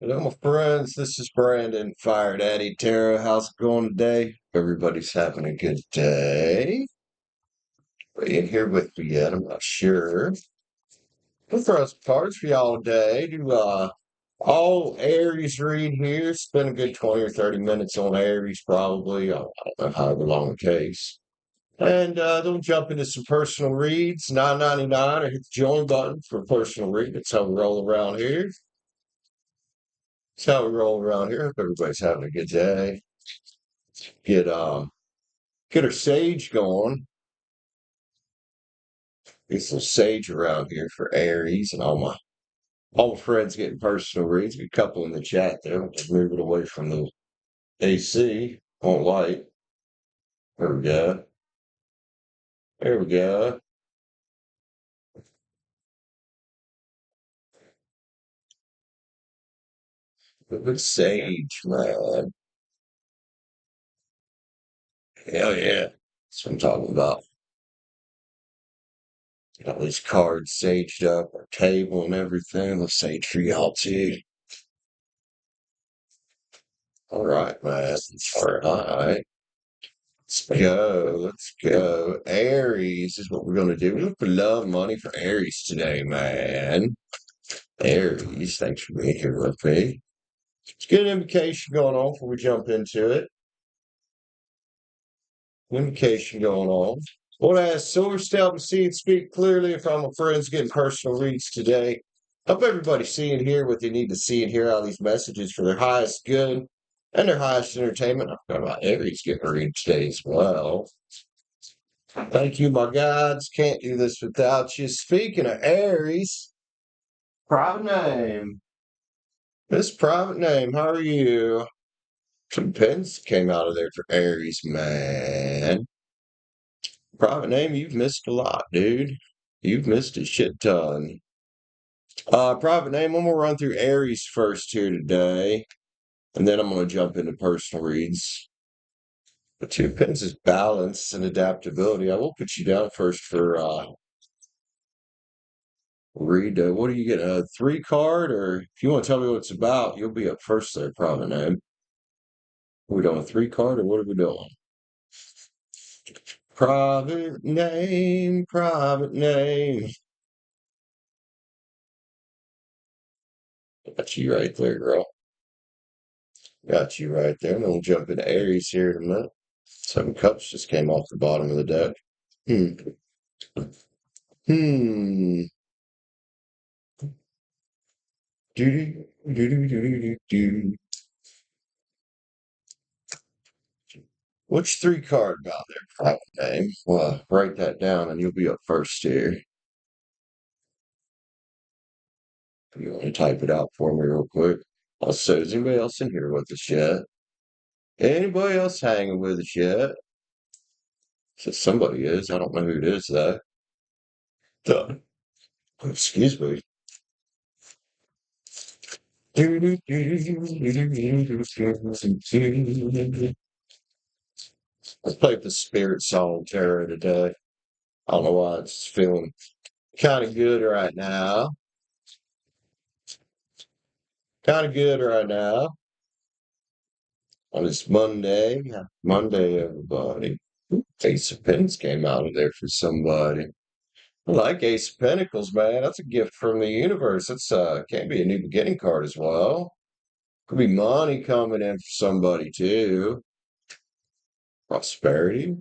Hello, my friends. This is Brandon, Fire Daddy Tara. How's it going today? Everybody's having a good day. Are you in here with me yet? I'm not sure. We'll throw some cards for y'all today. Do all Aries read here. Spend a good 20 or 30 minutes on Aries, probably. I don't know however long it takes. And then jump into some personal reads. $9.99 or hit the join button for a personal read. That's how we roll around here. That's how we roll around here. Hope everybody's having a good day. Get get our sage going. Get some sage around here for Aries and all my friends getting personal reads. Get a couple in the chat there. We'll just move it away from the AC. Won't light. There we go. There we go. Good sage, man. Hell yeah. That's what I'm talking about. Got all these cards saged up, our table and everything. Let's sage for y'all too. All right, man. All right. Let's go. Let's go. Aries is what we're going to do. We look for love money for Aries today, man. Aries, thanks for being here with me. Let's get an indication going on before we jump into it. Indication going on. Want to ask Source to help me see and speak clearly if I'm a friends getting personal reads today. Hope everybody's seeing here what they need to see and hear out of these messages for their highest good and their highest entertainment. I forgot about Aries getting a read today as well. Thank you, my gods. Can't do this without you. Speaking of Aries, private name. This private name, how are you? Some pins came out of there for Aries, man. Private name, you've missed a lot, dude. You've missed a shit ton. Private name, I'm gonna run through Aries first here today, and then I'm gonna jump into personal reads. The two pins is balance and adaptability. I will put you down first for read. What are you getting? A three card, or if you want to tell me what it's about, you'll be up first there, private name. Are we doing a three card, or what are we doing? Private name, private name. Got you right there, girl. Got you right there. And then we'll jump into Aries here in a minute. Seven Cups just came off the bottom of the deck. Hmm. Hmm. Do do do do do do do. Which three card got there? Private name. Well, write that down, and you'll be up first here. You want to type it out for me real quick? Also, is anybody else in here with us yet? Anybody else hanging with us yet? So somebody is. I don't know who it is though. Duh. Excuse me. Let's play the Spirit Song Terror today. I don't know why it's feeling kind of good right now. Kind of good right now on this Monday. Monday, everybody. Ace of Pentacles came out of there for somebody. I like Ace of Pentacles, man. That's a gift from the universe. It's can be a new beginning card as well. Could be money coming in for somebody too. Prosperity.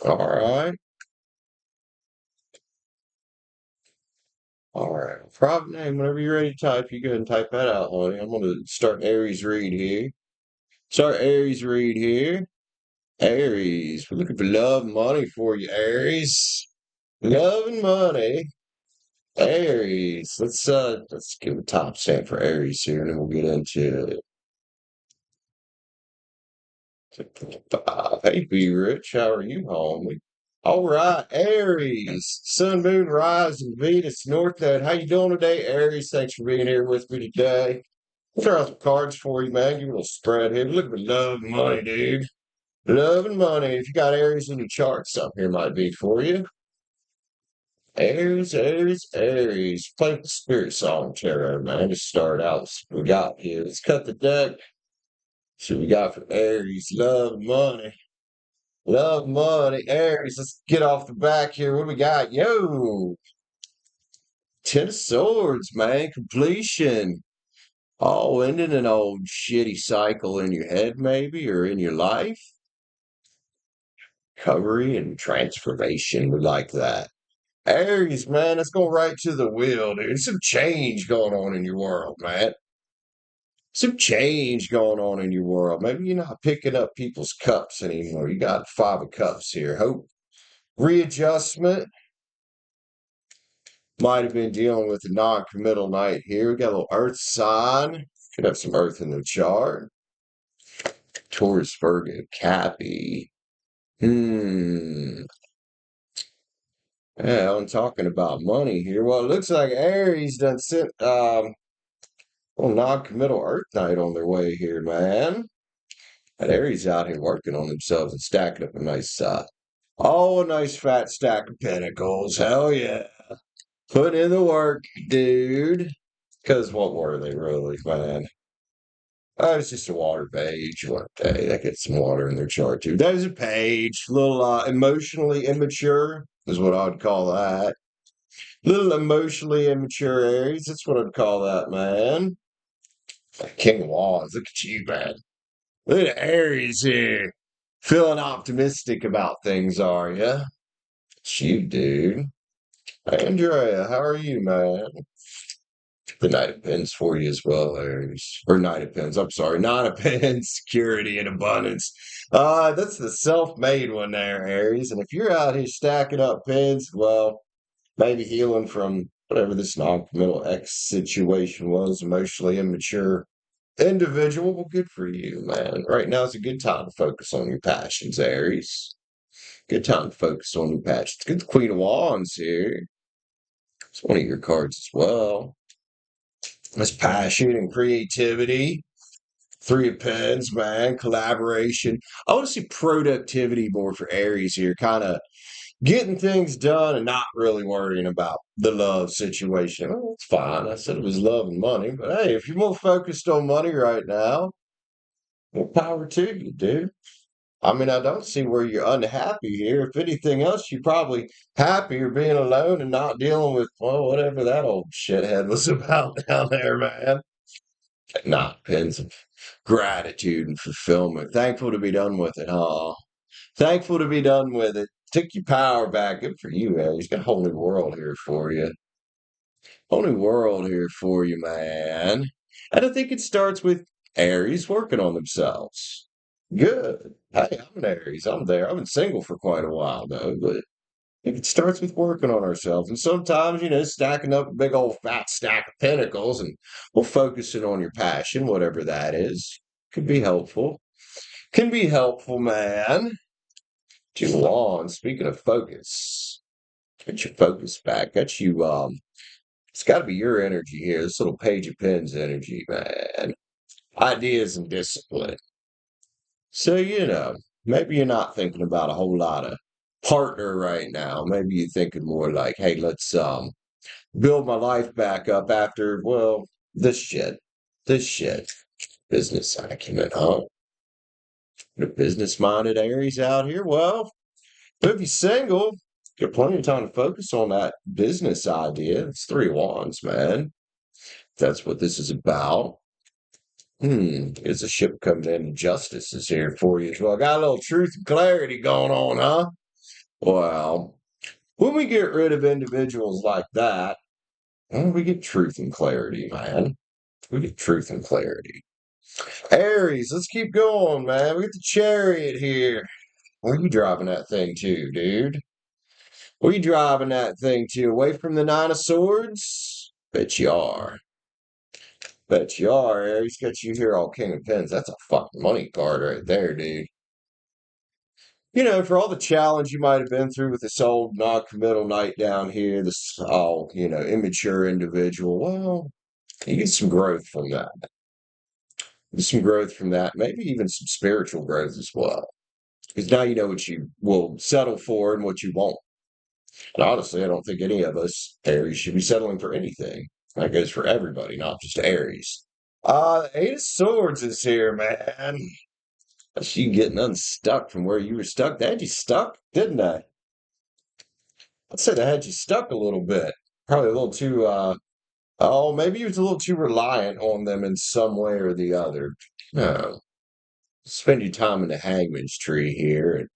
All right. All right. Private name, whenever you're ready to type, you go ahead and type that out, honey. I'm gonna start Aries read here. Start Aries read here. Aries. We're looking for love and money for you, Aries. Love and money. Aries. Let's give a top stamp for Aries here, and then we'll get into it. Hey, be rich. How are you, homie? All right, Aries. Sun, Moon, Rise, and Venus, North Node. How you doing today, Aries? Thanks for being here with me today. I'll throw out some cards for you, man. Give you a little spread here. Look for love and money, dude. Love and money. If you got Aries in your chart, something here might be for you. Aries, Aries, Aries. Play the Spirit Song Tarot, man. Just start out. What we got here. Let's cut the deck. See what we got for Aries. Love, money. Love, money. Aries, let's get off the back here. What do we got? Yo! Ten of Swords, man. Completion. Oh, ending an old shitty cycle in your head, maybe, or in your life. Recovery and transformation. We like that. Aries, man, let's go right to the wheel, dude. There's some change going on in your world, man. Some change going on in your world. Maybe you're not picking up people's cups anymore. You got Five of Cups here. Hope readjustment. Might have been dealing with a non-committal night here. We got a little earth sign. Could have some earth in the chart. Taurus, Virgo, Cappy. Yeah, I'm talking about money here. Well, it looks like Aries done sent well, non-committal Earth Night on their way here, man. That Aries out here working on themselves and stacking up a nice, a nice fat stack of pentacles. Hell yeah. Put in the work, dude. Because what were they really, man? Oh, it's just a water page. What day? They get some water in their chart, too. There's a page. A little emotionally immature is what I'd call that. Little emotionally immature Aries. That's what I'd call that, man. King of Wands. Look at you, man. Look at Aries here. Feeling optimistic about things, are you? It's you, dude. Andrea, how are you, man? The Knight of Pens for you as well, Aries. Or Knight of Pens, I'm sorry. Nine of Pens, security and abundance. That's the self-made one there, Aries. And if you're out here stacking up pens, well, maybe healing from whatever this non-committal X situation was, emotionally immature individual. Well, good for you, man. Right now is a good time to focus on your passions, Aries. Good time to focus on your passions. Good Queen of Wands here. It's one of your cards as well. That's passion and creativity. Three of Pens, man. Collaboration. I want to see productivity more for Aries here. Kind of getting things done and not really worrying about the love situation. Oh, it's fine. I said it was love and money, but hey, if you're more focused on money right now, more power to you, dude. I mean, I don't see where you're unhappy here. If anything else, you're probably happier being alone and not dealing with, well, whatever that old shithead was about down there, man. Not pens of gratitude and fulfillment. Thankful to be done with it, huh? Thankful to be done with it. Took your power back. Good for you, Aries. Got a whole new world here for you. Whole new world here for you, man. And I think it starts with Aries working on themselves. Good. Hey, I'm an Aries. I'm there. I've been single for quite a while, though, but I think it starts with working on ourselves. And sometimes, stacking up a big old fat stack of pentacles and well, focusing on your passion, whatever that is, could be helpful. Can be helpful, man. Two of Wands. Speaking of focus, get your focus back. Got you, it's got to be your energy here. This little Page of Pens energy, man. Ideas and discipline. So, maybe you're not thinking about a whole lot of partner right now. Maybe you're thinking more like, hey, let's build my life back up after, well, this shit. This shit. Business acumen, huh? The business-minded Aries out here. Well, if you're single, got plenty of time to focus on that business idea. It's Three of Wands, man. That's what this is about. Is a ship coming in. Justice is here for you as well. Got a little truth and clarity going on, huh? Well, when we get rid of individuals like that, well, we get truth and clarity, man. We get truth and clarity. Aries, let's keep going, man. We get the Chariot here. Where are you driving that thing to, dude? Where you driving that thing to? Away from the Nine of Swords? Bet you are. Bet you are, Aries. Got you here all King of Pens. That's a fucking money card right there, dude. For all the challenge you might have been through with this old non-committal night down here, this all, immature individual, well, you get some growth from that. Get some growth from that. Maybe even some spiritual growth as well. Because now you know what you will settle for and what you won't. And honestly, I don't think any of us Aries should be settling for anything. That goes for everybody, not just Aries. Eight of Swords is here, man. That's you getting unstuck from where you were stuck. They had you stuck, didn't they? I'd say they had you stuck a little bit. Probably a little too, oh, maybe you was a little too reliant on them in some way or the other. No. Spend your time in the hangman's tree here, and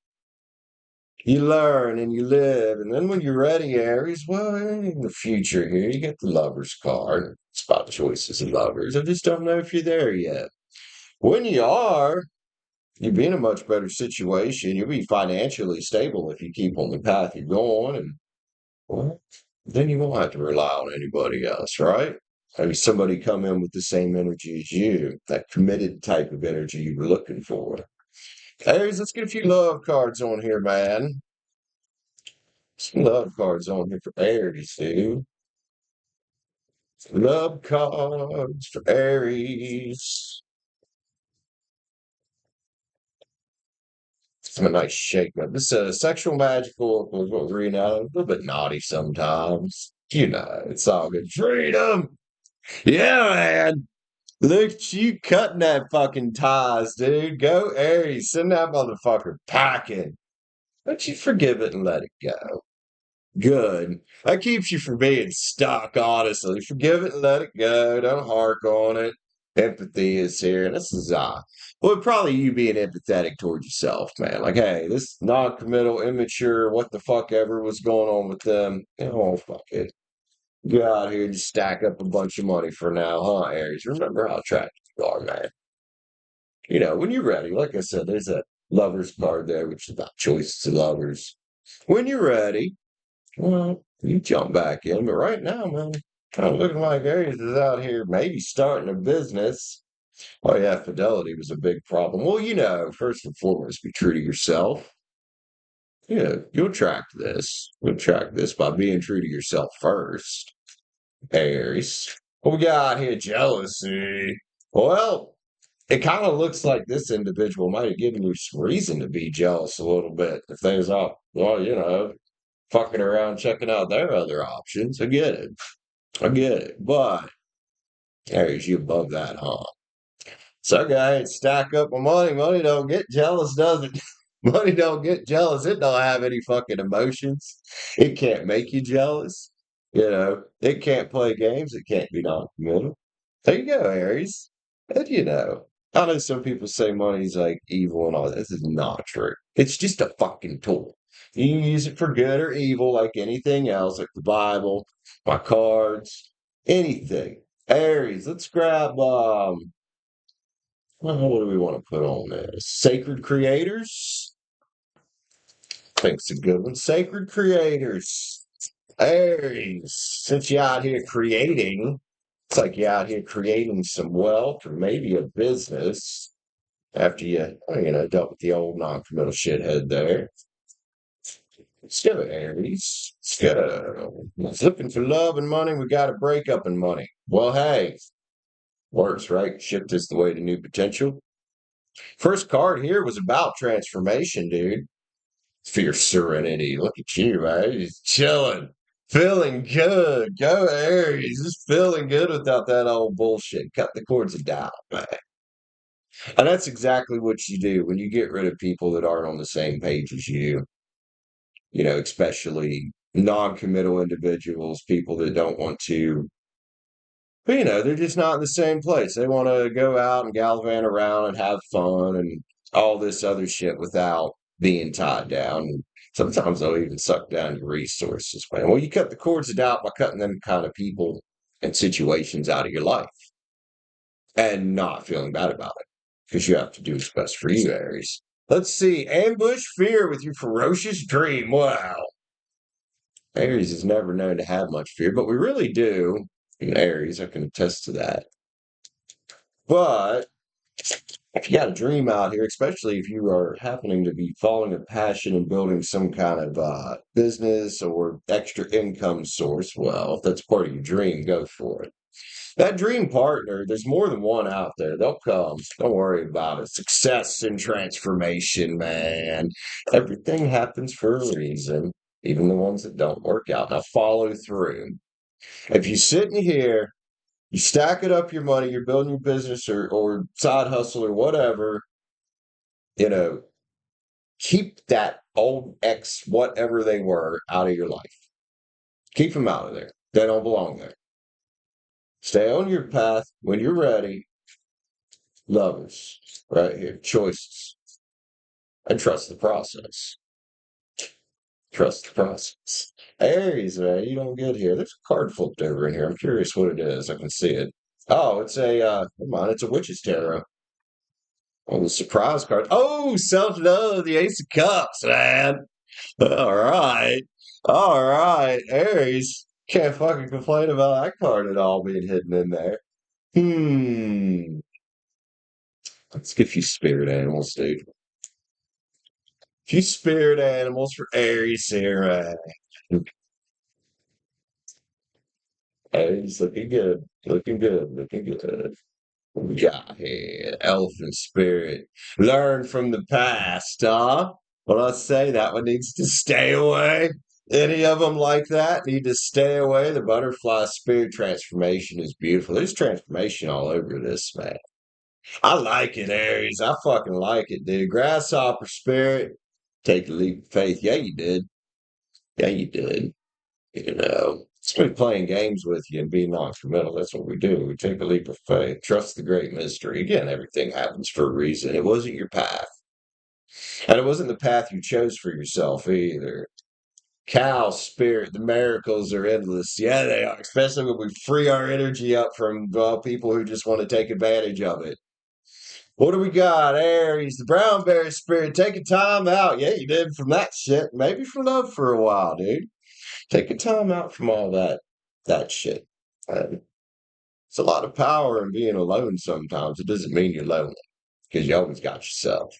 you learn and you live. And then when you're ready, Aries, well, in the future here, you get the lover's card. It's about choices of lovers. I just don't know if you're there yet. When you are, you'll be in a much better situation. You'll be financially stable if you keep on the path you're going. And well, then you won't have to rely on anybody else, right? Maybe somebody come in with the same energy as you, that committed type of energy you were looking for. Aries, let's get a few love cards on here, man. Some love cards on here for Aries, dude. Love cards for Aries. Some a nice shake up. This sexual magical was what we're reading out. A little bit naughty sometimes. You know, it's all good. Freedom. Yeah, man. Look at you cutting that fucking ties, dude. Go Aries. Send that motherfucker packing. Don't you forgive it and let it go. Good. That keeps you from being stuck, honestly. Forgive it and let it go. Don't hark on it. Empathy is here. And this is well, probably you being empathetic towards yourself, man. Like, hey, this non-committal, immature, what the fuck ever was going on with them. Oh, fuck it. Go out here and just stack up a bunch of money for now, huh, Aries? Remember how attractive you are, man. You know, when you're ready, like I said, there's a lover's card there, which is about choices of lovers. When you're ready, well, you jump back in, but right now, man, kind of looking like Aries is out here maybe starting a business. Oh yeah, fidelity was a big problem. Well, you know, first and foremost, be true to yourself. Yeah, you'll track this. You'll track this by being true to yourself first. Aries. What we got here? Jealousy. Well, it kind of looks like this individual might have given you some reason to be jealous a little bit. If there's well, you know, fucking around checking out their other options. I get it. I get it. But Aries, you above that, huh? So guy stack up my money. Money don't get jealous, does it? Money don't get jealous. It don't have any fucking emotions. It can't make you jealous. You know, it can't play games. It can't be non-committal. There you go, Aries. And you know, I know some people say money's like evil and all that. This is not true. It's just a fucking tool. You can use it for good or evil, like anything else, like the Bible, my cards, anything. Aries, let's grab what do we want to put on this? Sacred Creators. I think it's a good one. Sacred Creators. Aries, since you're out here creating, it's like you're out here creating some wealth or maybe a business after you know, dealt with the old non-committal shithead there. Let's go, Aries. Let's go. Looking for love and money. We got a breakup in money. Well, hey, works, right? Shift is the way to new potential. First card here was about transformation, dude. Fierce serenity. Look at you, man. Just chilling. Feeling good. Go Aries. Just feeling good without that old bullshit. Cut the cords of doubt, man. And that's exactly what you do when you get rid of people that aren't on the same page as you know, especially non-committal individuals, people that don't want to, but, you know, they're just not in the same place. They want to go out and gallivant around and have fun and all this other shit without being tied down. Sometimes they'll even suck down your resources, man. Well, you cut the cords of doubt by cutting them kind of people and situations out of your life and not feeling bad about it because you have to do what's best for you, Aries. Let's see. Ambush fear with your ferocious dream. Wow. Aries is never known to have much fear, but we really do. In Aries, I can attest to that. But if you got a dream out here, especially if you are happening to be following a passion and building some kind of business or extra income source, well, if that's part of your dream, go for it. That dream partner, there's more than one out there. They'll come. Don't worry about it. Success and transformation, man. Everything happens for a reason. even the ones that don't work out. Now follow through. If you sit in here, you stack it up your money, you're building your business or side hustle or whatever, you know, keep that old ex, whatever they were, out of your life. Keep them out of there. They don't belong there. Stay on your path when you're ready. Lovers, right here, choices, and trust the process. Trust the process. Aries, man, you don't get here. There's a card flipped over in here. I'm curious what it is. I can see it. Oh, it's come on, it's a witch's tarot. Oh, the surprise card. Oh, self-love, the Ace of Cups, man. All right. All right. Aries. Can't fucking complain about that card at all being hidden in there. Let's get a few spirit animals, dude. A few spirit animals for Aries here, man. Aries looking good. Looking good. Looking good. What we got here? Elephant spirit. Learn from the past, huh? Well, I say that one needs to stay away. Any of them like that need to stay away. The butterfly spirit transformation is beautiful. There's transformation all over this, man. I like it, Aries. I fucking like it, dude. Grasshopper spirit. Take the leap of faith. Yeah, you did. Yeah, you did. It's been playing games with you and being non-committal. That's what we do. We take a leap of faith, trust the great mystery. Again, everything happens for a reason. It wasn't your path. And it wasn't the path you chose for yourself either. Cow spirit, the miracles are endless. Yeah, they are, especially when we free our energy up from people who just want to take advantage of it. What do we got? Aries, the brown bear spirit, taking time out. Yeah, you did from that shit. Maybe from love for a while, dude. Take a time out from all that shit. It's a lot of power in being alone sometimes. It doesn't mean you're lonely because you always got yourself.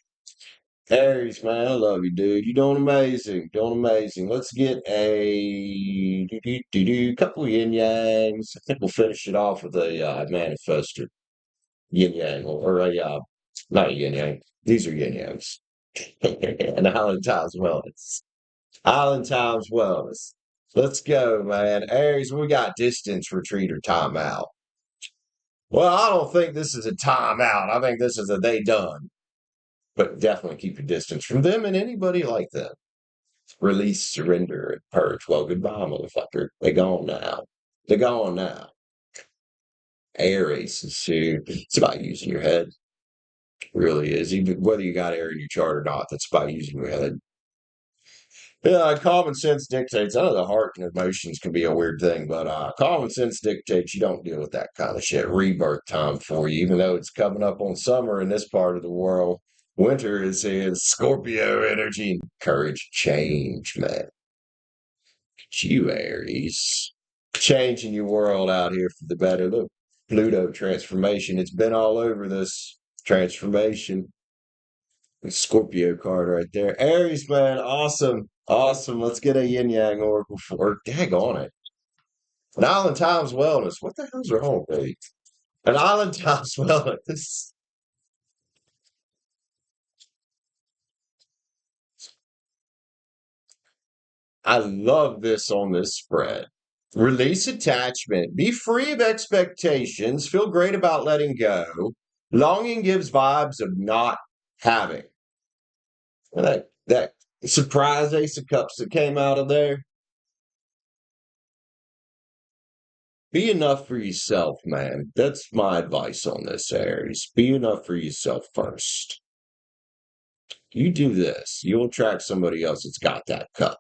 Aries, man, I love you, dude. You're doing amazing. Doing amazing. Let's get a couple yin yangs. I think we'll finish it off with a manifester yin yang or a not a yin yang. These are yin yangs. And Island Times Wellness. Island Times Wellness. Let's go, man. Aries, we got distance retreat or timeout. Well, I don't think this is a timeout. I think this is a they done. But definitely keep your distance from them and anybody like them. Release, surrender, and purge. Well, goodbye, motherfucker. They gone now. They're gone now. Aries is here. It's about using your head. It really is. Even whether you got air in your chart or not, that's about using your head. Yeah, common sense dictates. I know the heart and emotions can be a weird thing, but common sense dictates you don't deal with that kind of shit. Rebirth time for you, even though it's coming up on summer in this part of the world. Winter is in Scorpio energy. Courage, change, man. It's you, Aries. Changing your world out here for the better. Look, Pluto transformation. It's been all over this transformation. Scorpio card right there. Aries, man, awesome. Awesome. Let's get a yin yang oracle for dag on it. An Island Times Wellness. What the hell's wrong with me? An Island Times Wellness. I love this on this spread. Release attachment. Be free of expectations. Feel great about letting go. Longing gives vibes of not having. That surprise Ace of Cups that came out of there. Be enough for yourself, man. That's my advice on this, Aries. Be enough for yourself first. You do this, you'll attract somebody else that's got that cup.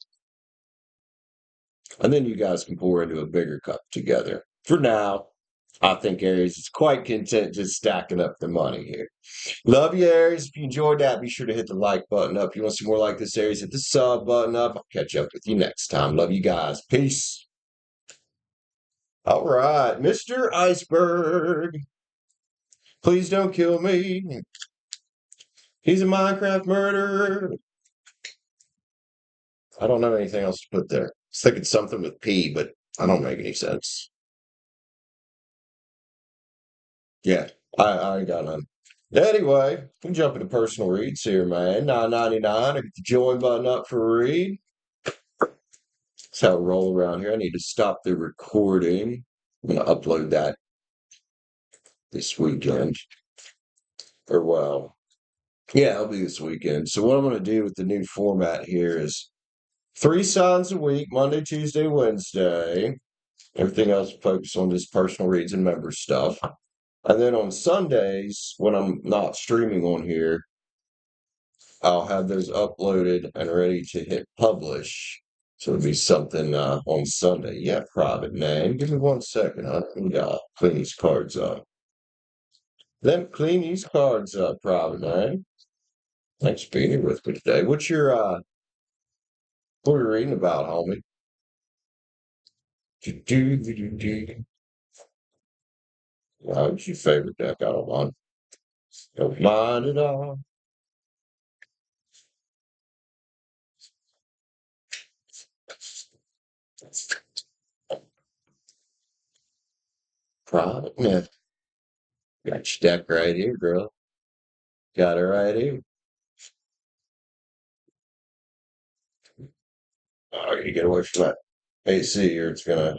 And then you guys can pour into a bigger cup together. For now, I think Aries is quite content just stacking up the money here. Love you, Aries. If you enjoyed that, be sure to hit the like button up. If you want to see more like this, Aries, hit the sub button up. I'll catch up with you next time. Love you guys. Peace. All right, Mr. Iceberg. Please don't kill me. He's a Minecraft murderer. I don't know anything else to put there. I was thinking something with P, but I don't make any sense. Yeah, I ain't got none. Anyway, we jump into personal reads here, man. $9.99. I get the join button up for a read. That's how I roll around here. I need to stop the recording. I'm going to upload that this weekend. Or, well, yeah, it'll be this weekend. So, what I'm going to do with the new format here is 3 signs a week, Monday, Tuesday, Wednesday. Everything else focus on just personal reads and member stuff. And then on Sundays, when I'm not streaming on here, I'll have those uploaded and ready to hit publish. So it'll be something on Sunday. Yeah, private name. Give me 1 second. Let me clean these cards up. Let me clean these cards up, private name. Thanks for being here with me today. What are you reading about, homie? What's your favorite deck? I don't mind. Don't mind at all. Private name. Got your deck right here, girl. Got it right here. Oh, you get away from that AC or it's gonna.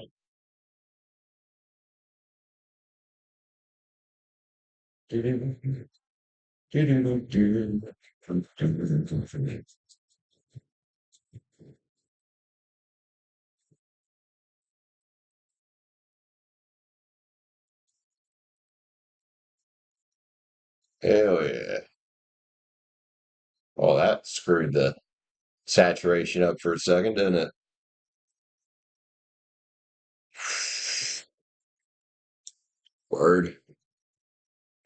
Hell yeah. Well, that screwed the saturation up for a second, didn't it? Word.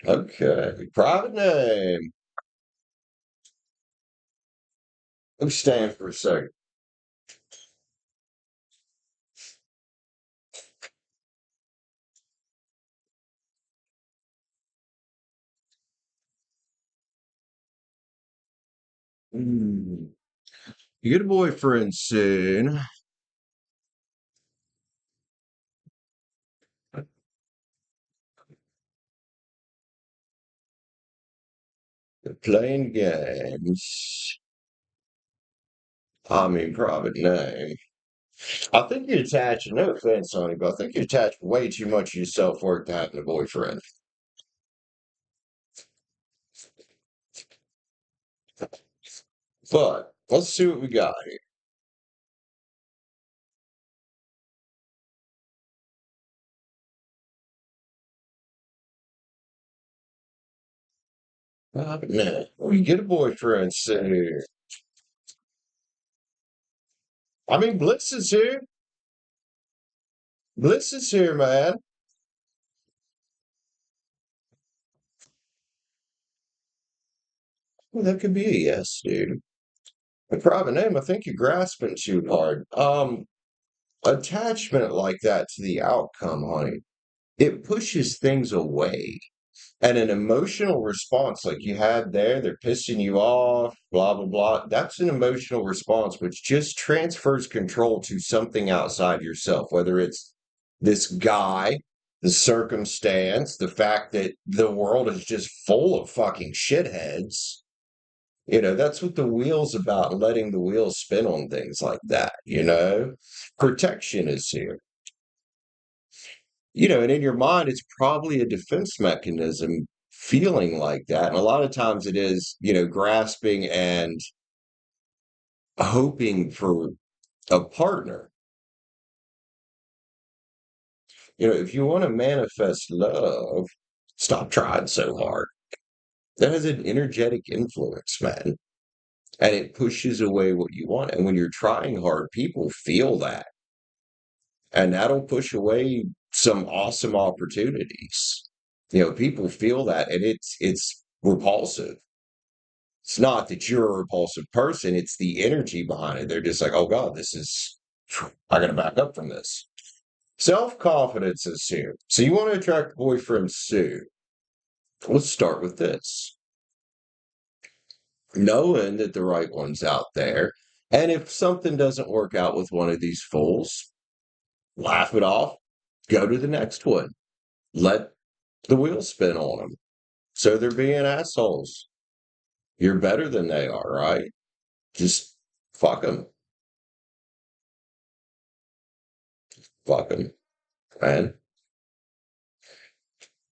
Okay. Private name. Let me stand for a second. Mm. You get a boyfriend soon. They're playing games. I mean, private name. I think you attach, no offense, Sonny, but I think you attach way too much of your self worth to having a boyfriend. But let's see what we got here. Private name. We get a boyfriend soon. I mean, Blitz is here. Blitz is here, man. Well, that could be a yes, dude. A private name, I think you're grasping too hard. Attachment like that to the outcome, honey, it pushes things away. And an emotional response like you had there, they're pissing you off, blah, blah, blah. That's an emotional response which just transfers control to something outside yourself, whether it's this guy, the circumstance, the fact that the world is just full of fucking shitheads. That's what the wheel's about, letting the wheel spin on things like that. Protection is here. And in your mind, it's probably a defense mechanism feeling like that. And a lot of times it is, grasping and hoping for a partner. If you want to manifest love, stop trying so hard. That has an energetic influence, man. And it pushes away what you want. And when you're trying hard, people feel that. And that'll push away some awesome opportunities. People feel that and it's repulsive. It's not that you're a repulsive person, it's the energy behind it. They're just like, oh God, I gotta back up from this. Self-confidence is here. So you want to attract boyfriends soon. Let's start with this. Knowing that the right one's out there. And if something doesn't work out with one of these fools, laugh it off, go to the next one. Let the wheel spin on them. So they're being assholes. You're better than they are, right? Just fuck them. Fucking man.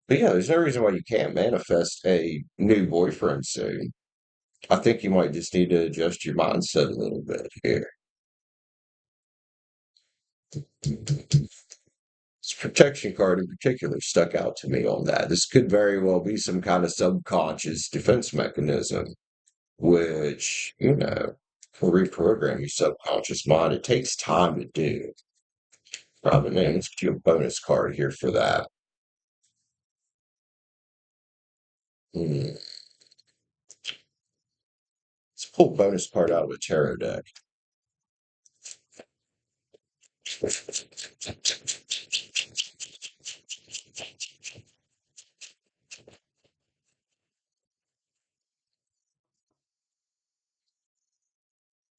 But yeah, there's no reason why you can't manifest a new boyfriend soon. I think you might just need to adjust your mindset a little bit here. This protection card in particular stuck out to me on that. This could very well be some kind of subconscious defense mechanism, which, can reprogram your subconscious mind. It takes time to do. Probably, man, let's get you a bonus card here for that. Hmm. Let's pull bonus card out of a tarot deck.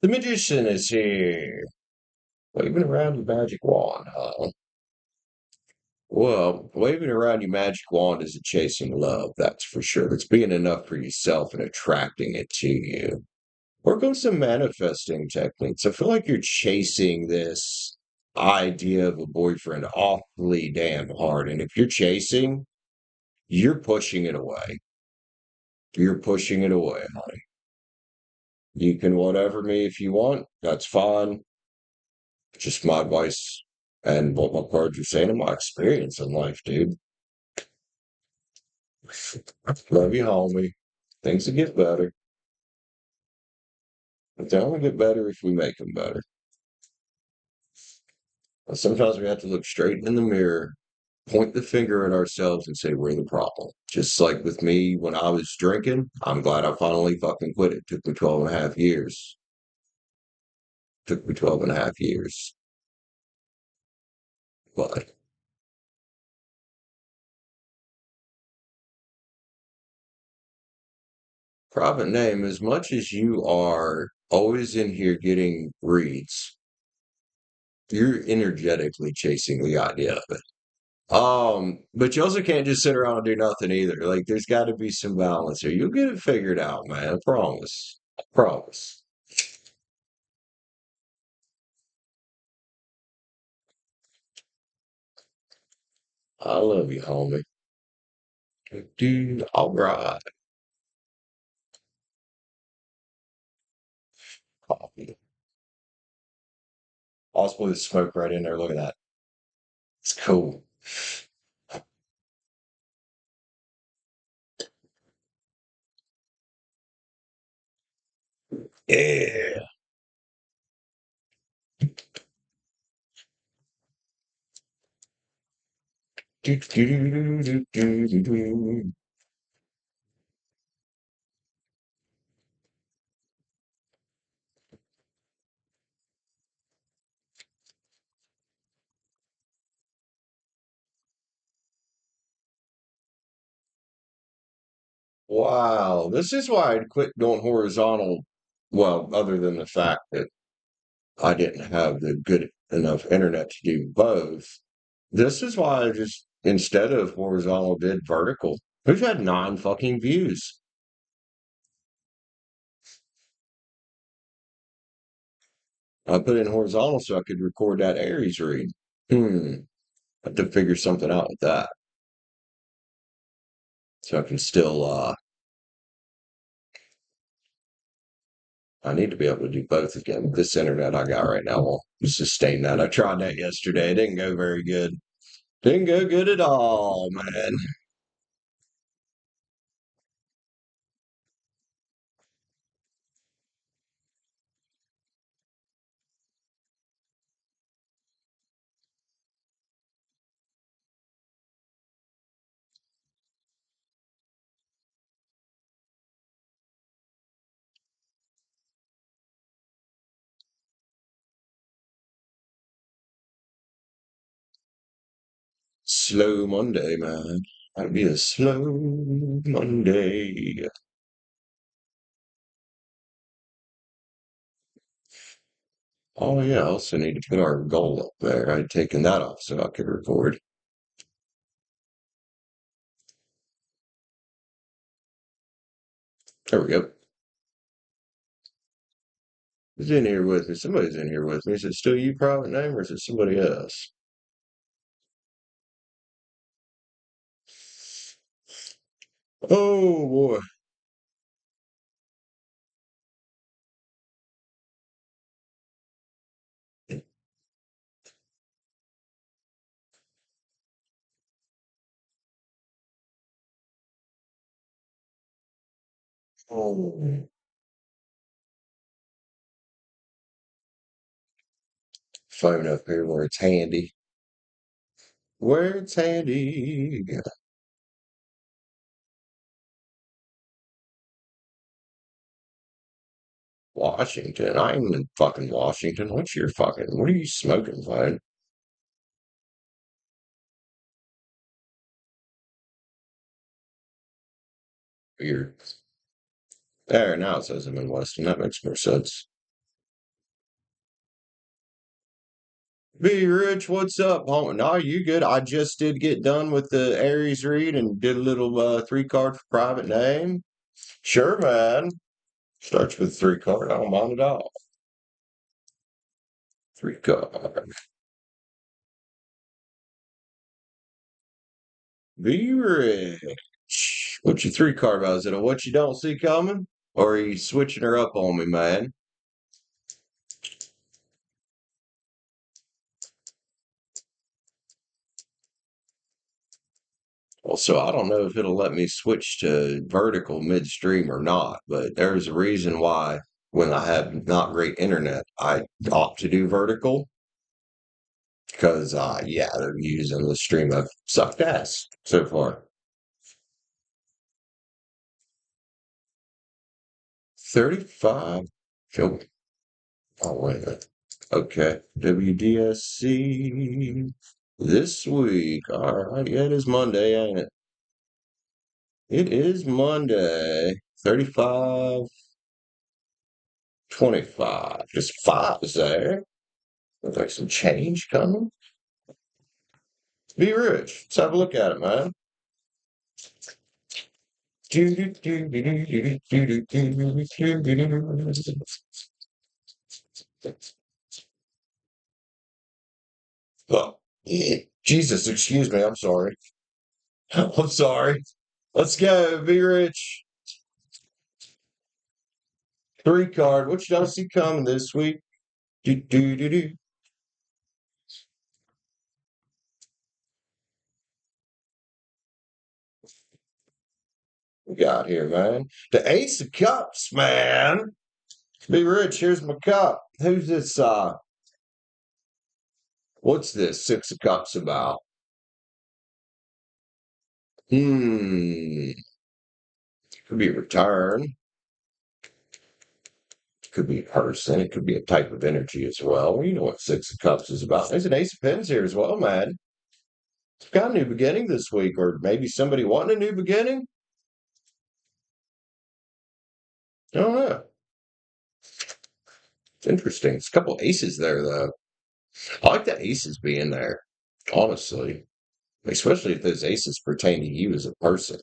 The magician is here. Waving around your magic wand, huh? Well, waving around your magic wand isn't chasing love, that's for sure. It's being enough for yourself and attracting it to you. Work on some manifesting techniques. I feel like you're chasing this idea of a boyfriend awfully damn hard. And if you're chasing, you're pushing it away. You're pushing it away, honey. You can whatever me if you want. That's fine. Just my advice and what my cards are saying and my experience in life, dude. Love you, homie. Things will get better. But they only get better if we make them better. And sometimes we have to look straight in the mirror, point the finger at ourselves, and say we're the problem. Just like with me when I was drinking, I'm glad I finally fucking quit it. Took me 12 and a half years. Took me 12 and a half years. But private name, as much as you are always in here getting reads, you're energetically chasing the idea of it. But you also can't just sit around and do nothing either. Like there's got to be some balance here. You'll get it figured out, man. I promise. I promise. I love you, homie. Dude, all right. Coffee. Also, the smoke right in there. Look at that. It's cool. Yeah. Do, do, do, do, do, do, do. Wow. This is why I'd quit going horizontal. Well, other than the fact that I didn't have the good enough internet to do both. This is why I just, instead of horizontal, did vertical. We've had 9 fucking views. I put in horizontal so I could record that Aries read. I have to figure something out with that. So I can still, I need to be able to do both again. This internet I got right now will sustain that. I tried that yesterday. It didn't go very good. Didn't go good at all, man. Slow Monday, man. That'd be a slow Monday. Oh yeah, I also need to put our goal up there. I'd taken that off so I could record. There we go. Who's in here with me? Somebody's in here with me. Is it still you, private name, or is it somebody else? Oh boy. Oh. Phone up here where it's handy. Where it's handy. Washington. I'm in fucking Washington. What are you smoking, phone? You're there now. It says I'm in Weston. That makes more sense. Be Rich, what's up, home? No, you good? I just did get done with the Aries read and did a little three card for private name. Sure, man. Starts with three card. I don't mind at all. Three card. Be Rich. What's your three card about? Is it a what you don't see coming? Or are you switching her up on me, man? Well, so I don't know if it'll let me switch to vertical midstream or not, but there's a reason why when I have not great internet, I opt to do vertical because, yeah, they're using the stream of sucked ass so far. 35. Show. Oh, wait a minute. Okay. WDSC this week. All right. Yeah, it is Monday, ain't it? It is Monday. 35. 25. Just five is there. Looks like some change coming. Be rich. Let's have a look at it, man. Oh, Jesus, excuse me. I'm sorry. I'm sorry. Let's go. Be rich. Three card. What you don't see coming this week? Do, do, do, do. We got here, man. The Ace of Cups, man. Be rich. Here's my cup. Who's this? What's this Six of Cups about? Hmm. Could be a return. Could be a person. It could be a type of energy as well. You know what Six of Cups is about. There's an Ace of Pens here as well, man. It's got a new beginning this week, or maybe somebody wanting a new beginning. I don't know. It's interesting. It's a couple aces there, though. I like the aces being there, honestly. Especially if those aces pertain to you as a person.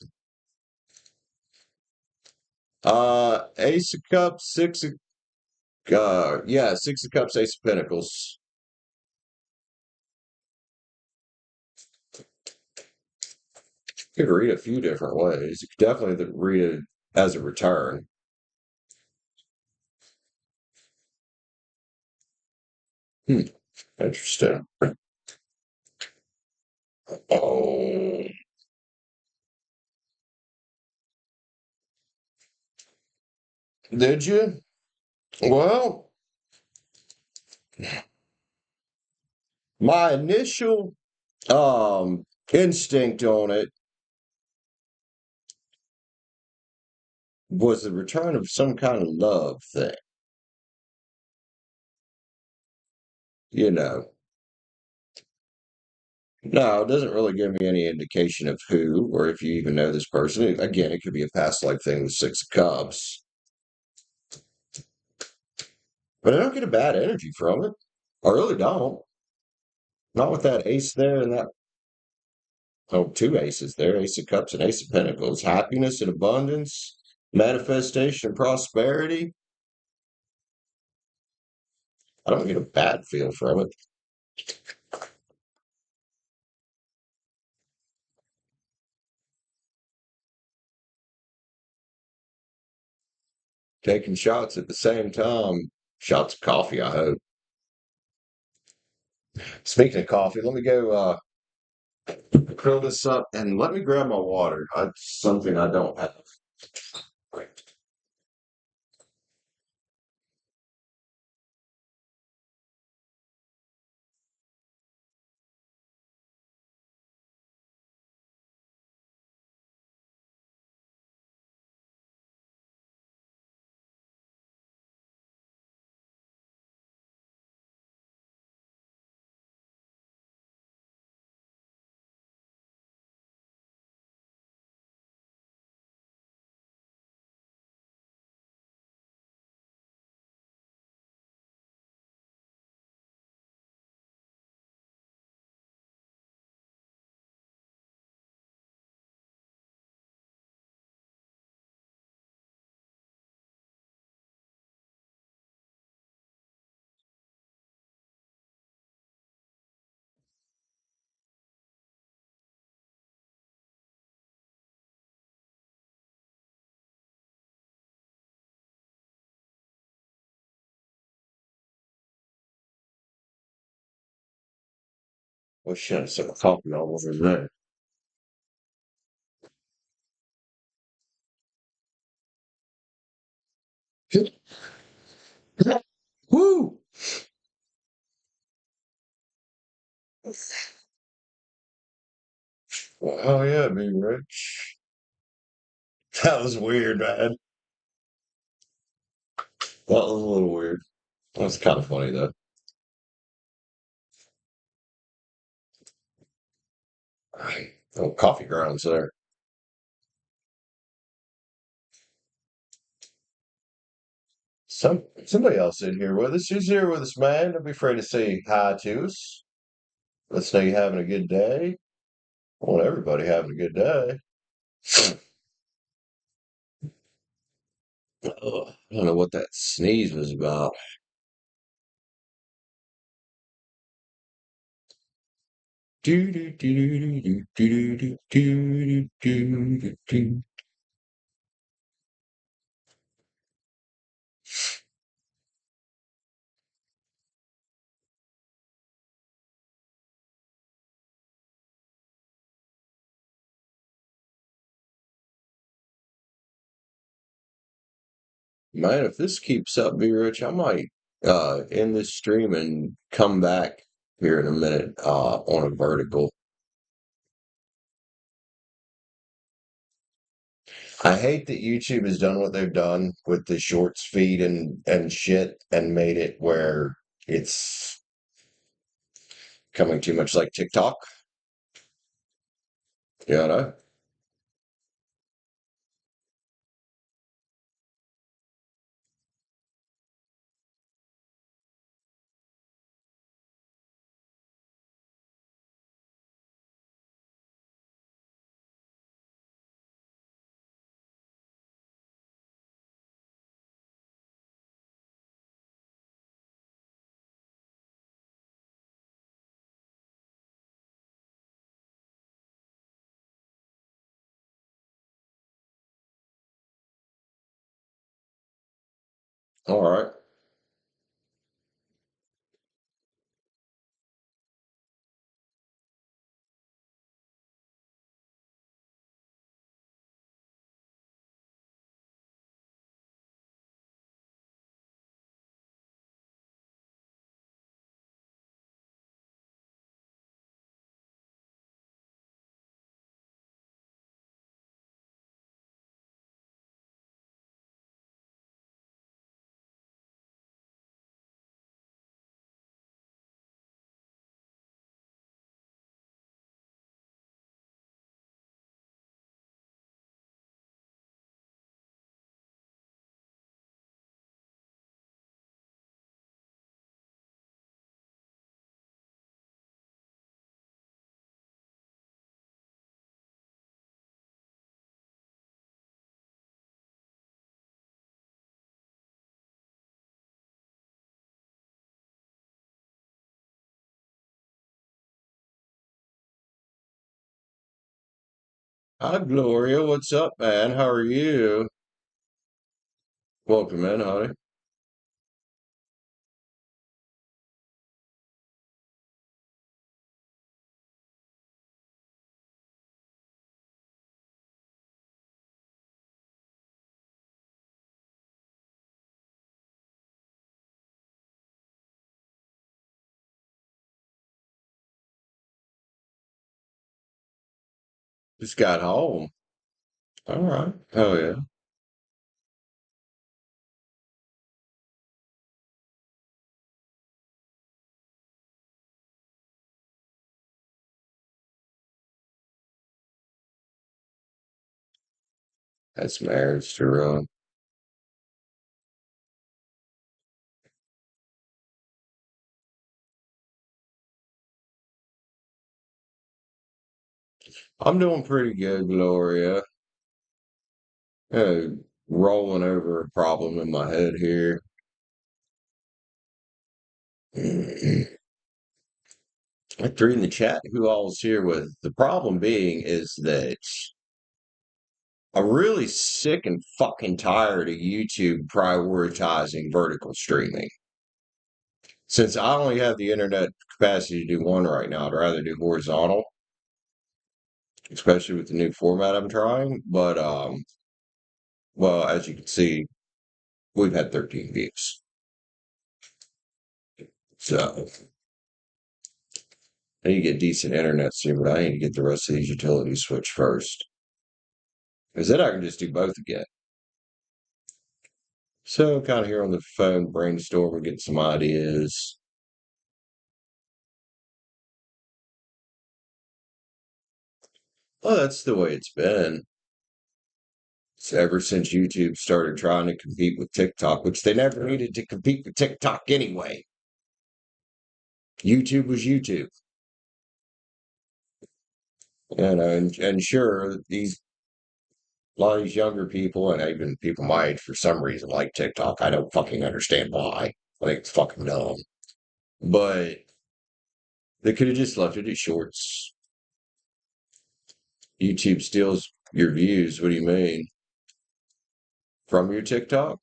Ace of Cups, yeah, Six of Cups, Ace of Pentacles. You could read a few different ways. You could definitely read it as a return. Hmm, interesting. Oh, did you? Well, my initial instinct on it was the return of some kind of love thing. You know, no, it doesn't really give me any indication of who or if you even know this person. Again, it could be a past life thing with Six of Cups, but I don't get a bad energy from it. I really don't. Not with that ace there and that, oh, two aces there, Ace of Cups and Ace of Pentacles. Happiness and abundance, manifestation and prosperity. I don't get a bad feel from it. taking shots at the same time. Shots of coffee, I hope. Speaking of coffee, let me go fill this up and let me grab my water. It's something I don't have. Well, shit, some coffee all over there. Woo! Well, hell yeah, be rich. That was weird, man. That was a little weird. That's kind of funny though. Oh, coffee grounds there. Somebody else in here with us. Who's here with us, man? Don't be afraid to say hi to us. Let's know you're having a good day. I want everybody having a good day. Ugh, I don't know what that sneeze was about. Do, do, do, do, do, do, do, do, do, do. Man, if this keeps up, be rich, I might end this stream and come back here in a minute on a vertical. I hate that YouTube has done what they've done with the shorts feed and shit and made it where it's coming too much like TikTok. You know? All right. Hi, Gloria. What's up, man? How are you? Welcome in, honey. Just got home. All right. Oh yeah. That's marriage to ruin. I'm doing pretty good, Gloria. Uh, Rolling over a problem in my head here. I threw in the chat who all's here with. The problem being is that I'm really sick and fucking tired of YouTube prioritizing vertical streaming. Since I only have the internet capacity to do one right now, I'd rather do horizontal, especially with the new format I'm trying. But well, as you can see, we've had 13 views. So I need to get decent internet soon, but I need to get the rest of these utilities switched first. Because then I can just do both again. So kind of here on the phone brainstorming, getting some ideas. Well, that's the way it's been. It's ever since YouTube started trying to compete with TikTok, which they never needed to compete with TikTok anyway. YouTube was YouTube. And sure, these a lot of these younger people and even people my age for some reason like TikTok. I don't fucking understand why. I think it's fucking dumb. But they could have just left it at shorts. YouTube steals your views. What do you mean? From your TikTok?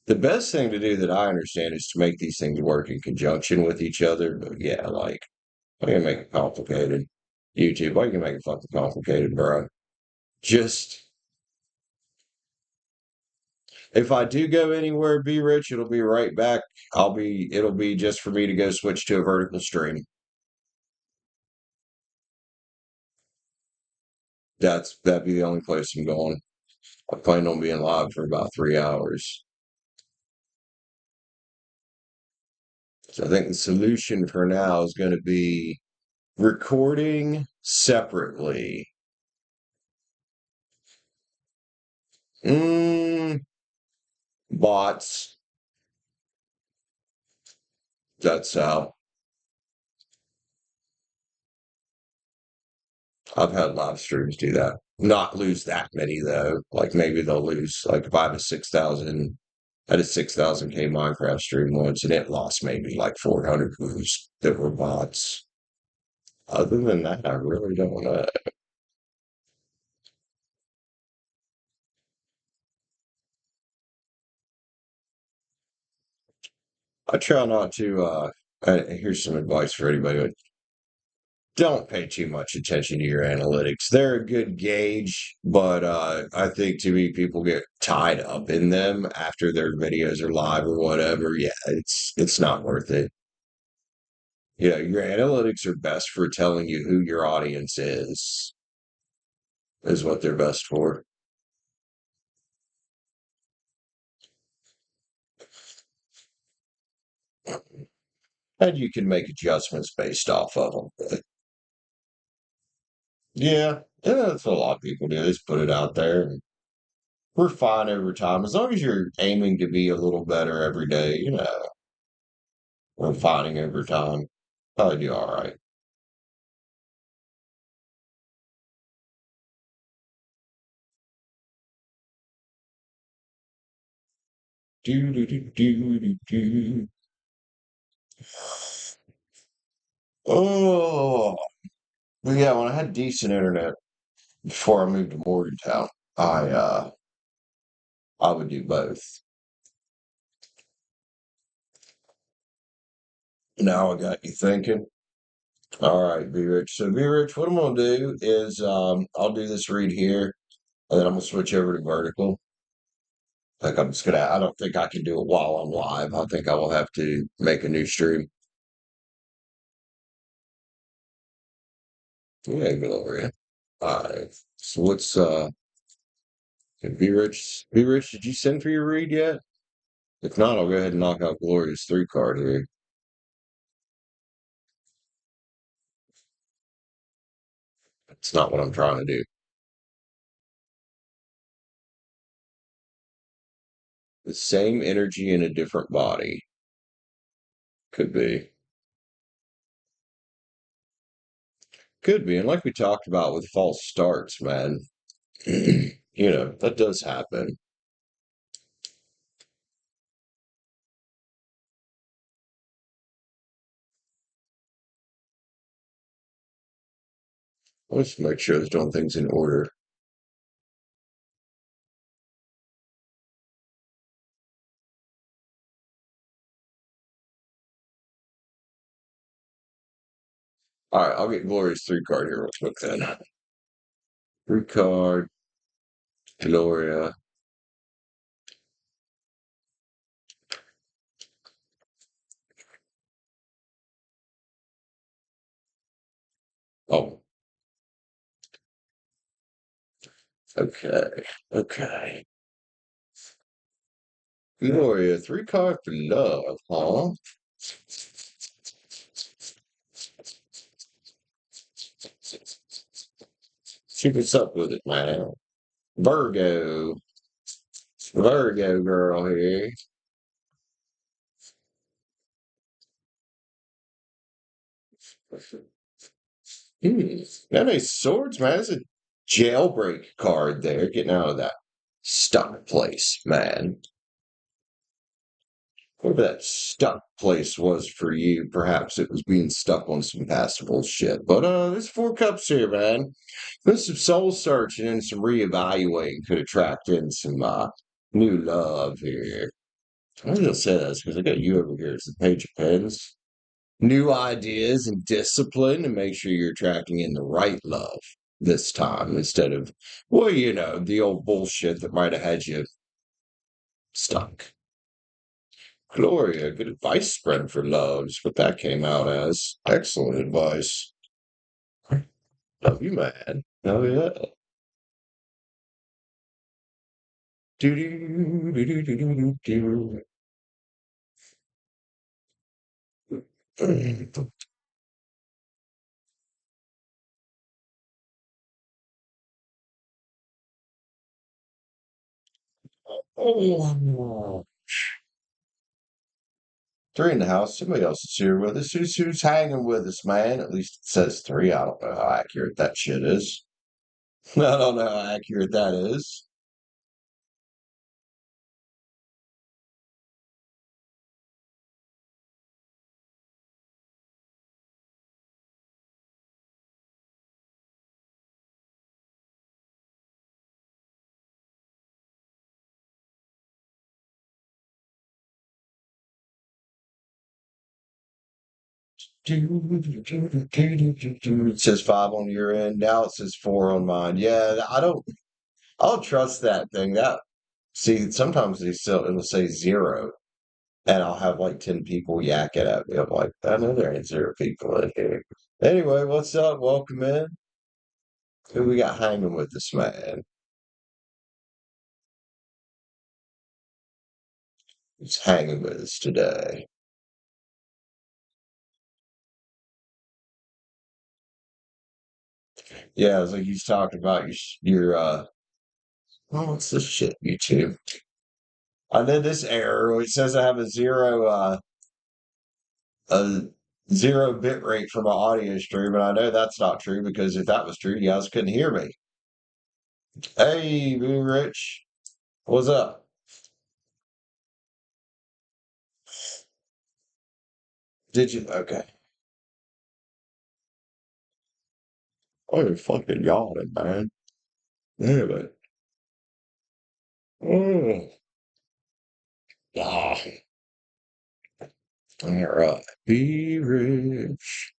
The best thing to do that I understand is to make these things work in conjunction with each other. But yeah, like, why you make it complicated? YouTube, why you make it fucking complicated, bro? Just if I do go anywhere, be rich, it'll be right back. It'll be just for me to go switch to a vertical stream. That'd be the only place I'm going. I plan on being live for about 3 hours. So I think the solution for now is going to be recording separately. Mm, Bots. That's how I've had live streams do that. Not lose that many though. Like maybe they'll lose. Like if I have a 6,000, I had a 6,000K Minecraft stream once, and it lost maybe like 400 views that were bots. Other than that, I really don't know. I try not to. Here's some advice for anybody: don't pay too much attention to your analytics. They're a good gauge, but I think too many people get tied up in them after their videos are live or whatever. Yeah, it's not worth it. You know, your analytics are best for telling you who your audience is what they're best for. And you can make adjustments based off of them. But yeah, that's what a lot of people do. They just put it out there. And we're fine over time. As long as you're aiming to be a little better every day, we're fighting over time. Probably do all right. Do, do, do, do, do, do. Oh, but yeah, when I had decent internet before I moved to Morgantown, I would do both. Now I got you thinking. All right, be rich. So be rich. What I'm gonna do is I'll do this read here, and then I'm gonna switch over to vertical. Like I'm just gonna. I don't think I can do it while I'm live. I think I will have to make a new stream. Yeah, Gloria. All right. So what's be rich? Be rich. Did you send for your read yet? If not, I'll go ahead and knock out Gloria's 3 card here. It's not what I'm trying to do. The same energy in a different body. Could be. Could be. And like we talked about with false starts, man, that does happen. Let's make sure they're doing things in order. All right, I'll get Gloria's 3 card here real quick then. 3 card, Gloria. Oh, okay. Okay. Gloria, 3 card for love, huh? See what's up with it, man. Virgo. Virgo girl here. Hmm. That Ace Swords, man. That's a jailbreak card there. Getting out of that stuck place, man. Whatever that stuck place was for you, perhaps it was being stuck on some past bullshit. But there's 4 cups here, man. There's some soul searching and some reevaluating could attract in some new love here. I'm gonna say this because I got you over here. It's the Page of Pens. New ideas and discipline and make sure you're attracting in the right love this time instead of, well, the old bullshit that might have had you stuck. Gloria, good advice spread for love is what that came out as. Excellent advice. Love you, man. Oh, yeah. Do-do-do-do-do-do-do. Oh. 3 in the house. Somebody else is here with us. Who's hanging with us, man? At least it says 3. I don't know how accurate that shit is. I don't know how accurate that is. It says 5 on your end. Now it says 4 on mine. Yeah, I don't trust that thing. See, sometimes it'll say 0, and I'll have like 10 people yakking at me. I'm like, I know there ain't 0 people in here. Anyway, what's up? Welcome in. Who we got hanging with us, man? Who's hanging with us today? Yeah, it's like he's talking about oh, what's this shit, YouTube? I did this error. It says I have a 0 bit rate for my audio stream, and I know that's not true because if that was true, you guys couldn't hear me. Hey, Boo Rich, what's up? Did you? Okay. Oh, you're fucking yawning, man. Anyway. Mm. Ah. All right. Be rich.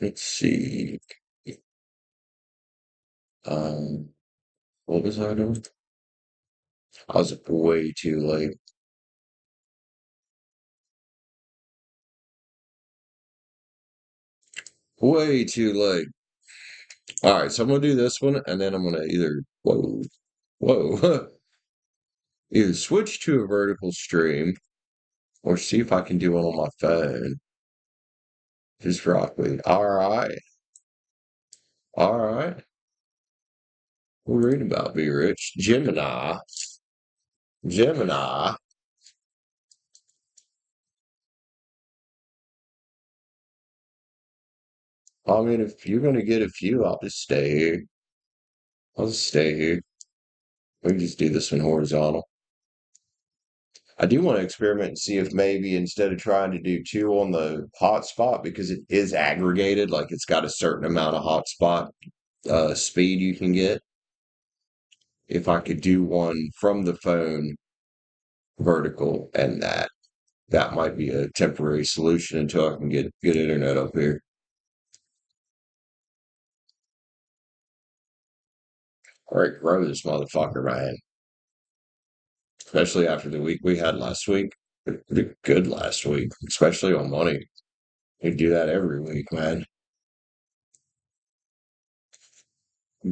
Let's see. Um, what was I doing? I was way too late. Way too late. All right, so I'm gonna do this one, and then I'm gonna either whoa, either switch to a vertical stream or see if I can do one on my phone. Just rock with. All right. We're reading about Be Rich. Gemini. I mean, if you're gonna get a few, I'll just stay here. I'll just stay here. We can just do this one horizontal. I do want to experiment and see if maybe instead of trying to do two on the hotspot, because it is aggregated, like it's got a certain amount of hotspot speed you can get, if I could do one from the phone vertical, and that might be a temporary solution until I can get good internet up here. All right, grow this motherfucker, man. Especially after the week we had last week. We did good last week, especially on money. We do that every week, man.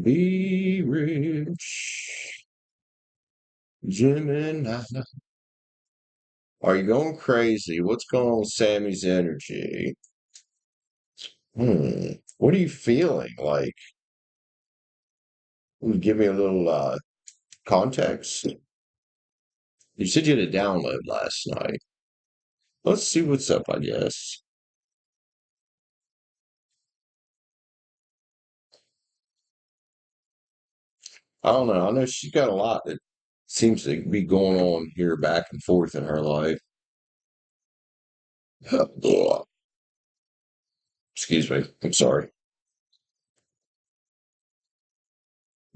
Be rich, Gemini. Are you going crazy? What's going on with Sammy's energy? What are you feeling? Like, give me a little context. You said you had a download last night. Let's see what's up, I guess. I don't know. I know she's got a lot that seems to be going on here back and forth in her life. Excuse me. I'm sorry.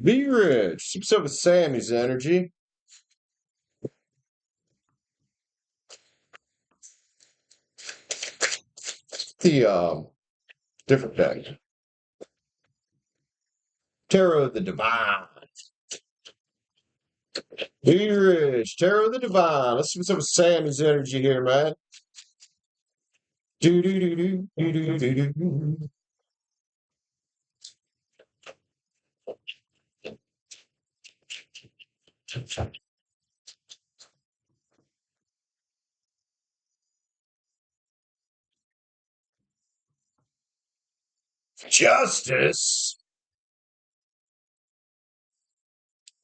Be rich. What's up with Sammy's energy? The different deck. Tarot of the Divine. Be rich. Tarot of the Divine. Let's see what's up with Sammy's energy here, man. Do do do do do do do do. Justice.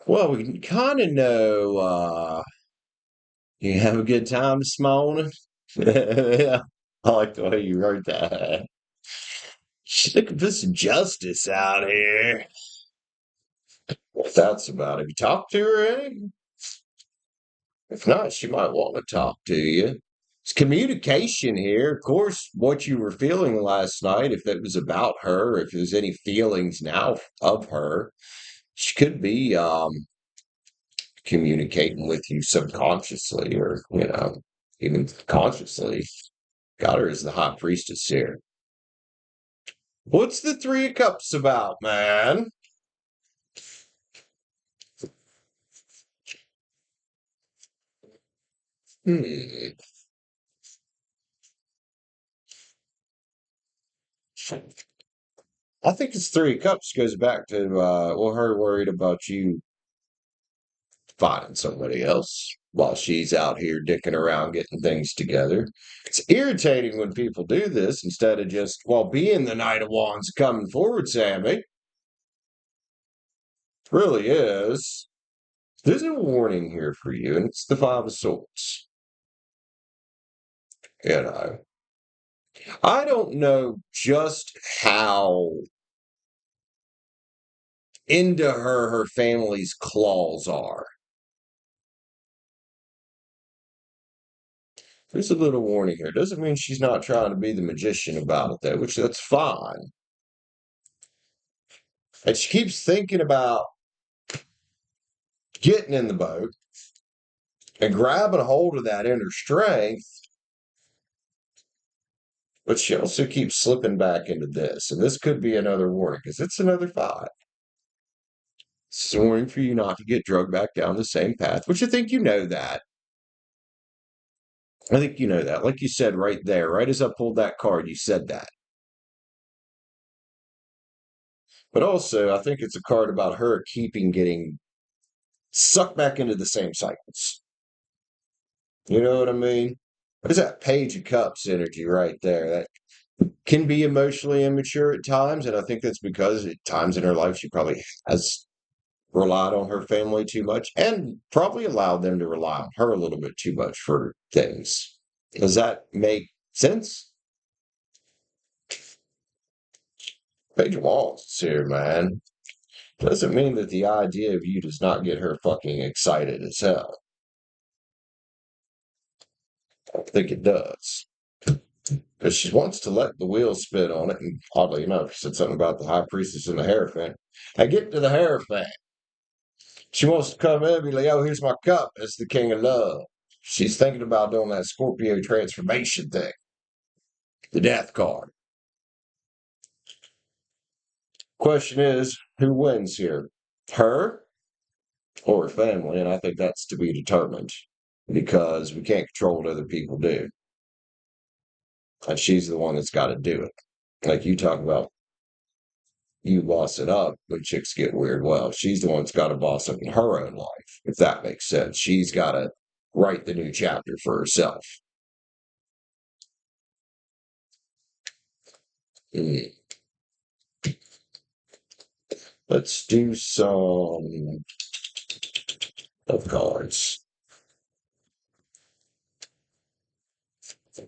Well, we kind of know you have a good time this morning. Yeah, I like the way you wrote that. She's looking for some justice out here. If that's about it. Have you talked to her any? If not, she might want to talk to you. It's communication here. Of course, what you were feeling last night, if that was about her, if there's any feelings now of her, she could be communicating with you subconsciously or, even consciously. Got her as the high priestess here. What's the Three of Cups about, man? Hmm. I think it's Three of Cups goes back to her worried about you finding somebody else while she's out here dicking around getting things together. It's irritating when people do this instead of just, well, being the Knight of Wands coming forward, Sammy. It really is. There's a warning here for you, and it's the Five of Swords. You know, I don't know just how into her family's claws are. There's a little warning here. Doesn't mean she's not trying to be the magician about it, though, which that's fine. And she keeps thinking about getting in the boat and grabbing a hold of that inner strength. But she also keeps slipping back into this. And this could be another warning because it's another five. It's a warning for you not to get drugged back down the same path, which I think you know that. I think you know that. Like you said right there, right as I pulled that card, you said that. But also, I think it's a card about her keeping getting sucked back into the same cycles. You know what I mean? There's that Page of Cups energy right there. That can be emotionally immature at times. And I think that's because at times in her life, she probably has relied on her family too much and probably allowed them to rely on her a little bit too much for things. Does that make sense? Page of Wands is here, man. Doesn't mean that the idea of you does not get her fucking excited as hell. I don't think it does. Because she wants to let the wheels spin on it, and oddly enough, she said something about the High Priestess and the Hierophant. I get to the Hierophant. She wants to come in and be like, oh, here's my cup. It's the King of Love. She's thinking about doing that Scorpio transformation thing. The Death card. Question is, who wins here? Her or her family? And I think that's to be determined because we can't control what other people do. And she's the one that's got to do it. Like you talk about, you boss it up when chicks get weird. Well, she's the one that's got to boss up in her own life, if that makes sense. She's got to write the new chapter for herself. Mm. Let's do some of cards. I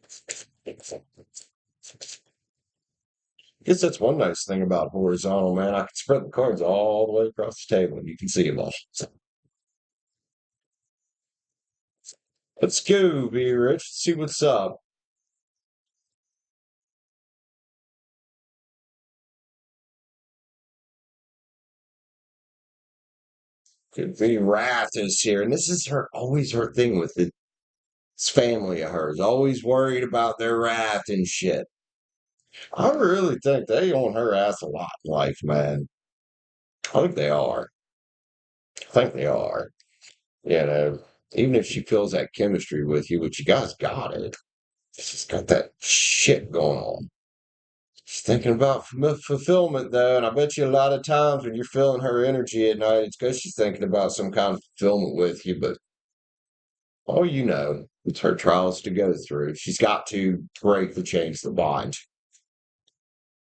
guess that's one nice thing about horizontal, man. I can spread the cards all the way across the table and you can see them all. So, let's go, be rich. See what's up. Could be Wrath is here. And this is her always her thing with this family of hers. Always worried about their wrath and shit. I really think they own her ass a lot in life, man. I think they are. I think they are. You know, even if she feels that chemistry with you, which you guys got it. She's got that shit going on. She's thinking about fulfillment, though, and I bet you a lot of times when you're feeling her energy at night, it's because she's thinking about some kind of fulfillment with you. But oh, you know, it's her trials to go through. She's got to break the chains that bind.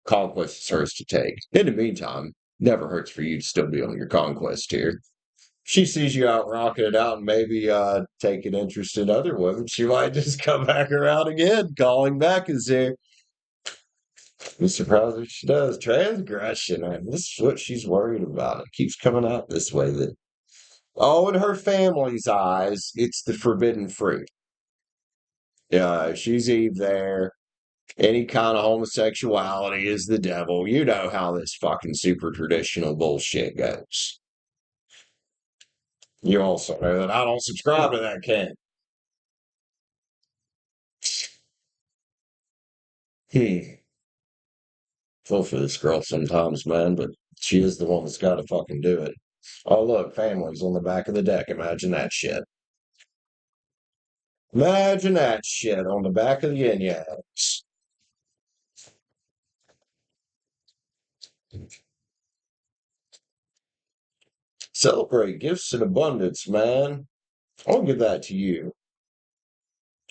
Conquest is hers to take. In the meantime, never hurts for you to still be on your conquest here. She sees you out rocking it out and maybe take an interest in other women. She might just come back around again, calling back and say, I'm surprised if she does. Transgression, man. This is what she's worried about. It keeps coming out this way that, oh, in her family's eyes, it's the forbidden fruit. Yeah, she's Eve there. Any kind of homosexuality is the devil. You know how this fucking super traditional bullshit goes. You also know that I don't subscribe to that camp. Hmm. Feel for this girl sometimes, man, but she is the one that's got to fucking do it. Oh, look, families on the back of the deck. Imagine that shit. Imagine that shit on the back of the yin yangs. Celebrate gifts in abundance, man. I'll give that to you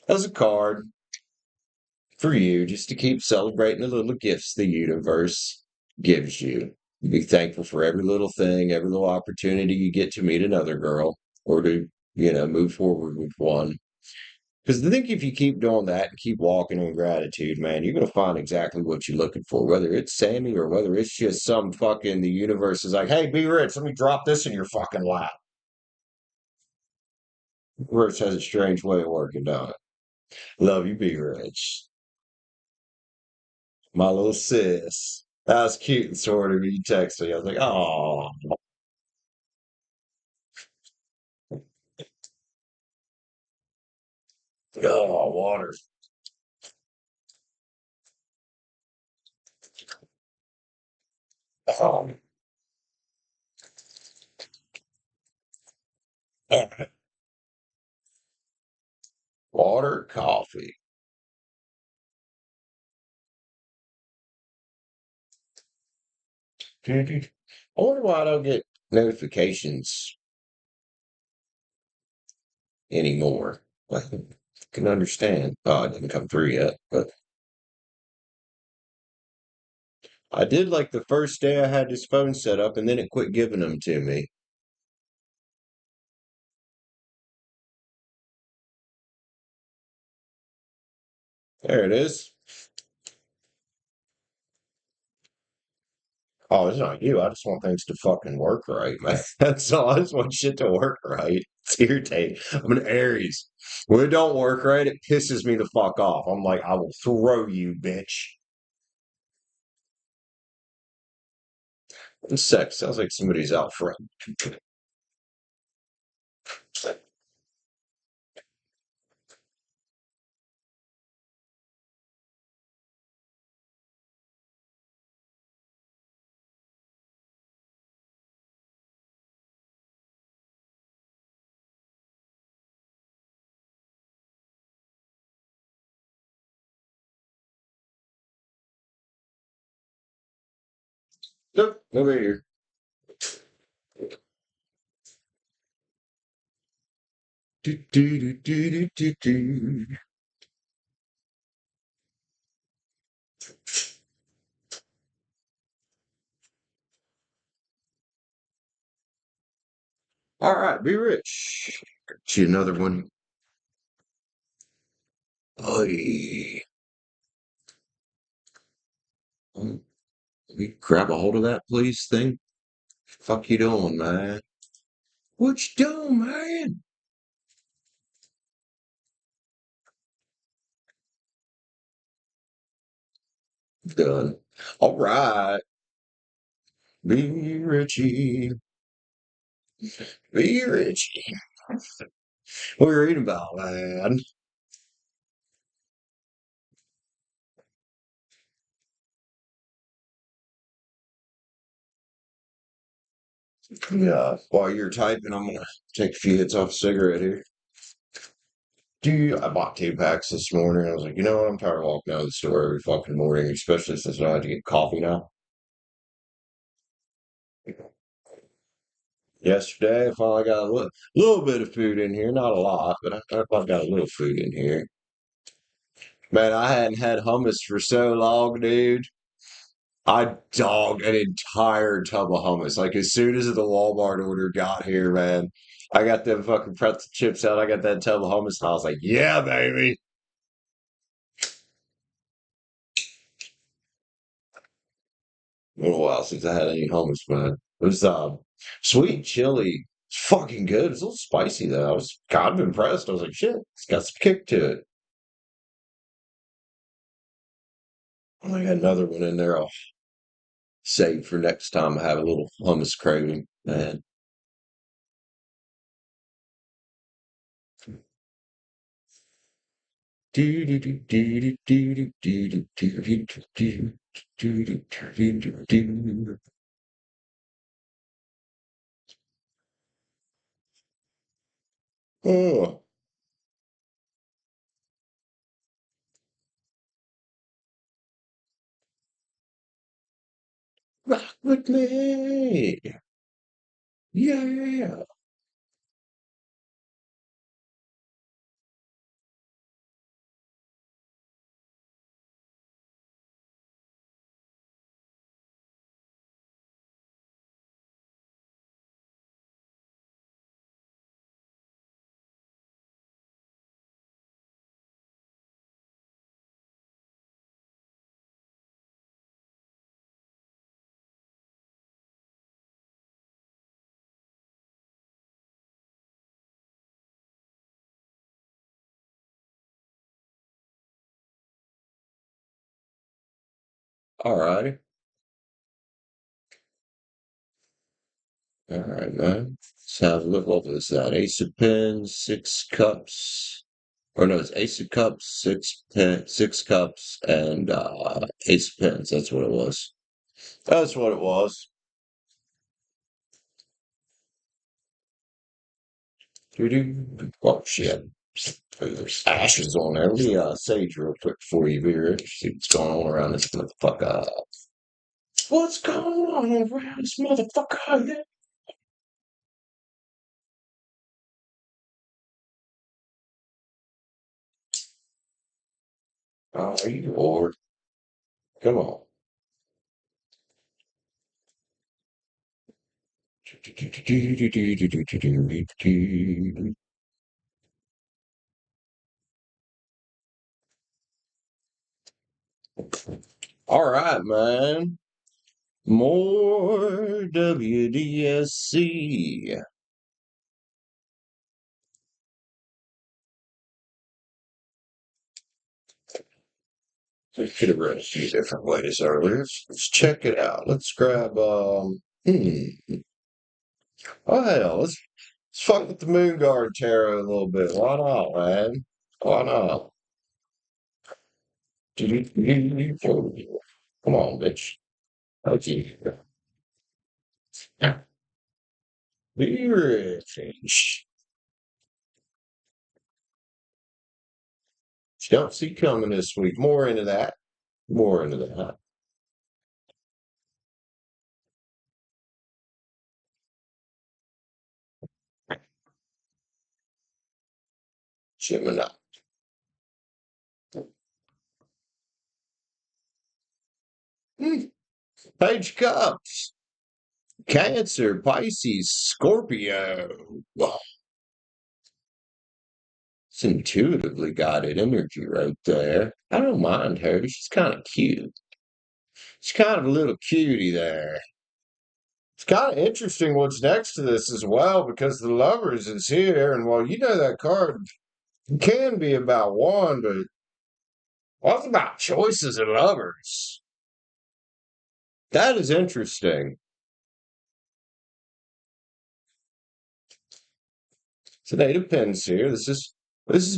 as a card for you just to keep celebrating the little gifts the universe gives you. Be thankful for every little thing, every little opportunity you get to meet another girl or to, move forward with one. Because I think if you keep doing that and keep walking in gratitude, man, you're going to find exactly what you're looking for, whether it's Sammy or whether it's just some fucking the universe is like, hey, be rich, let me drop this in your fucking lap. Rich has a strange way of working, don't it? Love you, be rich. My little sis. That was cute and sort of. You text me. I was like, oh, Oh, water. Um, water, coffee. I wonder why I don't get notifications anymore. I can understand. Oh, it didn't come through yet, but I did like the first day I had this phone set up, and then it quit giving them to me. There it is. Oh, it's not you. I just want things to fucking work right, man. That's all. I just want shit to work right. It's irritating. I'm an Aries. When it don't work right, it pisses me the fuck off. I'm like, I will throw you, bitch. Sex sounds like somebody's out front. Nope, nobody here. Do, do, do, do, do, do, do. All right, be rich. See another one. Oy. Let me grab a hold of that, please, thing. Fuck you doing, man? What you doing, man? Done. All right. Be Richie. Be Richie. What are you reading about, man? Yeah. While you're typing, I'm gonna take a few hits off a cigarette here. Dude, I bought 2 packs this morning. I was like, you know what? I'm tired of walking out of the store every fucking morning, especially since I had to get coffee now. Yesterday, I finally got a little bit of food in here. Not a lot, but I got a little food in here. Man, I hadn't had hummus for so long, dude. I dogged an entire tub of hummus. Like as soon as the Walmart order got here, man, I got them fucking pretzel chips out. I got that tub of hummus, and I was like, "Yeah, baby." A little while since I had any hummus, man. It was sweet chili. It's fucking good. It's a little spicy though. I was kind of impressed. I was like, "Shit, it's got some kick to it." I got another one in there. I'll save for next time I have a little hummus craving, man. Oh, rock with me. Yeah. All right. All right, man. Let's have a look. What was that? Ace of Pens, 6 cups. Or no, it's Ace of Cups, six cups, and Ace of Pens. That's what it was. That's what it was. Oh shit. There's ashes on there. Let me sage real quick for you here. See what's going on around this motherfucker. What's going on around this motherfucker? Oh, you Lord. Come on. All right, man. More WDSC. I could have read a few different ways earlier. Let's check it out. Let's grab oh hell, let's fuck with the Moon Guard Tarot a little bit. Why not, man? Why not? Come on, bitch. Okay. Be rich. Don't see coming this week. More into that. More into that. Gemini. Hmm. Page of Cups. Cancer, Pisces, Scorpio. Well, it's intuitively guided energy right there. I don't mind her. She's kind of cute. She's kind of a little cutie there. It's kind of interesting what's next to this as well because the lovers is here. And while you know that card can be about one, but what's about choices and lovers? That is interesting. So they depends here. This is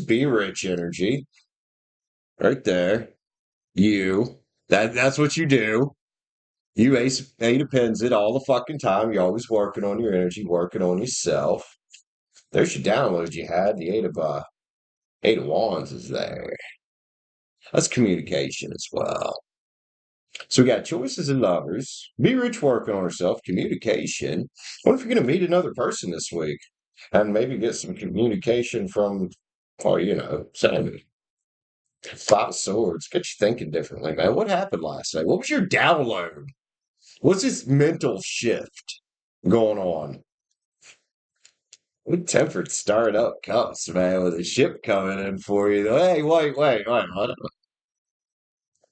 be rich energy right there. You that's what you do. You ace depends it all the fucking time. You're always working on your energy, working on yourself. There's your download you had. The eight of wands is there. That's communication as well. So we got choices and lovers. Be rich working on herself. Communication. What if you're going to meet another person this week and maybe get some communication from, well, Sammy. Five of Swords. Get you thinking differently, man. What happened last night? What was your download? What's this mental shift going on? What tempered start up cups, man, with a ship coming in for you. Hey, wait. Hold on.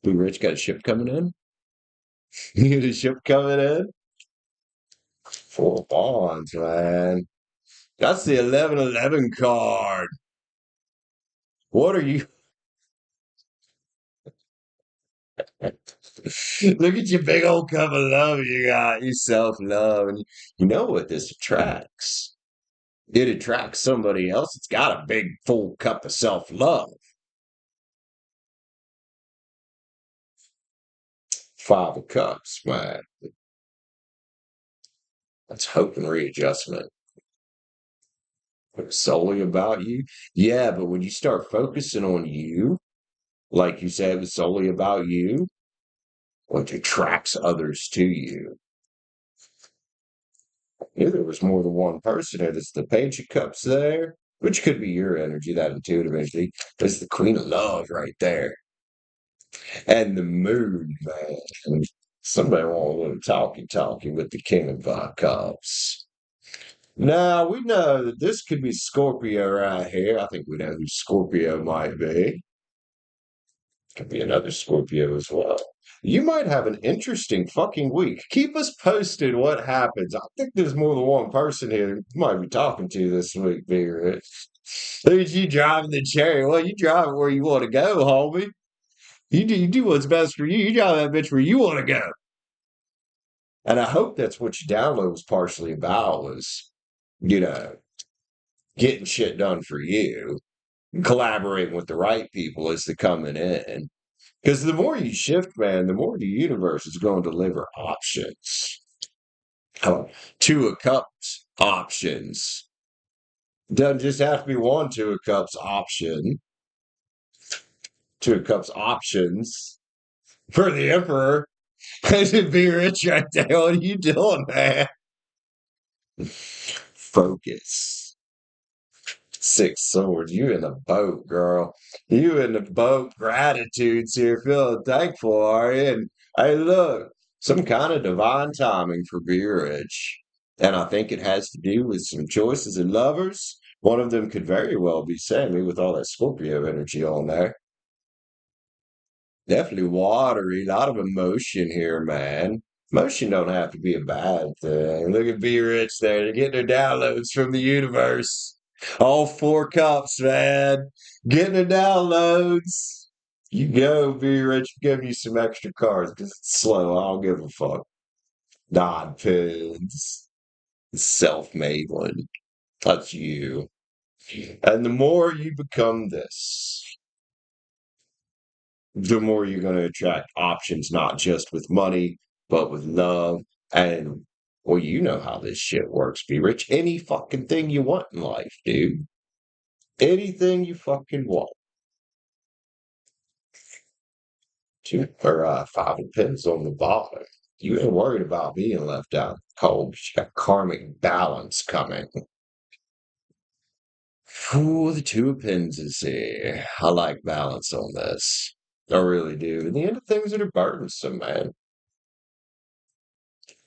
Blue Rich got a ship coming in? You get a ship coming in? Four bonds, man. That's the 1111 card. What are you? Look at your big old cup of love you got. You self love. And you know what this attracts? It attracts somebody else. It's got a big full cup of self love. Five of Cups, man. That's hope and readjustment. It's solely about you. Yeah, but when you start focusing on you, like you said, it's solely about you, which attracts others to you. Yeah, there was more than one person there. There's the Page of Cups there, which could be your energy, that intuitive energy. There's the Queen of Love right there. And the Moon, man. Somebody want a little talkie with the King of Cups. Now, we know that this could be Scorpio right here. I think we know who Scorpio might be. Could be another Scorpio as well. You might have an interesting fucking week. Keep us posted what happens. I think there's more than one person here you might be talking to this week, Bigger. Look at you driving the chariot. Well, you drive it where you want to go, homie. You do what's best for you. You drive that bitch where you want to go. And I hope that's what your download was partially about was, you know, getting shit done for you. collaborating with the right people as they're coming in. Because the more you shift, man, the more the universe is going to deliver options. Oh, Two of Cups options. Doesn't just have to be one Two of Cups option. Two of Cups options for the Emperor. It'd be rich right there. What are you doing, man? Focus. Six swords. You in the boat, girl. You in the boat. Gratitudes here. Feeling thankful, are you? And hey, look, some kind of divine timing for Rich. And I think it has to do with some choices in lovers. One of them could very well be Sammy with all that Scorpio energy on there. Definitely watery, a lot of emotion here, man. Emotion don't have to be a bad thing. Look at Be Rich there. They're getting their downloads from the universe. All four cups, man. Getting their downloads. You go, Be Rich. I'm giving you some extra cards because it's slow. I don't give a fuck. Nod pins. Self-made one. That's you. And the more you become this, the more you're going to attract options, not just with money, but with love. And, well, you know how this shit works, Be Rich. Any fucking thing you want in life, dude. Anything you fucking want. Five of pins on the bottom. You ain't worried about being left out cold. You got karmic balance coming. Ooh, the two of pins is here. I like balance on this. I really do. In the end of things that are burdensome, man.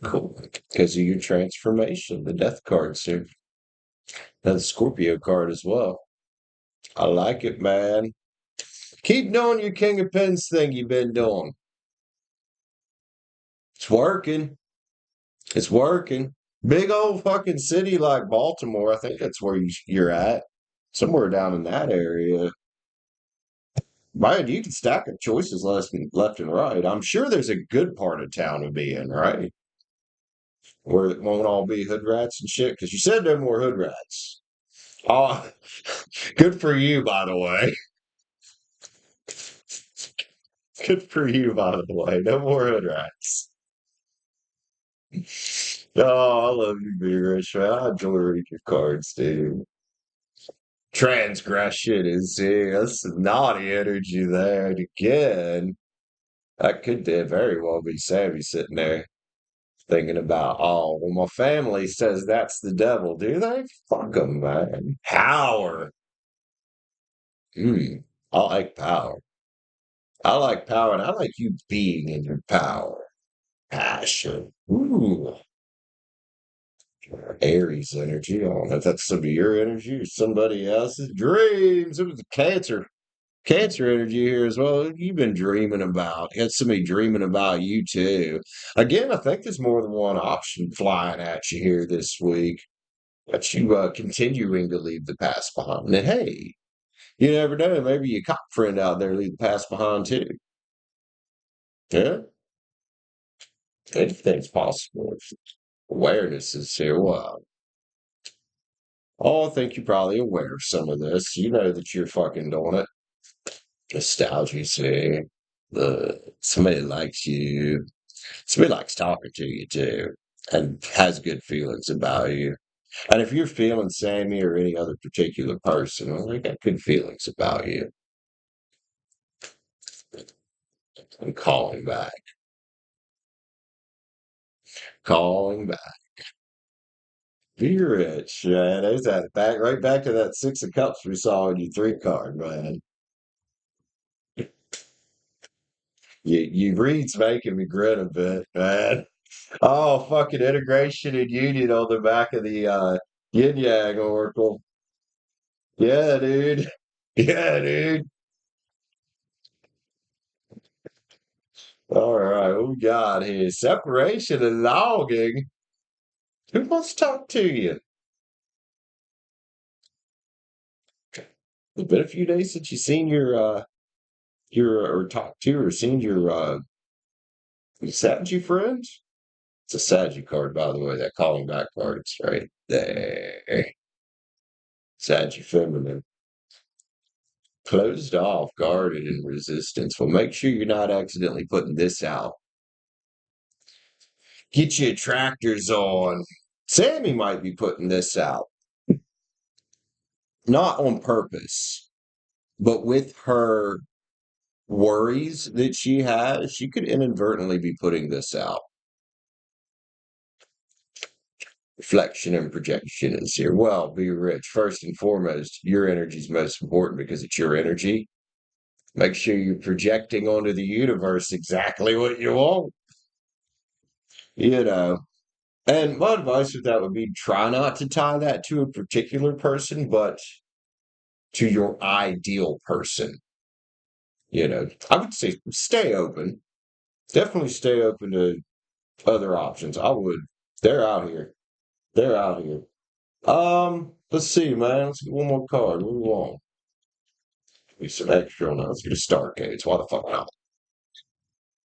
Cool. Because of your transformation, the death card, sir. And the Scorpio card as well. I like it, man. Keep doing your King of Pens thing you've been doing. It's working. It's working. Big old fucking city like Baltimore. I think that's where you're at. Somewhere down in that area. Man, you can stack up choices left and right. I'm sure there's a good part of town to be in, right? Where it won't all be hood rats and shit. Because you said no more hood rats. Oh, good for you, by the way. Good for you, by the way. No more hood rats. Oh, I love you, Be Rich, man. I enjoy reading your cards, dude. Transgression is here. That's some naughty energy there. And again, that could very well be Sammy sitting there thinking about, oh, well, my family says that's the devil. Do they? Fuck them, man. Power. I like power. I like power, and I like you being in your power. Passion. Ooh. Aries energy. I don't know if that's some of your energy or somebody else's dreams. It was cancer energy here as well. You've been dreaming about. You had somebody dreaming about you too. Again, I think there's more than one option flying at you here this week. But you continuing to leave the past behind. And hey, you never know. Maybe your cop friend out there leave the past behind too. Yeah, anything's possible. Awareness is here. Wow. Oh, I think you're probably aware of some of this. You know that you're fucking doing it. Nostalgia, see. Somebody likes you. Somebody likes talking to you too, and has good feelings about you. And if you're feeling Sammy or any other particular person, well, they got good feelings about you. I'm calling back. Calling back. Be rich, man. There's that back right back to that six of cups we saw in your three card, man. You reads making me grin a bit, man. Oh, fucking integration and union on the back of the yin yang oracle. Yeah, dude. Yeah, dude. All right, what we got here? Separation and longing. Who wants to talk to you? It's been a few days since you seen your or talked to or seen your Sagittarius friends. It's a Sagittarius card, by the way. That calling back card. It's right there. Sagittarius feminine. Closed off, guarded, and resistance. Well, make sure you're not accidentally putting this out. Get your attractors on. Sammy might be putting this out. Not on purpose, but with her worries that she has, she could inadvertently be putting this out. Reflection and projection is here. Well, be rich. First and foremost, your energy is most important because it's your energy. Make sure you're projecting onto the universe exactly what you want. You know, and my advice with that would be try not to tie that to a particular person, but to your ideal person. I would say stay open. Definitely stay open to other options. I would. They're out here. They're out here. Let's see, man. Let's get one more card. Move on. Be some extra on that. Let's get a star codes. Why the fuck not?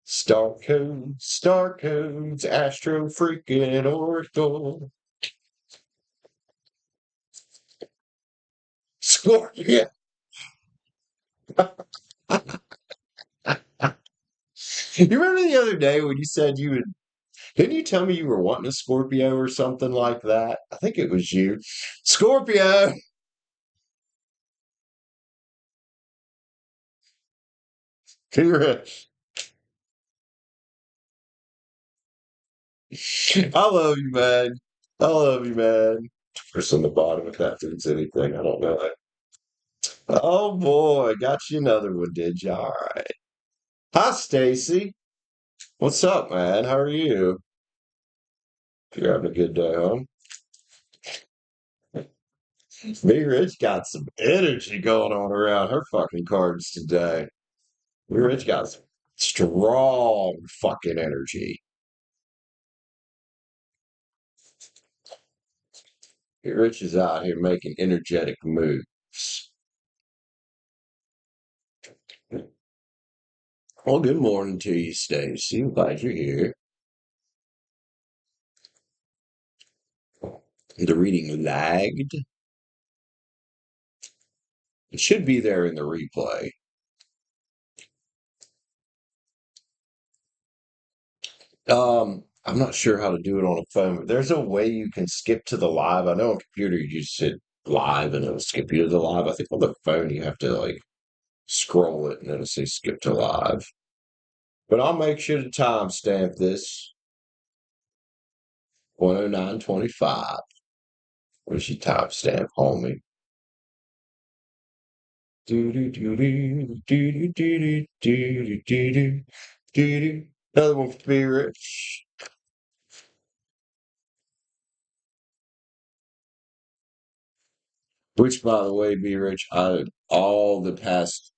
Star codes, Astro freaking Oracle. Scorpio. You remember the other day when you said you would, didn't you tell me you were wanting a Scorpio or something like that? I think it was you. Scorpio. Congrats. I love you, man. I love you, man. First on the bottom if that means anything. I don't know. Oh boy, got you another one, did you? All right. Hi, Stacy. What's up, man? How are you? You're having a good day, huh? Me Rich got some energy going on around her fucking cards today. Me Rich got some strong fucking energy. Me Rich is out here making energetic moves. Well, good morning to you, Stacy. Glad you're here. The reading lagged. It should be there in the replay. I'm not sure how to do it on a phone, but there's a way you can skip to the live. I know on computer you just hit live and it'll skip you to the live. I think on the phone you have to like scroll it and it'll say skip to live. But I'll make sure to timestamp this 109.25. Where's your timestamp, homie? Do do do do do do do do do do do. Another one for Be Rich. Which, by the way, Be Rich, I all the past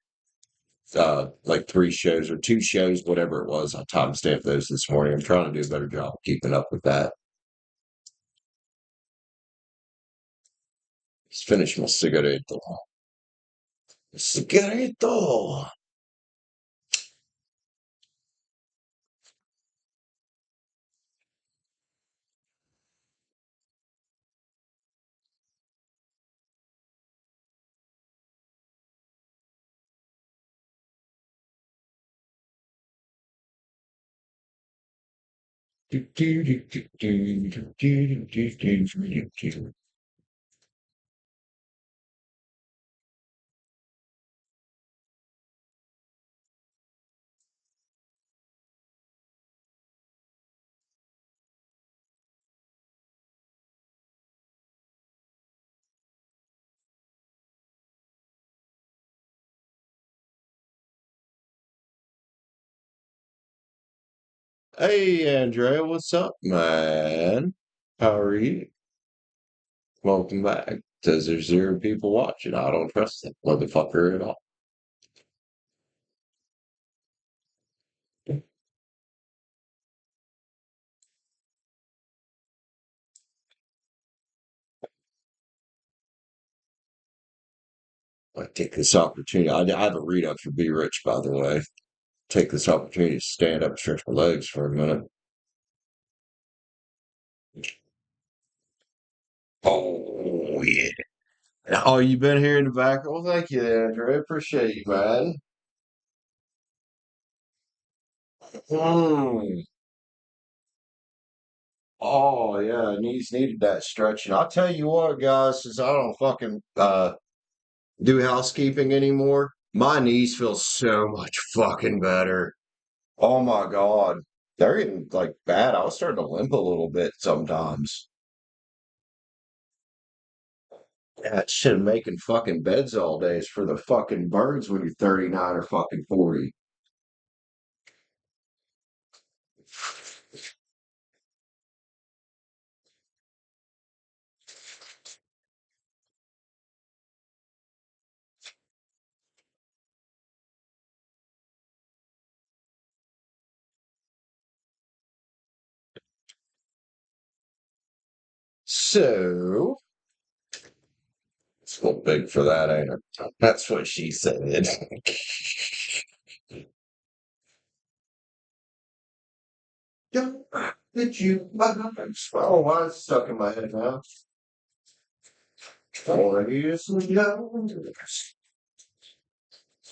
like three shows or two shows, whatever it was, I timestamped those this morning. I'm trying to do a better job of keeping up with that. Just finish my cigaretto. Cigaretto. Do, do, do, do, do, do, do, do, do, do, do. Hey, Andrea, what's up, man? How are you? Welcome back. Says there's zero people watching. I don't trust that motherfucker at all. I take this opportunity. I have a read up for Be Rich, by the way. Take this opportunity to stand up and stretch my legs for a minute. Oh, yeah. Oh, you been here in the back? Well, thank you, Andrew. I appreciate you, man. Mm. Oh yeah, knees needed that stretching. I'll tell you what, guys, since I don't fucking do housekeeping anymore, my knees feel so much fucking better. Oh my God. They're getting like bad. I was starting to limp a little bit sometimes. That shit of making fucking beds all day is for the fucking birds when you're 39 or fucking 40. So, it's a little big for that, ain't it? That's what she said. Don't that you oh, why it's stuck in my head now? For years ago,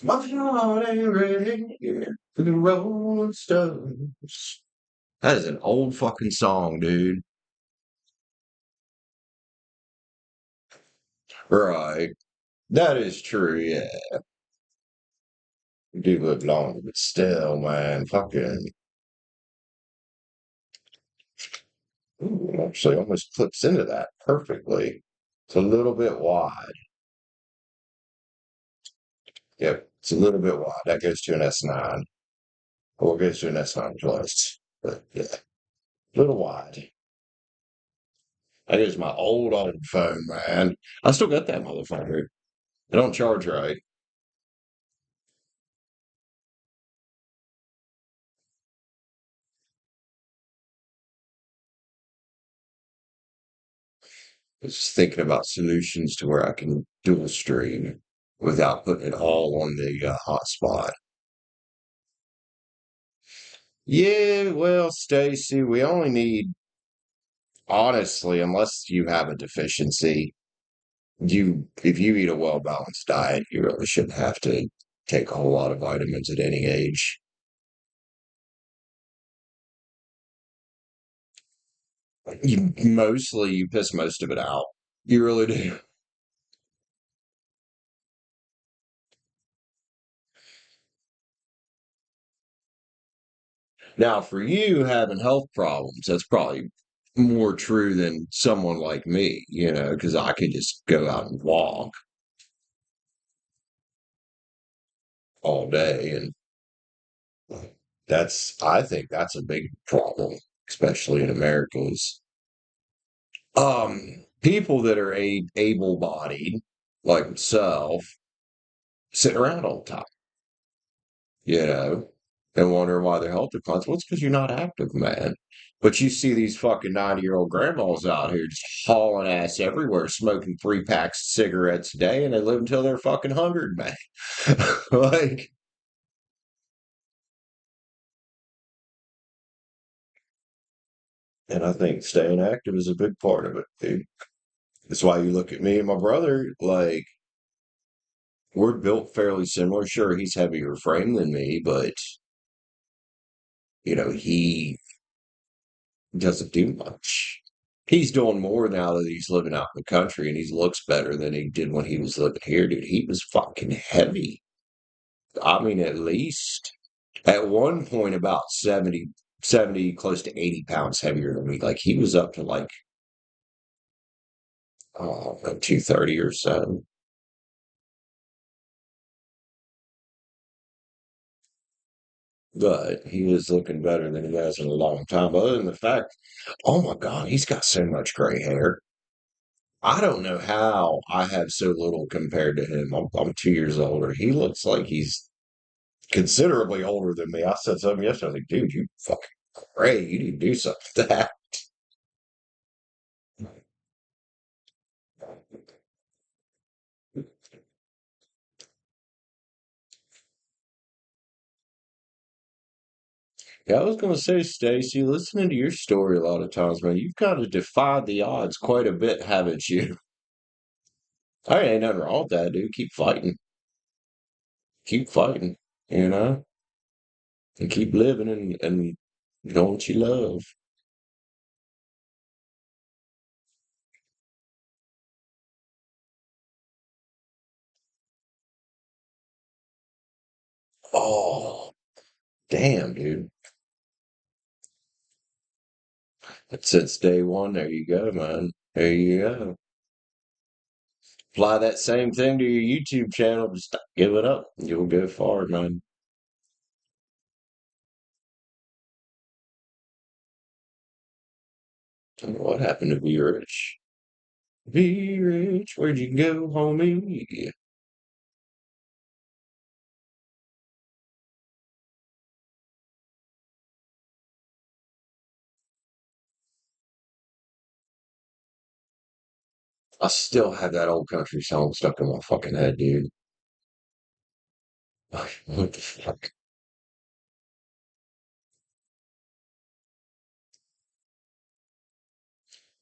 my heart ain't ready for the Rolling Stones. That is an old fucking song, dude. Right. That is true, yeah. You do live longer, but still, man, fucking ooh, actually almost clips into that perfectly. It's a little bit wide. Yep, it's a little bit wide. That goes to an S9. Or goes to an S9 plus. But yeah, a little wide. That is my old phone, man. I still got that motherfucker. It don't charge right. I was just thinking about solutions to where I can dual stream without putting it all on the hotspot. Yeah, well, Stacy, we only need, honestly, unless you have a deficiency, if you eat a well-balanced diet, you really shouldn't have to take a whole lot of vitamins at any age. You piss most of it out. You really do. Now, for you having health problems, that's probably more true than someone like me, because I could just go out and walk all day. And I think that's a big problem, especially in Americans. People that are able-bodied, like myself, sit around all the time, you know, and wonder why their health declines. Well, it's because you're not active, man. But you see these fucking 90-year-old grandmas out here just hauling ass everywhere, smoking 3 packs of cigarettes a day, and they live until they're fucking 100, man. Like, and I think staying active is a big part of it, dude. That's why you look at me and my brother, like, we're built fairly similar. Sure, he's heavier frame than me, but, he doesn't do much. He's doing more now that he's living out in the country and he looks better than he did when he was living here, dude. He was fucking heavy. I mean, at least at one point about 70, close to 80 pounds heavier than me. Like he was up to like, like 230 or so. But he is looking better than he has in a long time. Other than the fact, oh my God, he's got so much gray hair. I don't know how I have so little compared to him. I'm 2 years older. He looks like he's considerably older than me. I said something yesterday. I was like, dude, you fucking gray. You need to do something with that. Yeah, I was going to say, Stacy, listening to your story a lot of times, man, you've kind of defied the odds quite a bit, haven't you? I ain't nothing wrong with that, dude. Keep fighting, you know, and keep living and doing what you love. Oh, damn, dude. But since day one, there you go, man. There you go. Apply that same thing to your YouTube channel. Just give it up. You'll go far, man. What happened to Be Rich? Be Rich, where'd you go, homie? I still have that old country song stuck in my fucking head, dude. What the fuck?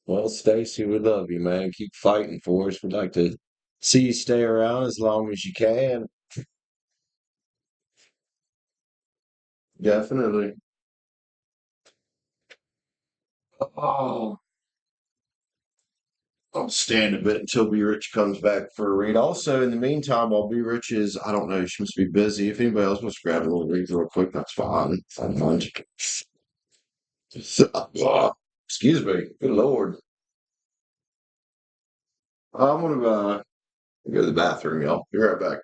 Well, Stacy, we love you, man. Keep fighting for us. We'd like to see you stay around as long as you can. Definitely. Oh, I'll stand a bit until B Rich comes back for a read. Also, in the meantime, while B Rich is, I don't know, she must be busy. If anybody else wants to grab a little read real quick, that's fine. I don't mind. Excuse me. Good Lord. I'm gonna go to the bathroom, y'all. Be right back.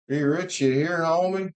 Be Rich, you here, homie?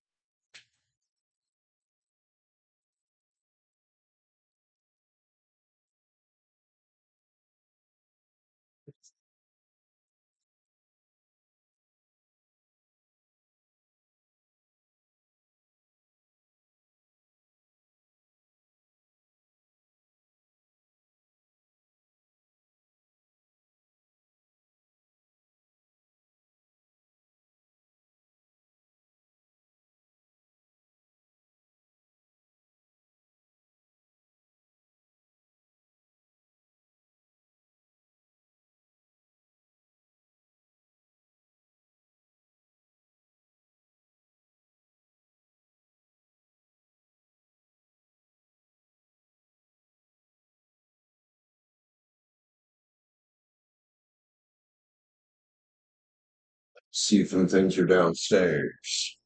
See if them things are downstairs.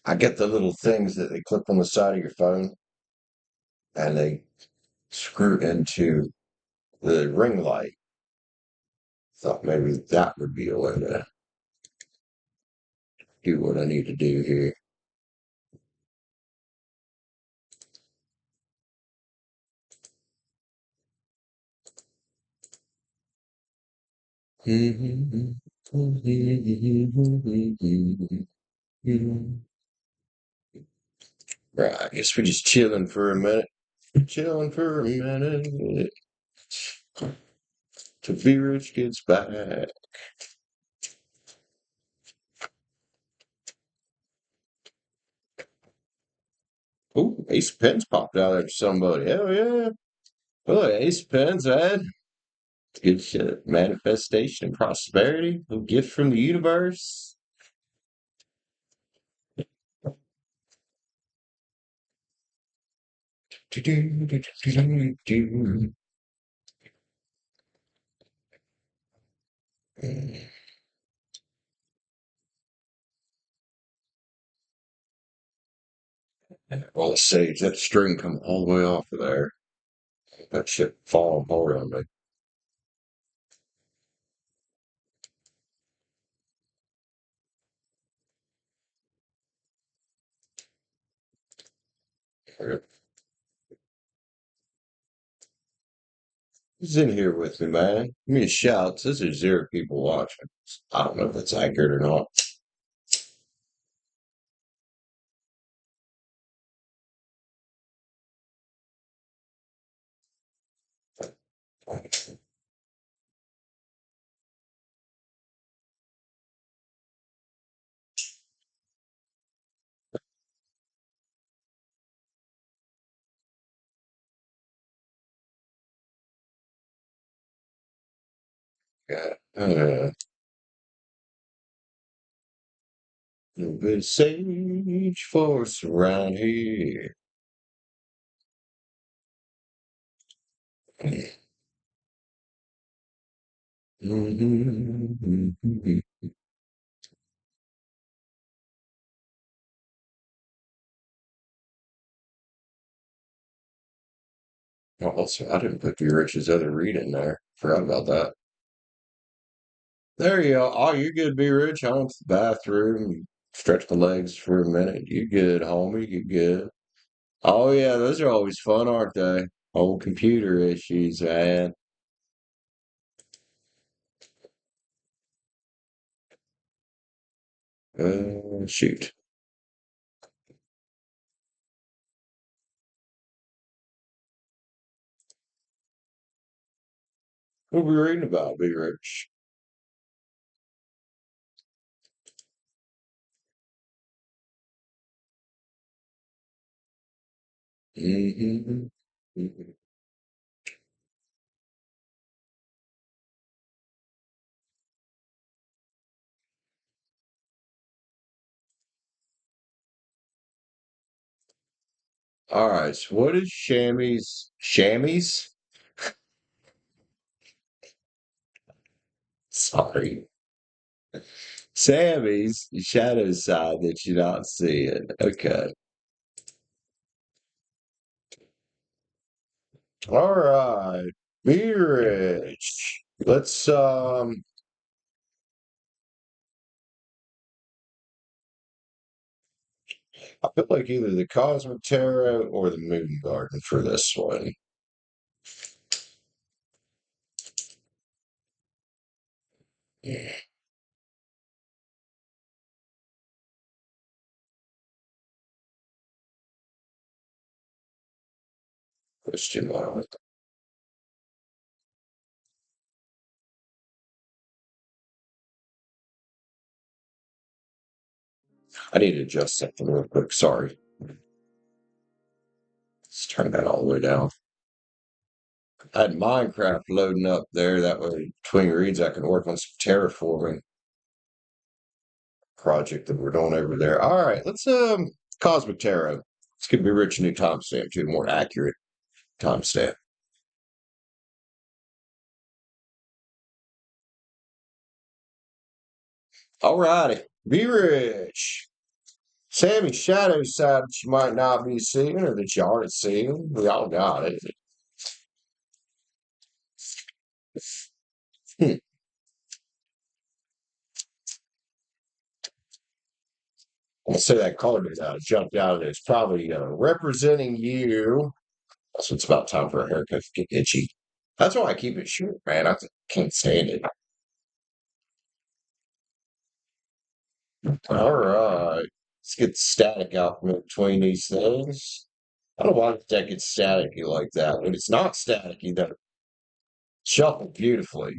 I get the little things that they clip on the side of your phone and they screw into the ring light. Thought maybe that would be a way to do what I need to do here. Right, I guess we're just chilling for a minute. Chilling for a minute till Be Rich gets back. Oh, Ace of Pens popped out there for somebody. Hell yeah. Oh, Ace of Pens, man. Good shit. Manifestation and prosperity. A gift from the universe. Well, the sage, that string come all the way off of there. That shit falling hard on me. Who's in here with me, man? Give me a shout. Says there's 0 people watching. I don't know if that's accurate or not. Yeah. Little bit of sage force around here. Oh, also, I didn't put the Rich's other read in there. Forgot about that. There you go. Oh, you're good, Be Rich. I went to the bathroom, stretch my legs for a minute. You good, homie? You good? Oh yeah, those are always fun, aren't they? Old computer issues, man. Shoot. What are we reading about, Be Rich? Mm-hmm. Mm-hmm. All right. So what is chamois? Chamois? Sorry. Sammy's shadow side that you're not seeing. Okay. All right. Be rich. I feel like either the Cosmic Tarot or the Moon Garden for this one. Yeah. Question mark. I need to adjust something real quick. Sorry. Let's turn that all the way down. I had Minecraft loading up there. That way, between reads, I can work on some terraforming project that we're doing over there. All right, let's Cosmic Tarot. It's gonna be rich new timestamp too, more accurate timestamp. All righty, be rich. Sammy's shadow side that you might not be seeing or that you aren't seeing. We all got it. Hmm. I'm gonna say that card that jumped out of it. It's probably representing you. So it's about time for a haircut to get itchy. That's why I keep it short, man. I can't stand it. All right. Let's get the static out from in between these things. I don't know why that gets staticky like that. When it's not staticky, then shuffle beautifully.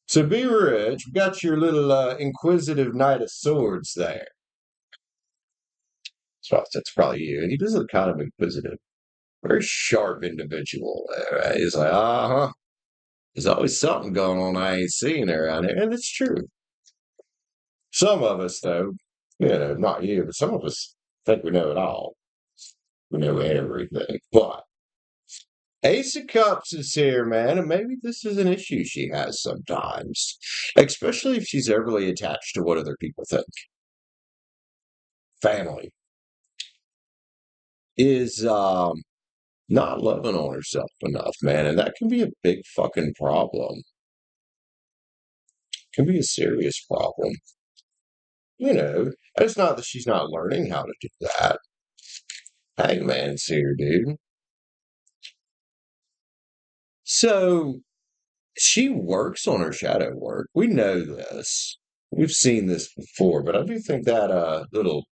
So be rich. We got your little inquisitive Knight of Swords there. So that's probably you. And he does look kind of inquisitive. Very sharp individual there, right? He's like, uh-huh. There's always something going on I ain't seeing around here. And it's true. Some of us, though, not you, but some of us think we know it all. We know everything. But Ace of Cups is here, man, and maybe this is an issue she has sometimes, especially if she's overly attached to what other people think. Family is not loving on herself enough, man, and that can be a big fucking problem. Can be a serious problem. It's not that she's not learning how to do that. Hangman's here, dude. So she works on her shadow work. We know this. We've seen this before, but I do think that little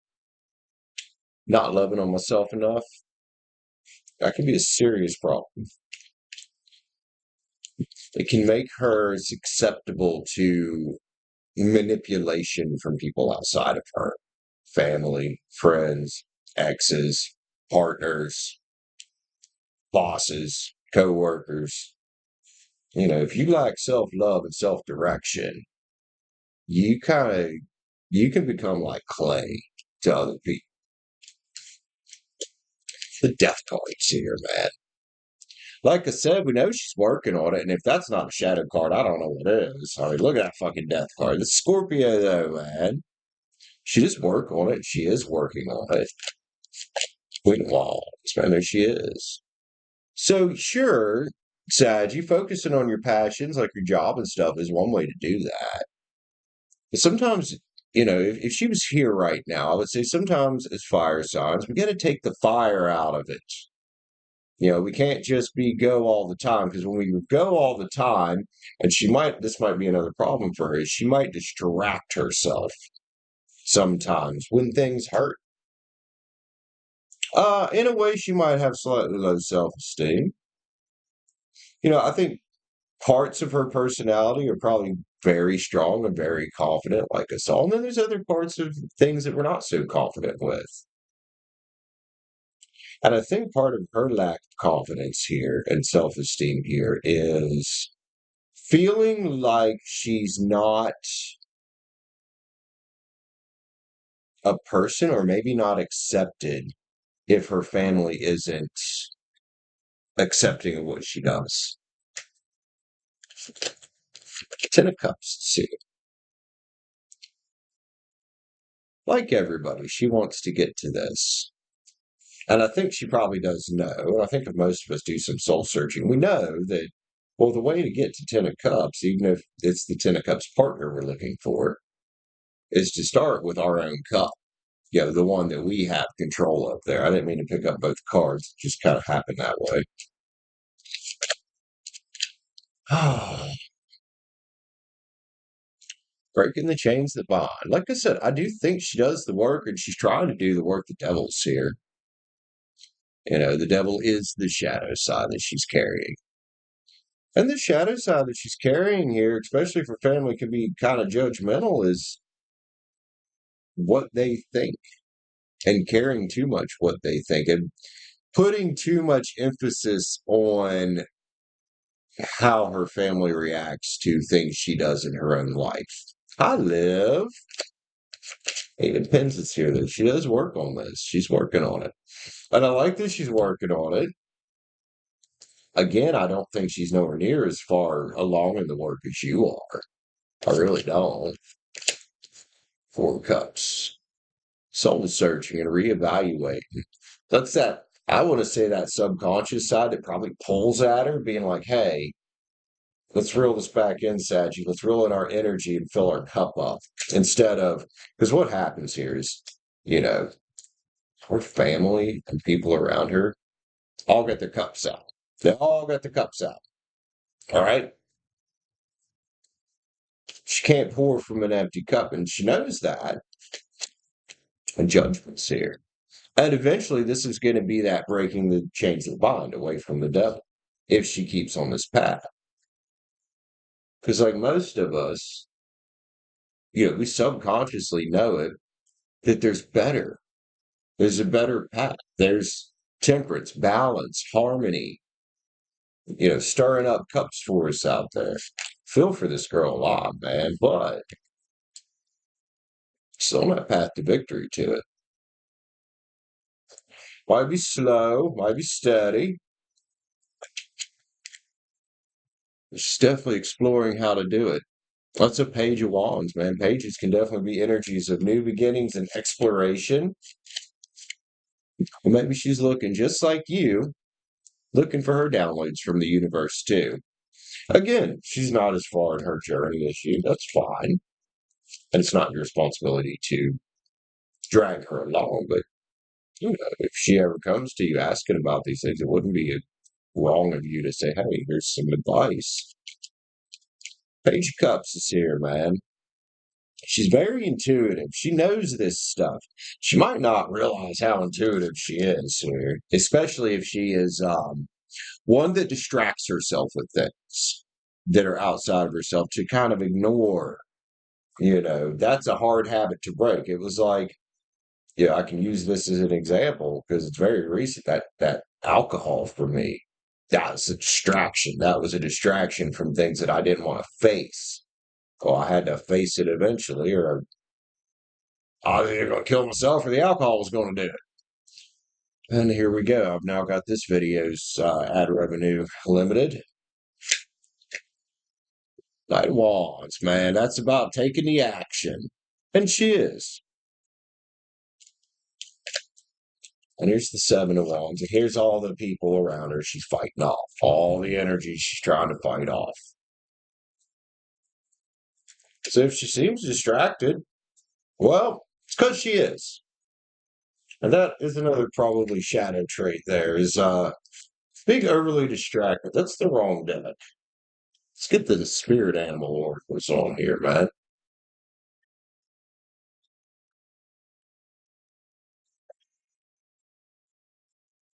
not loving on myself enough, that can be a serious problem. It can make her susceptible to manipulation from people outside of her. Family, friends, exes, partners, bosses, co-workers. If you lack self-love and self-direction, you can become like clay to other people. The death card's here, man. Like I said, we know she's working on it, and if that's not a shadow card, I don't know what is. I mean, look at that fucking death card. The Scorpio, though, man. She just work on it. She is working on it. Queen of Wands, man, there she is. So, sure, Sag, you focusing on your passions, like your job and stuff, is one way to do that. But sometimes, if she was here right now, I would say sometimes as fire signs, we got to take the fire out of it. We can't just be go all the time, because when we go all the time, and this might be another problem for her, is she might distract herself sometimes when things hurt. In a way, she might have slightly low self-esteem. I think parts of her personality are probably very strong and very confident, like us all. And then there's other parts of things that we're not so confident with. And I think part of her lack of confidence here and self-esteem here is feeling like she's not a person, or maybe not accepted, if her family isn't accepting of what she does. Ten of Cups, too. Like everybody, she wants to get to this. And I think she probably does know, and I think if most of us do some soul searching, we know that, well, the way to get to Ten of Cups, even if it's the Ten of Cups partner we're looking for, is to start with our own cup. The one that we have control of there. I didn't mean to pick up both cards. It just kind of happened that way. Breaking the chains that bind. Like I said, I do think she does the work, and she's trying to do the work the devil's here. The devil is the shadow side that she's carrying. And the shadow side that she's carrying here, especially for family, can be kind of judgmental, is what they think, and caring too much what they think, and putting too much emphasis on how her family reacts to things she does in her own life. Hi, Liv. Eight of Pentacles is here, though. She does work on this. She's working on it. And I like that she's working on it. Again, I don't think she's nowhere near as far along in the work as you are. I really don't. Four of Cups. Soul searching and reevaluating. That's that, I want to say, that subconscious side that probably pulls at her, being like, hey, let's reel this back in, Saggy. Let's reel in our energy and fill our cup up. Instead of, because what happens here is, her family and people around her all get their cups out. They all got the cups out. All right? She can't pour from an empty cup, and she knows that. And judgment's here. And eventually, this is going to be that breaking the chains of the bond away from the devil if she keeps on this path. Because, like most of us, we subconsciously know it that there's better. There's a better path. There's temperance, balance, harmony, stirring up cups for us out there. Feel for this girl a lot, man, but still on that path to victory to it. Might be slow, might be steady. She's definitely exploring how to do it. That's a page of wands, man. Pages can definitely be energies of new beginnings and exploration. Or maybe she's looking just like you, looking for her downloads from the universe too. Again, she's not as far in her journey as you. That's fine. And it's not your responsibility to drag her along. But if she ever comes to you asking about these things, it wouldn't be wrong of you to say, hey, here's some advice. Page of Cups is here, man. She's very intuitive. She knows this stuff. She might not realize how intuitive she is here, especially if she is one that distracts herself with things that are outside of herself to kind of ignore. That's a hard habit to break. It was like, I can use this as an example because it's very recent. That alcohol for me, that was a distraction. That was a distraction from things that I didn't want to face. Well, I had to face it eventually, or I was either going to kill myself or the alcohol was going to do it. And here we go. I've now got this video's ad revenue limited. Knight of Wands, man. That's about taking the action. And she is. And here's the Seven of Wands. And here's all the people around her she's fighting off. All the energy she's trying to fight off. So if she seems distracted, well, it's because she is. And that is another probably shadow trait there is being overly distracted. That's the wrong deck. Let's get the spirit animal oracles on here, man.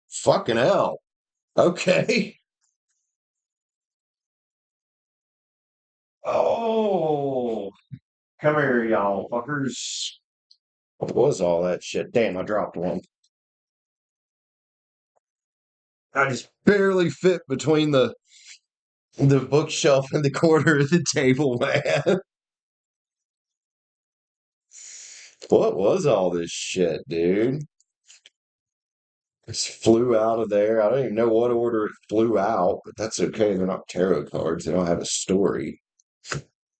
Fucking hell. Okay. Oh, come here, y'all fuckers. What was all that shit? Damn, I dropped one. I just barely fit between the bookshelf and the corner of the table, man. What was all this shit, dude? Just flew out of there. I don't even know what order it flew out, but that's okay. They're not tarot cards. They don't have a story.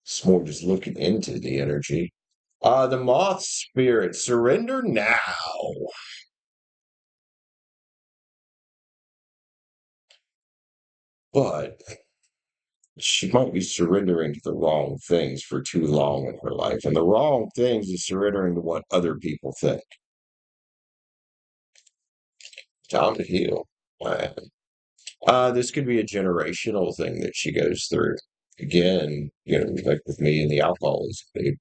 It's more just looking into the energy. The moth spirit, surrender now. But she might be surrendering to the wrong things for too long in her life. And the wrong things is surrendering to what other people think. Time to heal. Man. This could be a generational thing that she goes through. Again, like with me and the alcoholism, dude.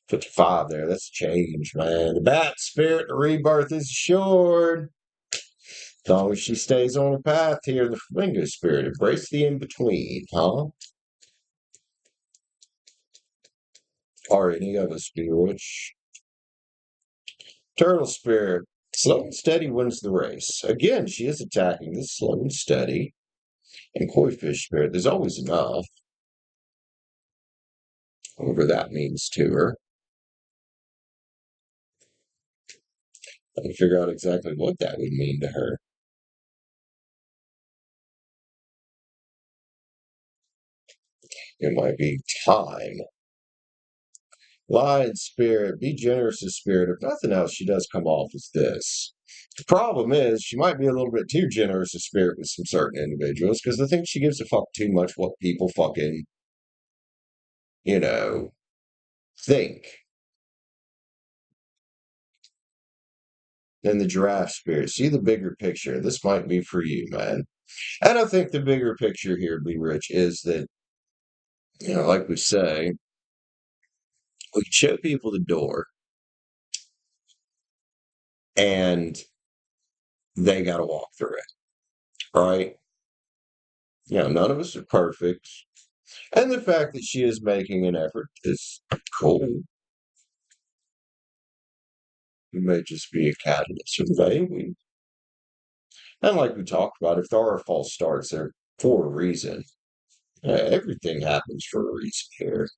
55 there. That's change, man. The bat spirit, the rebirth is assured. As long as she stays on the path here, the flamingo spirit, embrace the in-between, huh? Are any of us bewitched? Turtle spirit, slow and steady wins the race. Again, she is attacking this slow and steady. And koi fish spirit, there's always enough. Whatever that means to her. Let me figure out exactly what that would mean to her. It might be time. Lion spirit, be generous to spirit. If nothing else, she does come off as this. The problem is she might be a little bit too generous of spirit with some certain individuals because I think she gives a fuck too much what people fucking, think. Then the giraffe spirit. See the bigger picture. This might be for you, man. And I think the bigger picture here, Be Rich, is that Like we say, we can show people the door and they got to walk through it, right? None of us are perfect. And the fact that she is making an effort is cool. It may just be a catalyst for the baby. And like we talked about, if there are false starts, they're for a reason. Everything happens for a reason here.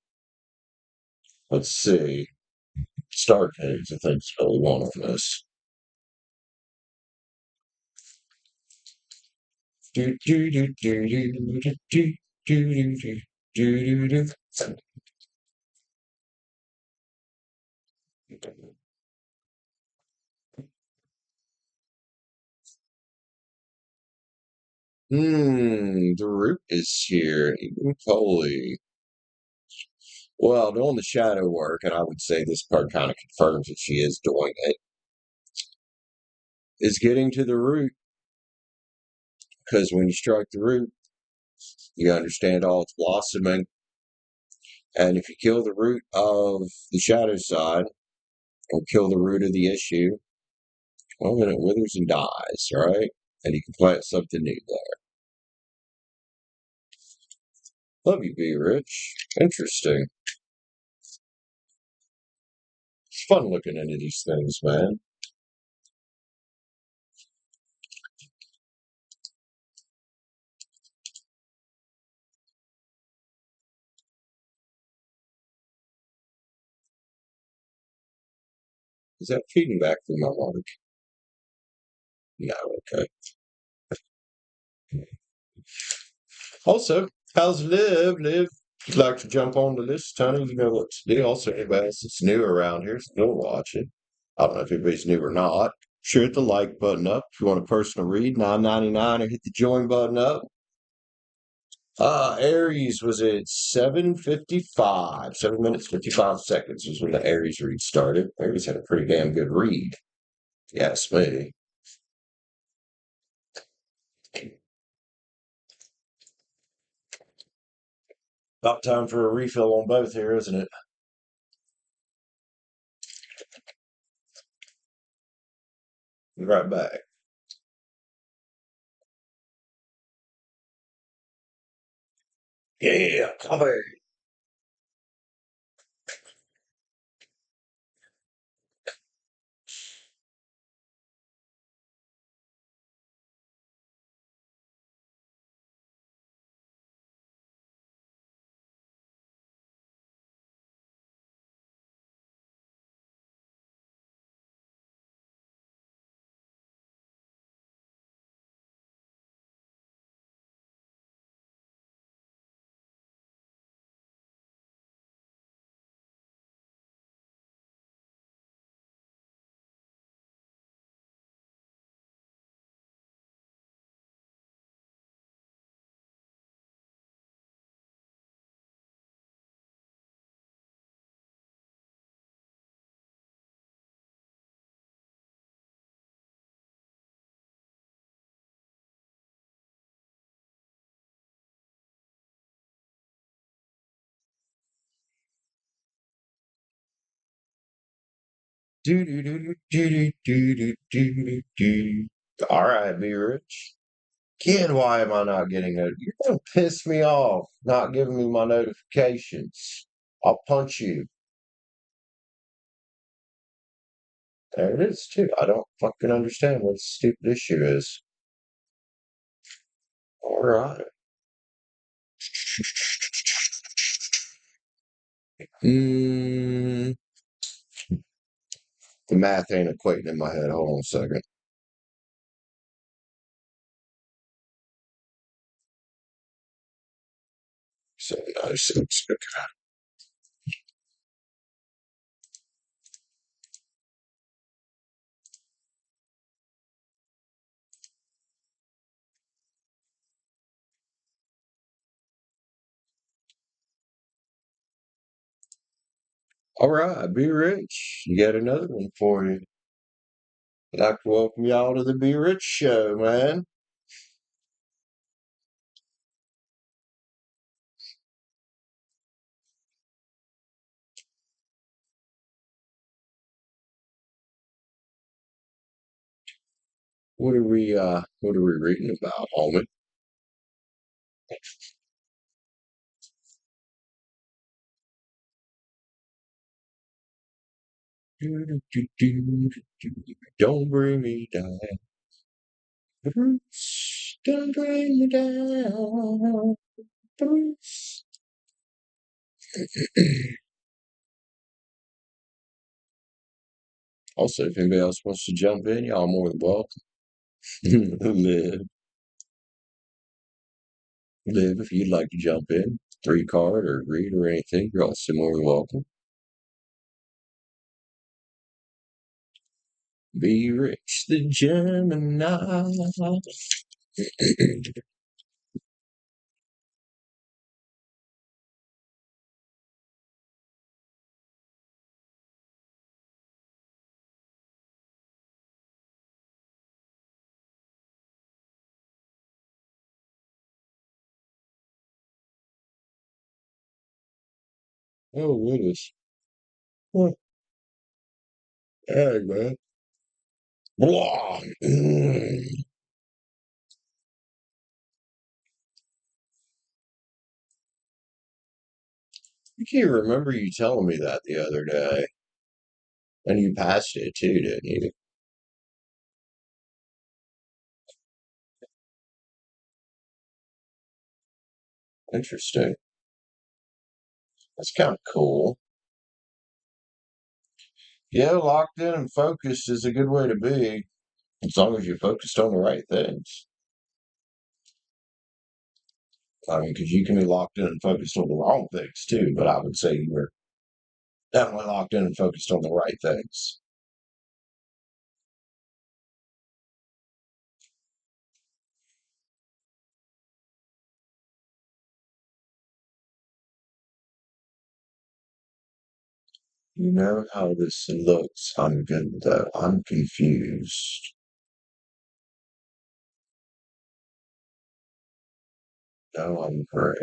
Let's see. Start page, I think, is really one on this. Do, do, do, do, do, do, do, do, do, do, do, do. The root is here. Holy. Well, doing the shadow work, and I would say this part kind of confirms that she is doing it, is getting to the root. Because when you strike the root, you understand all its blossoming. And if you kill the root of the shadow side, or kill the root of the issue, well, then it withers and dies, right? And you can plant something new there. Love you, Be Rich. Interesting. It's fun looking into these things, man. Is that feeding back through my mic? No, okay. Also, how's Liv? Liv, if you'd like to jump on the list, Tony, you know what to do. Also, anybody else that's new around here, still watching. I don't know if anybody's new or not. Sure, hit the like button up. If you want a personal read, $9.99, or hit the join button up. Aries was at 7:55, 7 minutes 55 seconds was when the Aries read started. Aries had a pretty damn good read. Yes, me. About time for a refill on both here, isn't it? Be right back. Yeah, come here. Do do do do do do do do do. All right, be rich. Kid, why am I not getting it? You're gonna piss me off not giving me my notifications. I'll punch you. There it is too. I don't fucking understand what the stupid issue is. All right. Mm, the math ain't equating in my head. Hold on a second. 796. Okay. All right, be rich. You got another one for you. I'd like to welcome y'all to the Be Rich Show, man. what are we reading about, homie? Don't bring me down. Bruce, don't bring me down. Bruce. Also, if anybody else wants to jump in, y'all more than welcome. Live, live if you'd like to jump in, three card or read or anything, you're also more than welcome. Be rich, the Gemini. Oh, goodness. What? Hey, man. Blah. I can't remember you telling me that the other day. And you passed it too, didn't you? Interesting. That's kind of cool. Yeah, locked in and focused is a good way to be, as long as you're focused on the right things. I mean, because you can be locked in and focused on the wrong things too, but I would say you were definitely locked in and focused on the right things. You know how this looks. I'm good though. I'm confused. No, I'm great.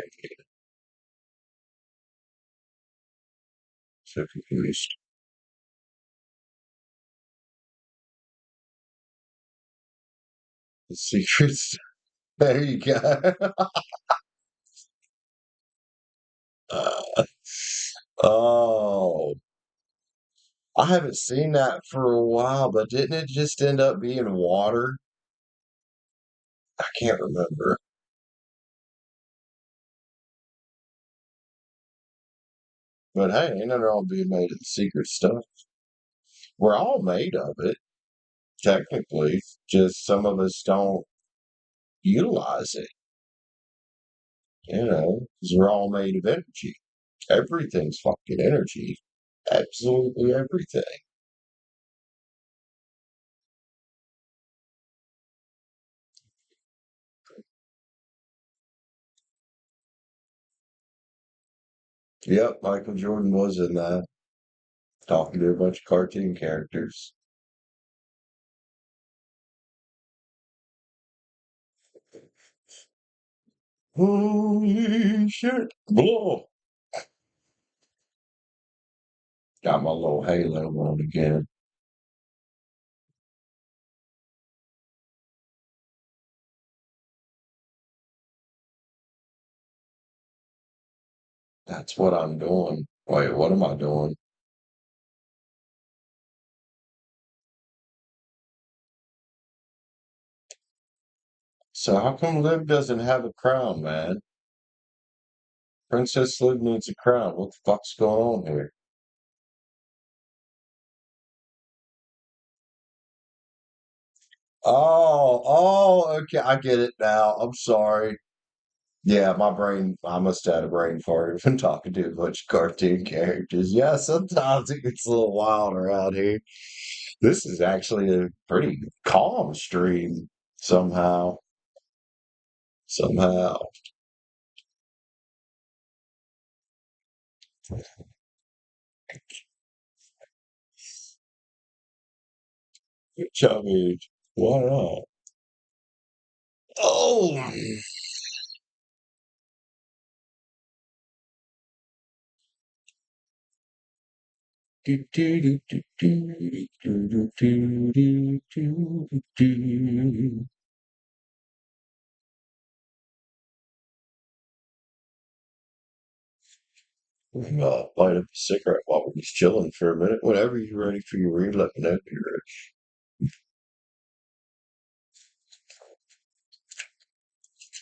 So confused. The secrets. There you go. Oh, I haven't seen that for a while, but didn't it just end up being water? I can't remember. But hey, ain't nothing wrong being made of the secret stuff. We're all made of it, technically. Just some of us don't utilize it, because we're all made of energy. Everything's fucking energy. Absolutely everything. Yep, Michael Jordan was in that, talking to a bunch of cartoon characters. Holy shit. Blow. Got my little halo on again. That's what I'm doing. Wait, what am I doing? So how come Liv doesn't have a crown, man? Princess Liv needs a crown. What the fuck's going on here? Okay, I get it now. I'm sorry. Yeah, my brain, I must have had a brain fart from talking to a bunch of cartoon characters. Yeah, sometimes it gets a little wild around here. This is actually a pretty calm stream somehow. Somehow. Which I mean, why not? Oh, Light up a cigarette while we're just chilling for a minute. Whenever you're ready for your read, let me know.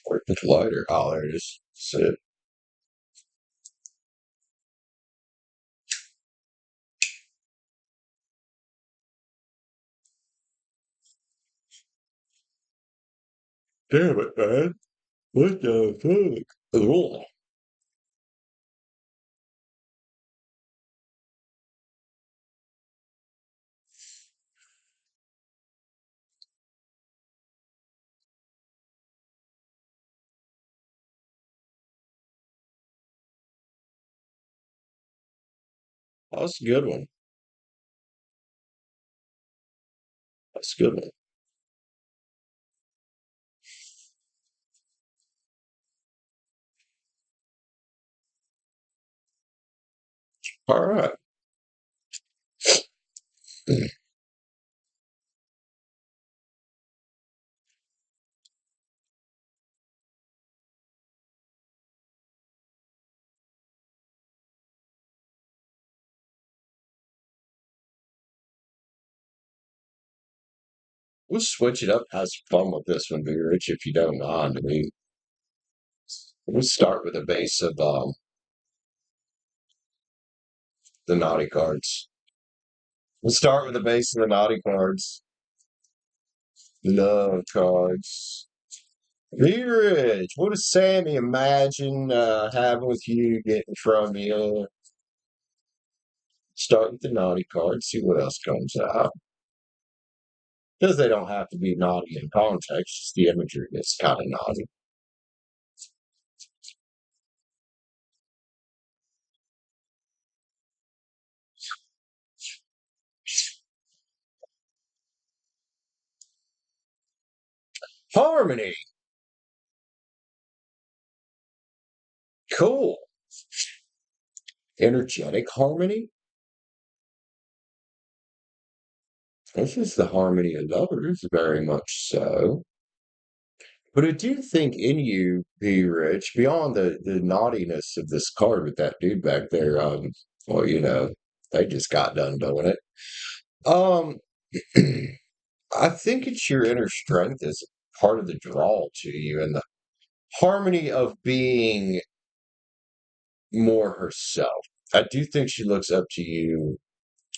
Where's the lighter? Oh, there it is. That's it. Damn it, man. What the fuck? Ugh. That's a good one. That's a good one. All right. We'll switch it up. Have some fun with this one, Be Rich, if you don't mind. I mean, we'll start with a base of the naughty cards. We'll start with the base of the naughty cards. Love cards. Be Rich. What does Sammy imagine having with you, getting from you? Start with the naughty cards, see what else comes out. Because they don't have to be naughty in context, just the imagery is kind of naughty. Harmony. Cool. Energetic harmony. This is the harmony of lovers, very much so. But I do think in you, Be Rich, beyond the naughtiness of this card with that dude back there, well, they just got done doing it. Um, I think it's your inner strength as part of the draw to you and the harmony of being more herself. I do think she looks up to you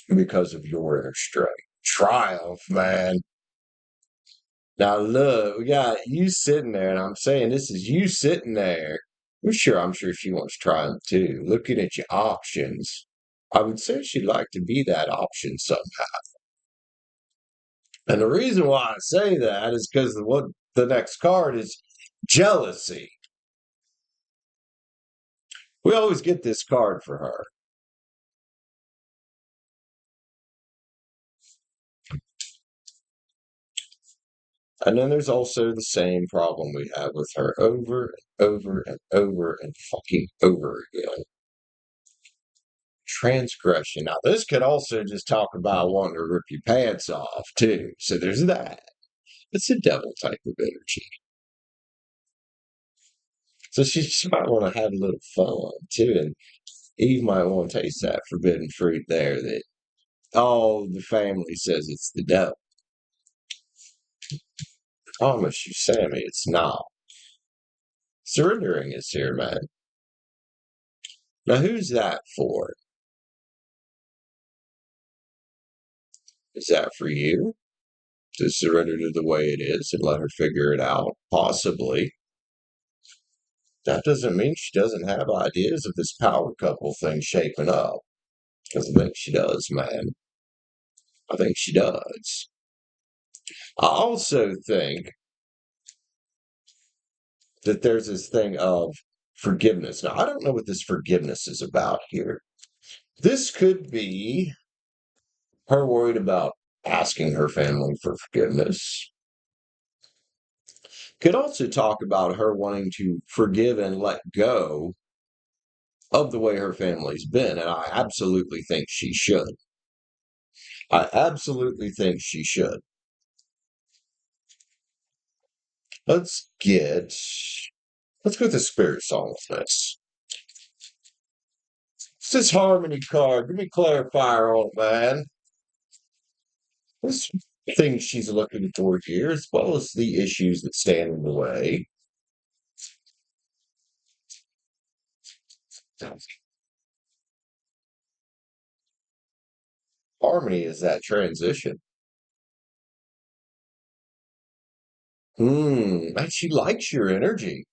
because of your inner strength. Triumph, man. Now look, we got you sitting there, and I'm saying this is you sitting there. I'm sure she wants Triumph too. Looking at your options. I would say she'd like to be that option somehow. And the reason why I say that is because what the next card is jealousy. We always get this card for her. And then there's also the same problem we have with her over and over and over and fucking over again. Transgression. Now, this could also just talk about wanting to rip your pants off, too. So there's that. It's a devil type of energy. So she might want to have a little fun, too. And Eve might want to taste that forbidden fruit there that, oh, the family says it's the devil. I promise you, Sammy, it's not. Surrendering is here, man. Now, who's that for? Is that for you? To surrender to the way it is and let her figure it out? Possibly. That doesn't mean she doesn't have ideas of this power couple thing shaping up. Because I think she does, man. I think she does. I also think that there's this thing of forgiveness. Now, I don't know what this forgiveness is about here. This could be her worried about asking her family for forgiveness. Could also talk about her wanting to forgive and let go of the way her family's been, and I absolutely think she should. I absolutely think she should. Let's get let's go with the spirit song on this. It's this harmony card. Give me clarifier on it, man. This thing she's looking for here, as well as the issues that stand in the way. Harmony is that transition. And she likes your energy.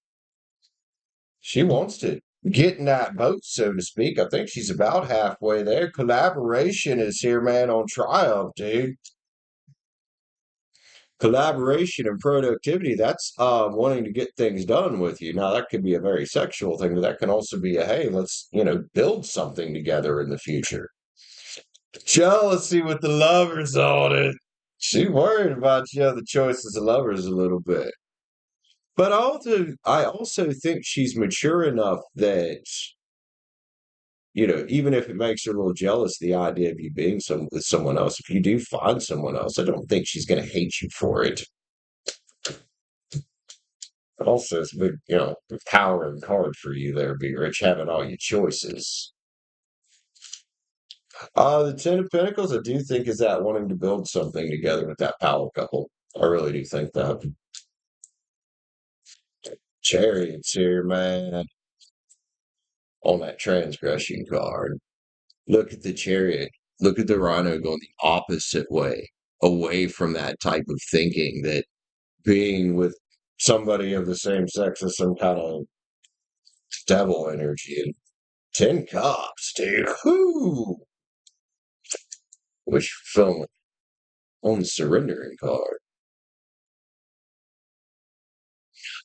She wants to get in that boat, so to speak. I think she's about halfway there. Collaboration is here, man, on triumph, dude. Collaboration and productivity, that's wanting to get things done with you. Now, that could be a very sexual thing, but that can also be a, hey, let's, build something together in the future. Jealousy with the lovers on it. She worried about, the choices of lovers a little bit. But I also think she's mature enough that, even if it makes her a little jealous, the idea of you being with someone else, if you do find someone else, I don't think she's going to hate you for it. But also, it's a big, empowering card for you there, Be Rich, having all your choices. The Ten of Pentacles, I do think, is that wanting to build something together with that power couple. I really do think that. Chariots here, man, on that transgression card. Look at the chariot. Look at the rhino going the opposite way, away from that type of thinking that being with somebody of the same sex is some kind of devil energy. And 10 Cups, dude. Whoo! Wish fulfillment on the surrendering card.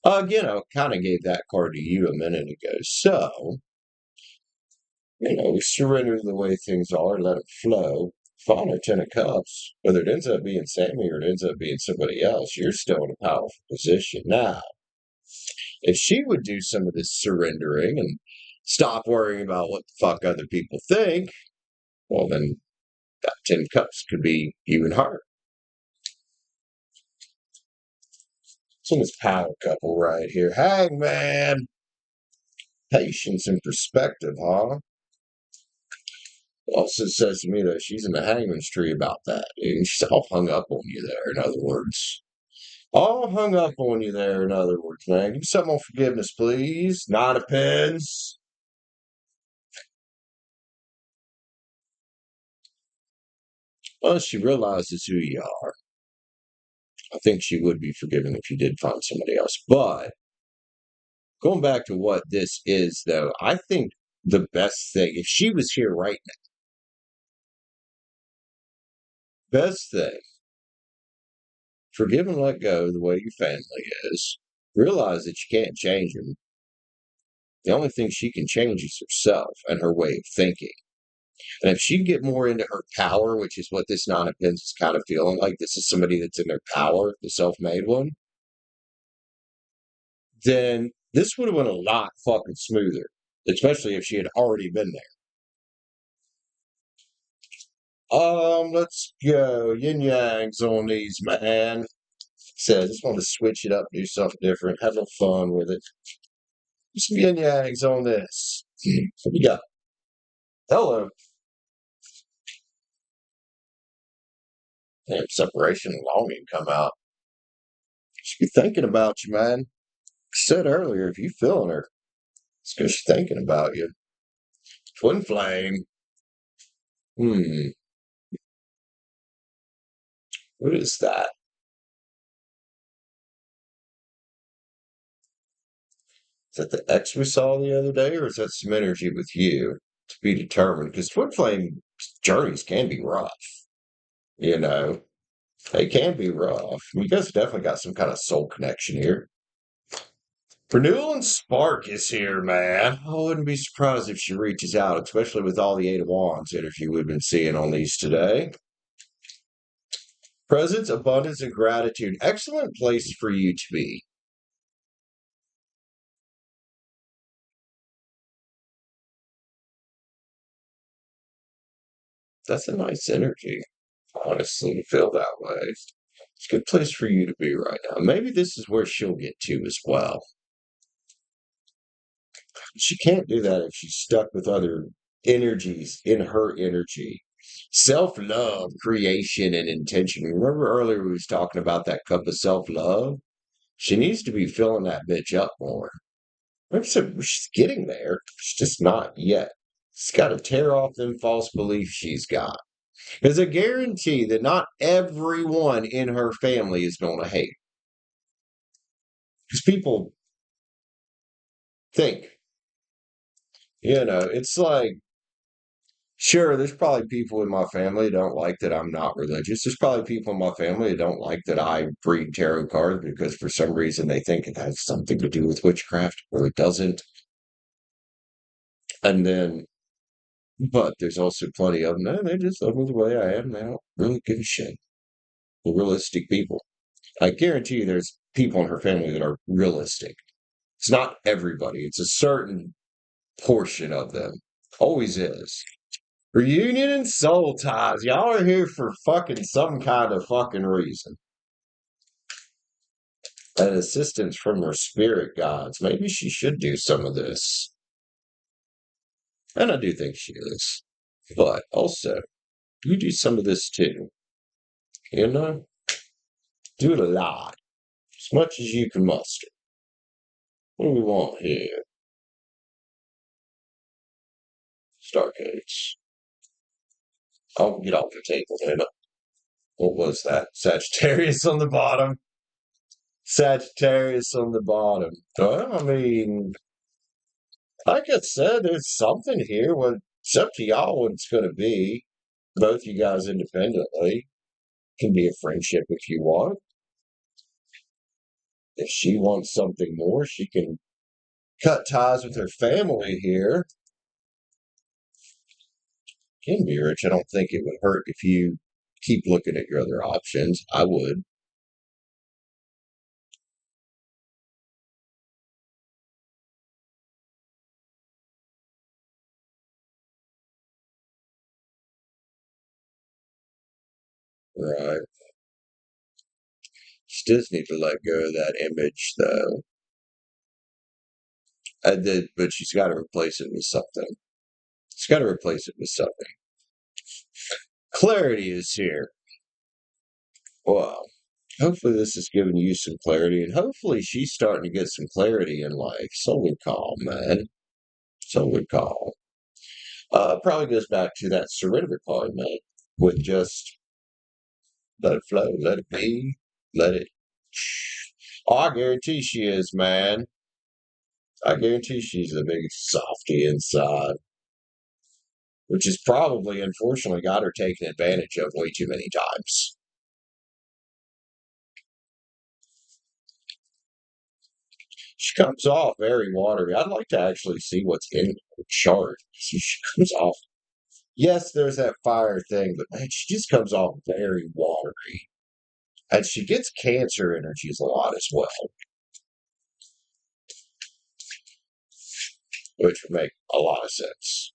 Again, I kind of gave that card to you a minute ago. So, we surrender the way things are, let it flow. Find a 10 of Cups, whether it ends up being Sammy or it ends up being somebody else, you're still in a powerful position. Now, if she would do some of this surrendering and stop worrying about what the fuck other people think, well, then that 10 Cups could be you and her. So this power couple right here. Hangman. Patience and perspective, huh? Also says to me that she's in the hangman's tree about that. And she's all hung up on you there, in other words. All hung up on you there, in other words, man. Give me something on forgiveness, please. 9 of Pens. Well, she realizes who you are. I think she would be forgiven if you did find somebody else. But going back to what this is, though, I think the best thing, if she was here right now, best thing, forgive and let go the way your family is. Realize that you can't change them. The only thing she can change is herself and her way of thinking. And if she can get more into her power, which is what this 9 of Pens is kind of feeling like, this is somebody that's in their power, the self-made one, then this would have been a lot fucking smoother, especially if she had already been there. Let's go. Yin Yangs on these, man. Says, just want to switch it up, do something different, have a little fun with it. Some yin yangs on this. What we got? Hello. Damn, separation and longing come out. She be thinking about you, man. I said earlier, if you feeling her, it's because she's thinking about you. Twin flame. Hmm. What is that? Is that the X we saw the other day, or is that some energy with you to be determined? Because twin flame journeys can be rough. You know, they can be rough. You guys definitely got some kind of soul connection here. Renewal and Spark is here, man. I wouldn't be surprised if she reaches out, especially with all the Eight of Wands energy we've been seeing on these today. Presence, abundance, and gratitude. Excellent place for you to be. That's a nice energy, honestly, to feel that way. It's a good place for you to be right now. Maybe this is where she'll get to as well. She can't do that if she's stuck with other energies in her energy. Self-love, creation, and intention. Remember earlier we was talking about that cup of self-love? She needs to be filling that bitch up more. Like I said, she's getting there. She's just not yet. She's got to tear off them false beliefs she's got. There's a guarantee that not everyone in her family is going to hate. Because people think, it's like, sure, there's probably people in my family that don't like that I'm not religious. There's probably people in my family that don't like that I read tarot cards because for some reason they think it has something to do with witchcraft or it doesn't. And then, but there's also plenty of them. No, they just love me the way I am. They don't really give a shit. They're realistic people. I guarantee you there's people in her family that are realistic. It's not everybody. It's a certain portion of them. Always is. Reunion and soul ties. Y'all are here for fucking some kind of fucking reason. And assistance from her spirit gods. Maybe she should do some of this. And I do think she is. But also, you do some of this too. You know? Do it a lot. As much as you can muster. What do we want here? Stargates. I'll get off the table then. What was that? Sagittarius on the bottom. Sagittarius on the bottom. Well, I mean, like I said, there's something here. Well, it's up to y'all what it's going to be. Both you guys independently. Can be a friendship if you want. If she wants something more, she can cut ties with her family here. Can be rich. I don't think it would hurt if you keep looking at your other options. I would. Right. She does need to let go of that image, though. But she's got to replace it with something. She's got to replace it with something. Clarity is here. Well, hopefully this is giving you some clarity, and hopefully she's starting to get some clarity in life. So we call, man. So we call. Probably goes back to that surrender card, man. With just let it flow, let it be, let it. Oh, I guarantee she is, man. I guarantee she's a big softy inside, which has probably, unfortunately, got her taken advantage of way too many times. She comes off very watery. I'd like to actually see what's in her chart. She comes off. Yes, there's that fire thing, but man, she just comes off very watery. And she gets cancer energies a lot as well, which would make a lot of sense.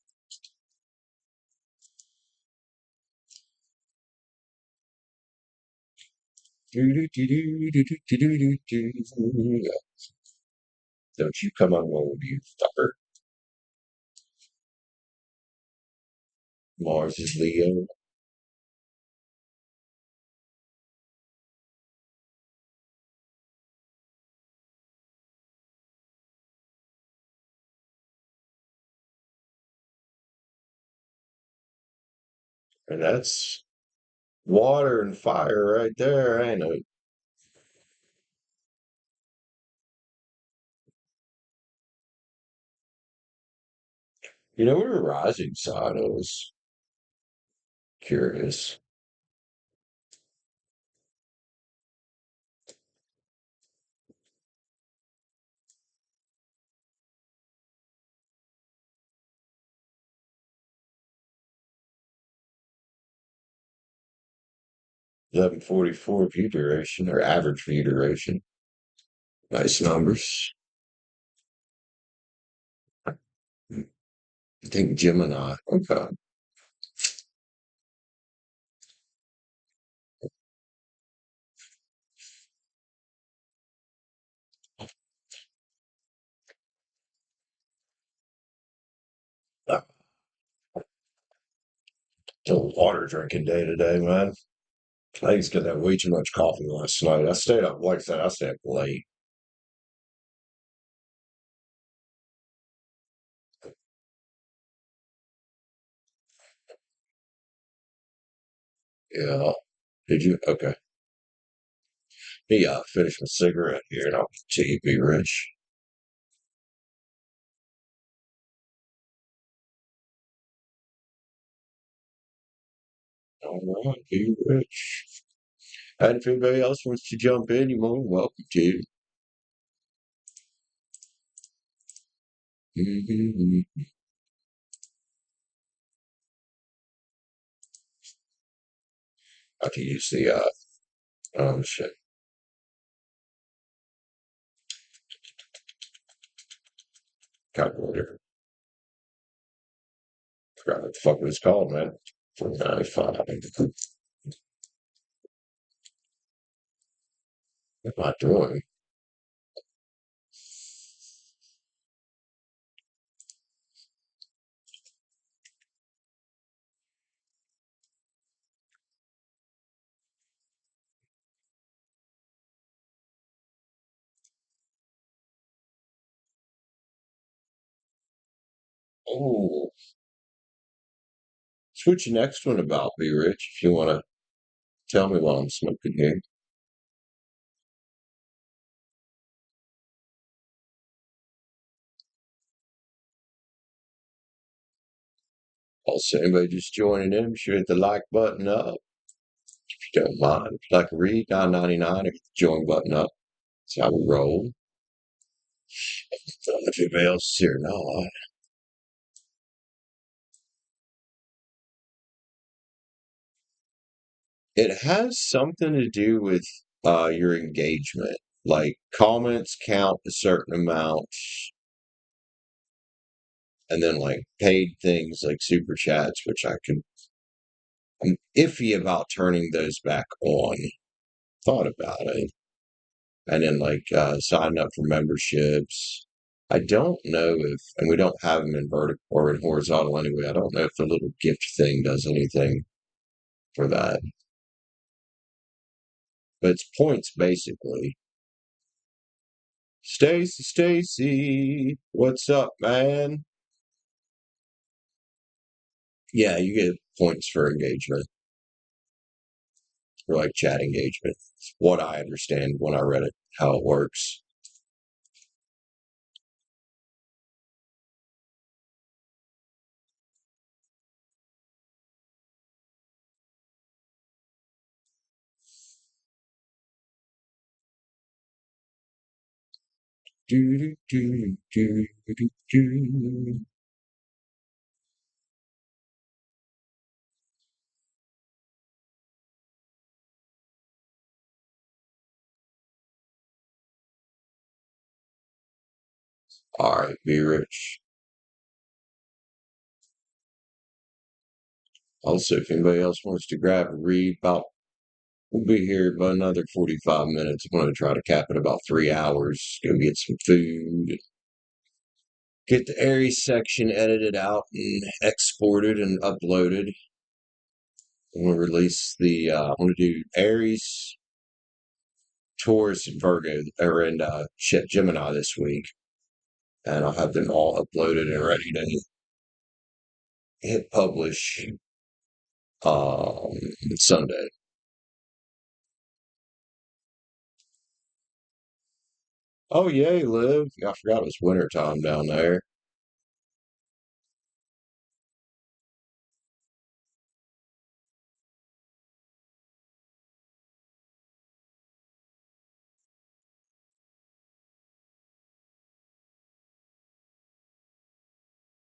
Don't you come unrolled, you fucker. Mars is Leo. And that's water and fire right there, ain't it? You know what her rising sign is? Curious. 1144 view duration or average view duration. Nice numbers. I think Gemini. Okay. a water drinking day today, man. I just got that way too much coffee last night. I stayed up, like I said, I stayed up late. Yeah. Did you? Okay. Me, finish my cigarette here and I'll continue to be rich. All right, be rich. And if anybody else wants to jump in, you're more than welcome to. Mhm. I can use the, shit, calculator. Forgot what the fuck it was called, man. 495. What am I doing? Oh, switch the next one about, be rich, if you want to tell me while I'm smoking here. Also, anybody just joining in, be sure to hit the like button up if you don't mind. If you like to read, $9.99, hit the join button up. That's how we roll. Don't know if anybody else is here or not. It has something to do with your engagement. Like comments count a certain amount, and then like paid things like super chats, which I'm iffy about turning those back on. Thought about it. And then like signing up for memberships. I don't know if, and we don't have them in vertical or in horizontal anyway. I don't know if the little gift thing does anything for that, but it's points basically. Stacy, what's up, man? Yeah, you get points for engagement, for like chat engagement. It's what I understand when I read it, how it works. Do, do, do, do, do, do. All right, be rich. Also, if anybody else wants to grab a read, about we'll be here about another 45 minutes. I'm going to try to cap it about 3 hours. Go get some food. Get the Aries section edited out and exported and uploaded. I'm going to release the, I'm going to do Aries, Taurus, and Virgo, or in Gemini this week. And I'll have them all uploaded and ready to hit publish um, Sunday. Oh, yay, Liv. I forgot it was winter time down there.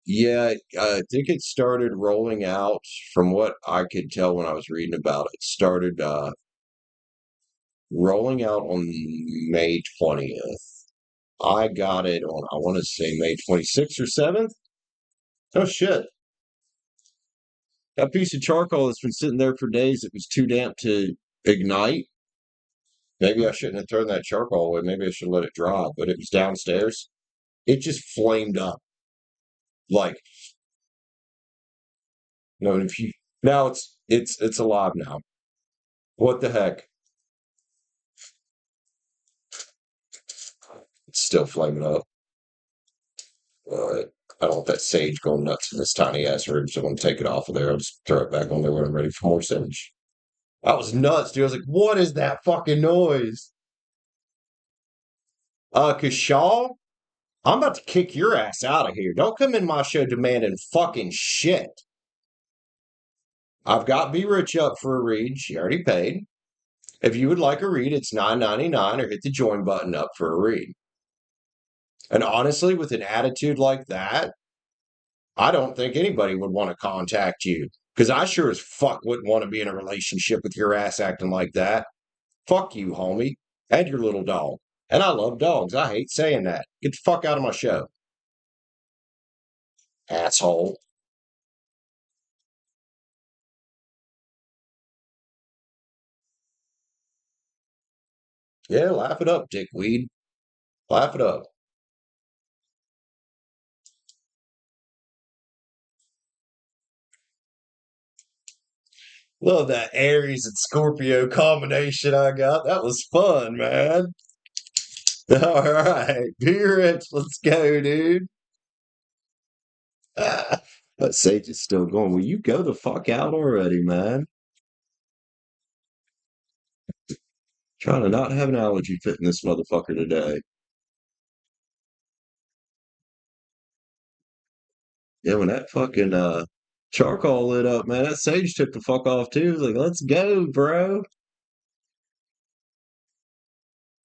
Yeah, I think it started rolling out from what I could tell when I was reading about it. It started rolling out on May 20th. I got it on, I want to say May 26th or 7th. Oh, shit. That piece of charcoal that's been sitting there for days, it was too damp to ignite. Maybe I shouldn't have thrown that charcoal away. Maybe I should let it dry, but it was downstairs. It just flamed up. Like, if you Now it's alive now. What the heck? It's still flaming up. Uh, I don't want that sage going nuts in this tiny ass room, so I'm gonna take it off of there. I'll just throw it back on there when I'm ready for more sage. That was nuts, dude. I was like, what is that fucking noise? Kashaw, I'm about to kick your ass out of here. Don't come in my show demanding fucking shit. I've got Be Rich up for a read. She already paid. If you would like a read, it's $9.99 or hit the join button up for a read. And honestly, with an attitude like that, I don't think anybody would want to contact you. Because I sure as fuck wouldn't want to be in a relationship with your ass acting like that. Fuck you, homie, and your little dog. And I love dogs. I hate saying that. Get the fuck out of my show, asshole. Yeah, laugh it up, dickweed. Laugh it up. Love that Aries and Scorpio combination I got. That was fun, man. All right, be rich. Let's go, dude. But Sage is still going. Will you go the fuck out already, man? Trying to not have an allergy fit in this motherfucker today. Yeah, when that fucking charcoal lit up, man, that Sage took the fuck off too. He was like, let's go, bro.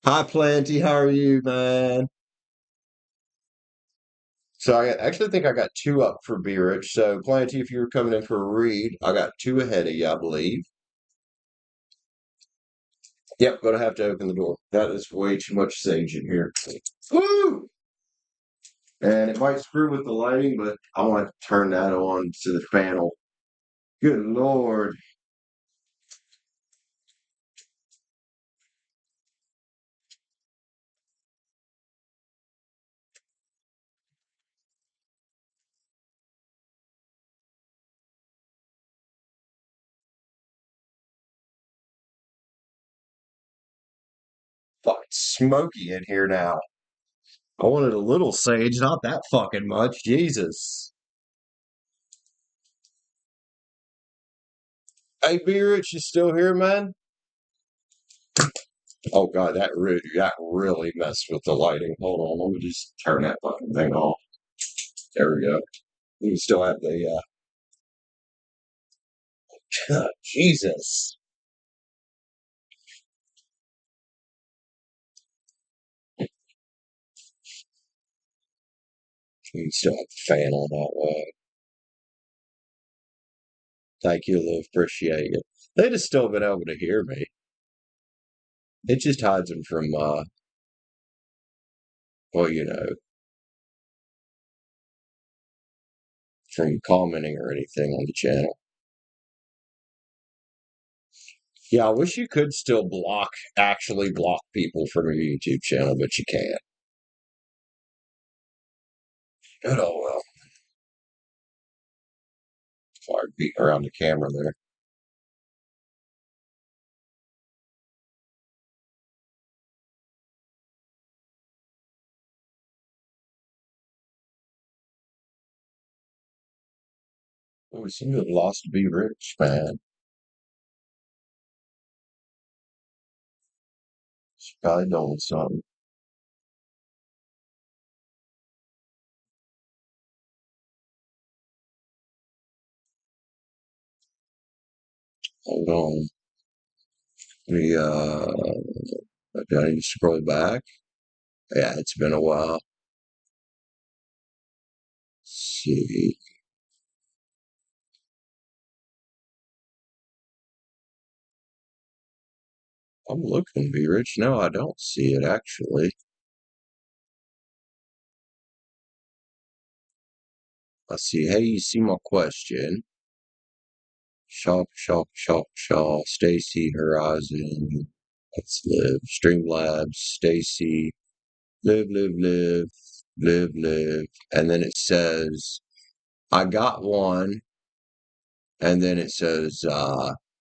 Hi, Planty. How are you, man? So I actually think I got two up for Be Rich. So Planty, if you were coming in for a read, I got two ahead of you, I believe. Yep, gonna have to open the door. That is way too much sage in here. Woo! And it might screw with the lighting, but I want to turn that on to the panel. Good Lord. Fucking smoky in here now. I wanted a little sage, not that fucking much. Jesus. Hey, Be Rich, you still here, man? Oh god, that really messed with the lighting. Hold on, let me just turn that fucking thing off. There we go. You still have the Jesus. You still have the fan on that way. Thank you, Lou. Appreciate it. They'd have still been able to hear me. It just hides them from well, from commenting or anything on the channel. Yeah, I wish you could still actually block people from your YouTube channel, but you can't. But oh well. Sorry, beating around the camera there. Oh, we seem to have lost to Be Rich, man. She's probably doing something. Hold on. We do I need to scroll back? Yeah, it's been a while. Let's see. I'm looking, Be Rich. No, I don't see it actually. I see. Hey, you see my question? Shaw. Stacy, Horizon. Let's live. Streamlabs. Stacy. Live. And then it says, I got one. and then it says,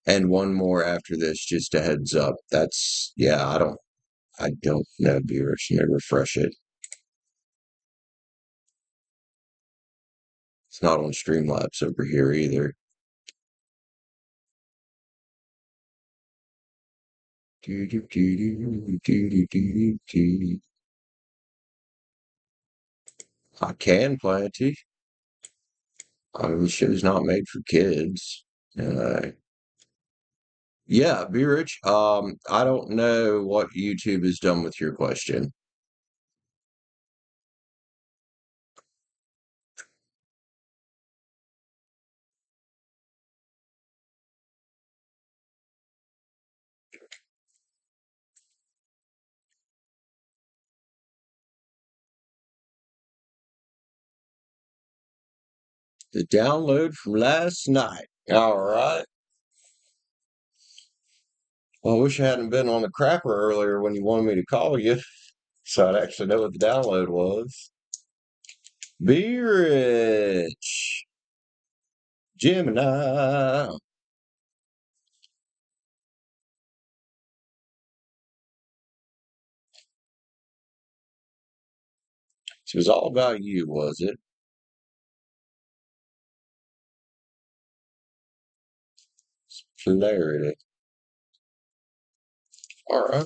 and one more after this, just a heads up. That's, yeah, I don't know, viewers. Let me refresh it. It's not on Streamlabs over here either. I can plenty. I mean, the show's not made for kids. Uh, yeah, be rich. I don't know what YouTube has done with your question. The download from last night. All right. Well, I wish I hadn't been on the crapper earlier when you wanted me to call you, so I'd actually know what the download was. Be rich, Gemini. So it was all about you, was it? Clarity. All right.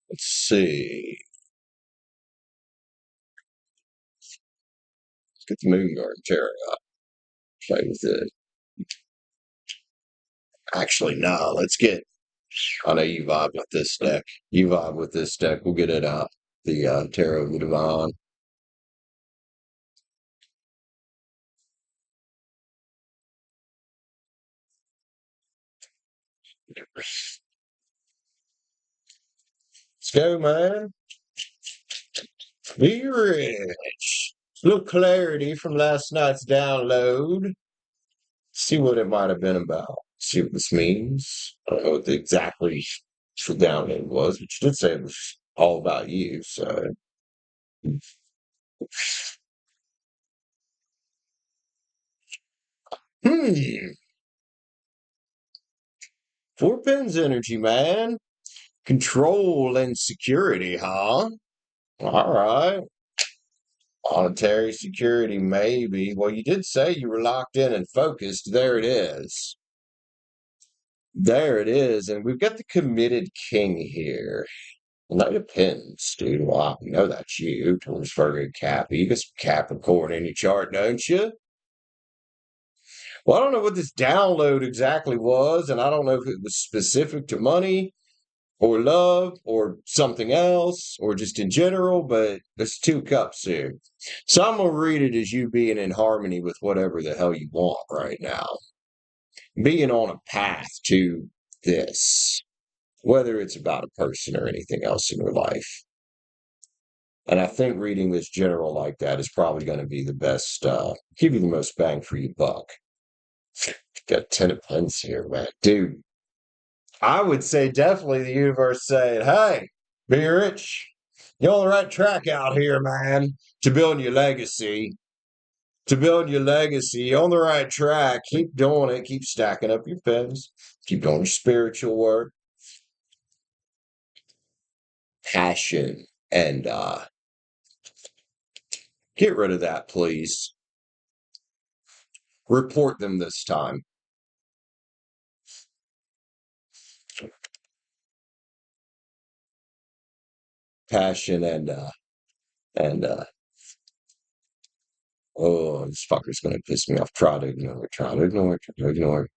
Let's see. Let's get the Moon Garden Tarot out. Play with it. Actually, no. Let's get. I know you vibe with this deck. You vibe with this deck. We'll get it out. The Tarot of the Divine. Let's go, man. Be rich. Little clarity from last night's download. See what it might have been about. See what this means. I don't know what the exactly the download was, but you did say it was all about you. So, hmm. Four pins energy, man. Control and security, huh? All right. Monetary security, maybe. Well, you did say you were locked in and focused. There it is. There it is. And we've got the committed king here. Knight of Pins, dude. Wow, you know that's you. Taurus, Virgo, Cap. You got some Capricorn in your chart, don't you? Well, I don't know what this download exactly was, and I don't know if it was specific to money or love or something else or just in general, but there's two cups here. So I'm going to read it as you being in harmony with whatever the hell you want right now. Being on a path to this, whether it's about a person or anything else in your life. And I think reading this general like that is probably going to be the best, give you the most bang for your buck. Got 10 of pens here, man. Dude, I would say definitely the universe saying, hey, be rich. You're on the right track out here, man, to build your legacy. To build your legacy, you're on the right track. Keep doing it. Keep stacking up your pens. Keep doing your spiritual work. Passion. And get rid of that, please. Report them this time. Passion and oh, this fucker's gonna piss me off. Try to ignore it, try to ignore it, try to ignore it.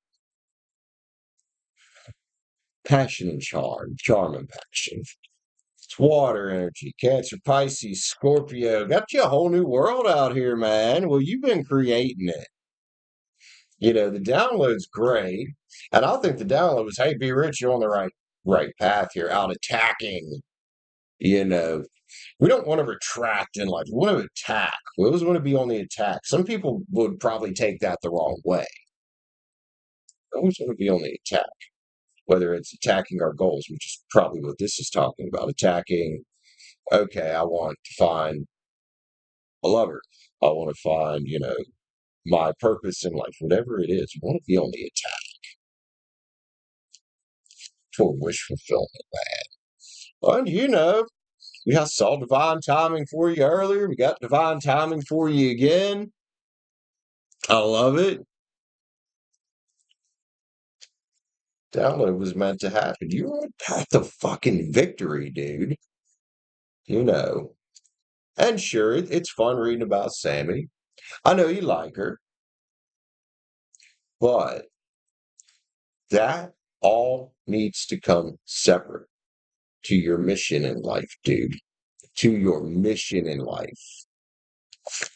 Passion and charm, charm and passion. It's water energy, Cancer, Pisces, Scorpio. Got you a whole new world out here, man. Well, you've been creating it. You know, the download's great. And I think the download was, hey, be rich, you're on the right path here, out attacking. You know, we don't want to retract in life. We want to attack. We always want to be on the attack. Some people would probably take that the wrong way. We always want to be on the attack, whether it's attacking our goals, which is probably what this is talking about. Attacking, okay, I want to find a lover. I want to find, my purpose in life, whatever it is. I want to be on the attack for wish fulfillment. And we got saw divine timing for you earlier. We got divine timing for you again. I love it. Download was meant to happen. You're on a path to fucking victory, dude. And sure, it's fun reading about Sammy. I know you like her, but that all needs to come separate to your mission in life, dude. To your mission in life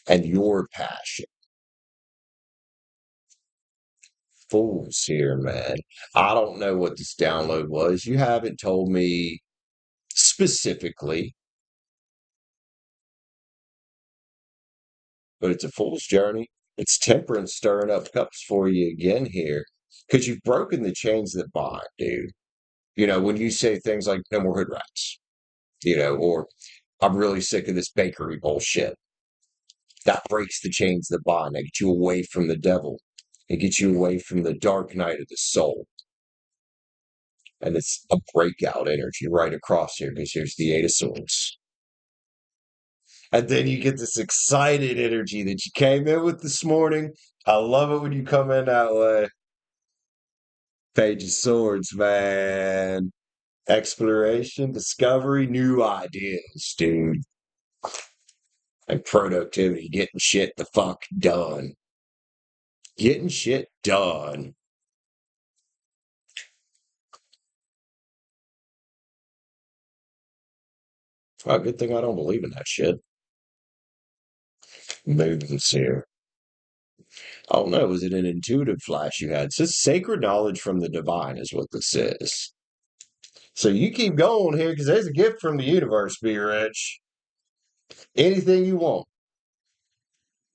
and your passion. Fools here, man. I don't know what this download was. You haven't told me specifically, but it's a fool's journey. It's temperance stirring up cups for you again here because you've broken the chains that bind, dude. When you say things like no more hood rats, or I'm really sick of this bakery bullshit. That breaks the chains that bind. That gets you away from the devil. It gets you away from the dark night of the soul. And it's a breakout energy right across here because here's the Eight of Swords. And then you get this excited energy that you came in with this morning. I love it when you come in that way. Page of Swords, man. Exploration, discovery, new ideas, dude. And productivity, getting shit the fuck done. Getting shit done. Oh, good thing I don't believe in that shit. Movements here. Oh no, was it an intuitive flash you had? It says sacred knowledge from the divine is what this is. So you keep going here because there's a gift from the universe, be rich. Anything you want.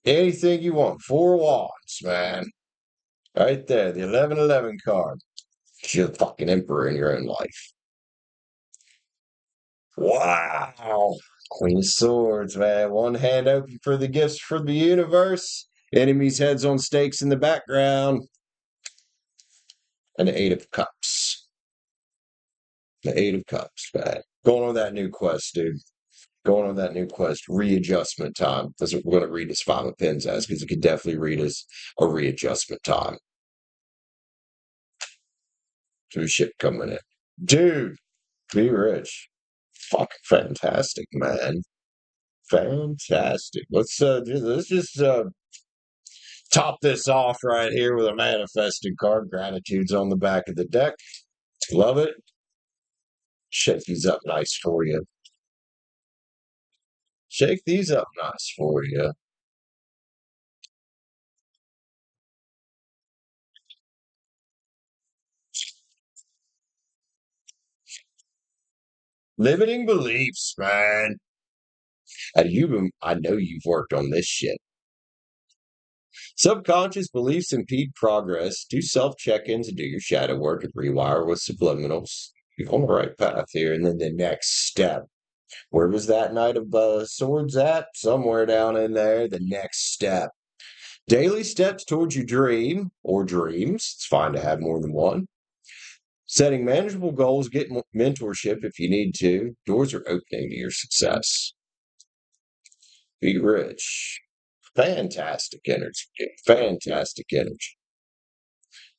Anything you want. Four wands, man. Right there, the 1111 card. You're the fucking emperor in your own life. Wow. Queen of Swords, man. One hand open for the gifts from the universe. Enemies' heads on stakes in the background. And the Eight of Cups. The Eight of Cups, man. Going on that new quest, dude. Going on that new quest. Readjustment time. That's what we're going to read as Five of Pens as, because it could definitely read as a readjustment time. New shit coming in. Dude, be rich. Fucking fantastic, man. Fantastic. Let's just top this off right here with a manifesting card. Gratitude's on the back of the deck. Love it. Shake these up nice for you. Shake these up nice for you. Limiting beliefs, man. I know you've worked on this shit. Subconscious beliefs impede progress. Do self check-ins and do your shadow work and rewire with subliminals. You're on the right path here. And then the next step. Where was that Knight of Swords at? Somewhere down in there. The next step. Daily steps towards your dream or dreams. It's fine to have more than one. Setting manageable goals, get mentorship if you need to. Doors are opening to your success. Be rich. Fantastic energy. Fantastic energy.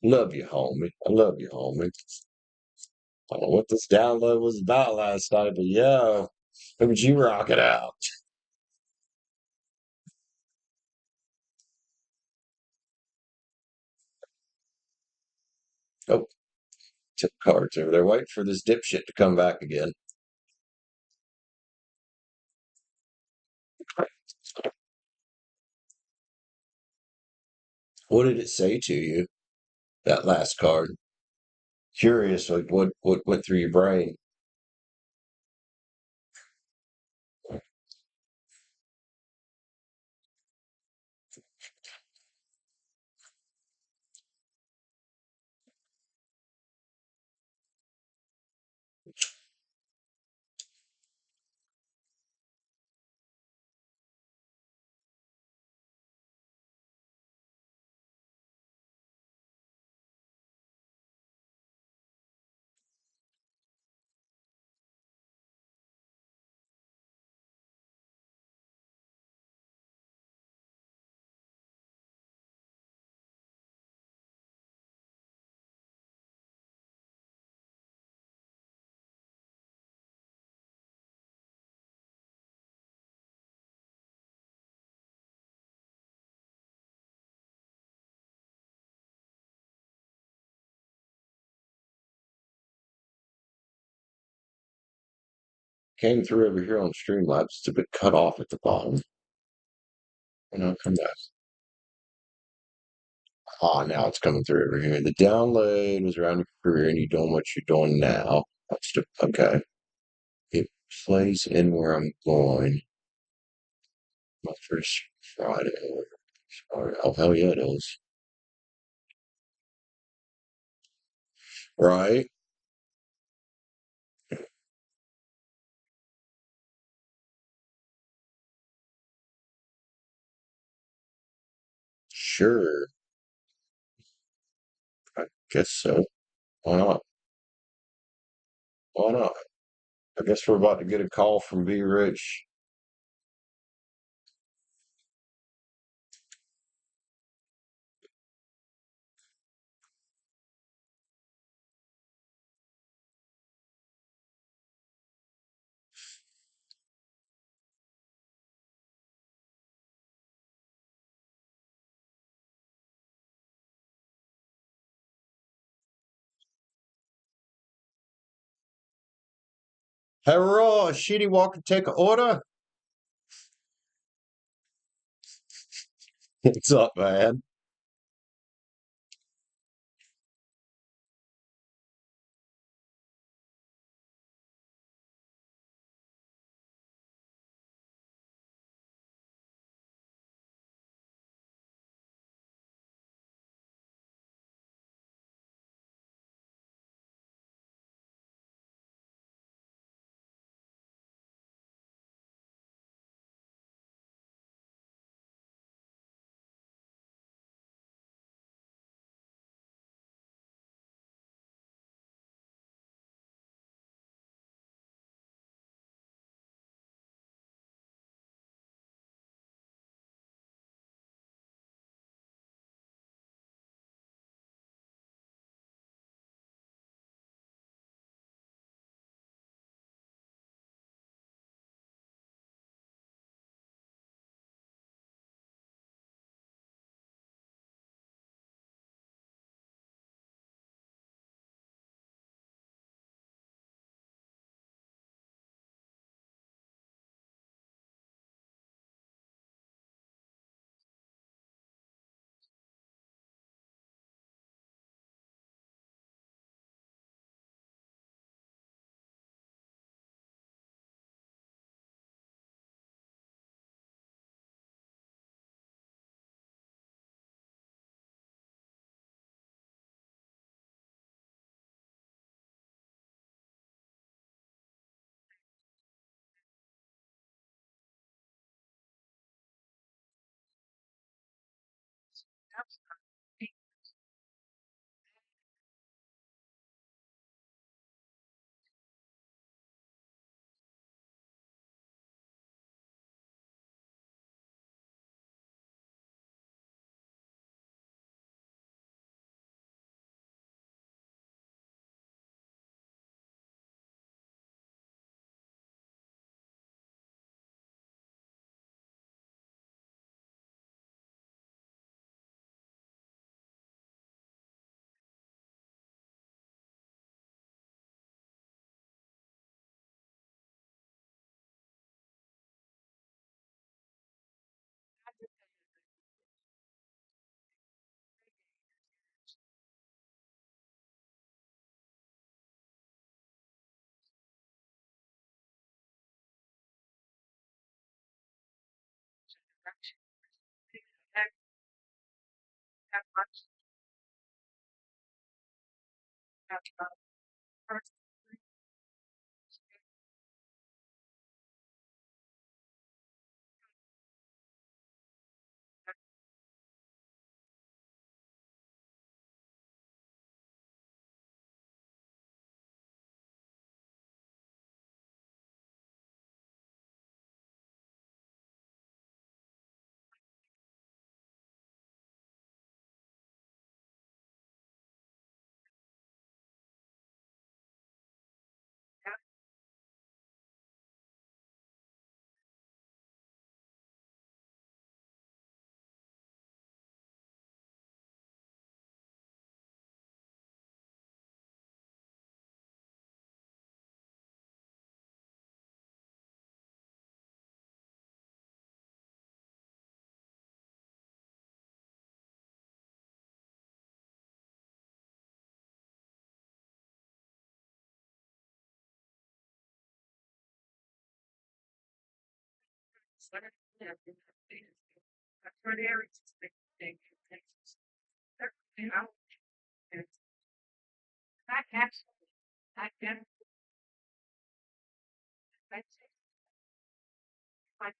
Love you, homie. I love you, homie. I don't know what this download was about last night, but yo, look at you rock it out. Oh, tip cards over there. Wait for this dipshit to come back again. What did it say to you? That last card. Curious, like what went through your brain? came through over here on Streamlabs. It's a bit cut off at the bottom. And I'll come back. Ah, now it's coming through over here. The download was around your career and you're doing what you're doing now. Okay. It plays in where I'm going. My first Friday. Oh, hell yeah, it is. Right? Sure. I guess so. Why not? Why not? I guess we're about to get a call from Be Rich. Hello, Shitty Walker, take an order. What's up, man? That's where the Aries is big. You know, that absolutely, that can, that's like,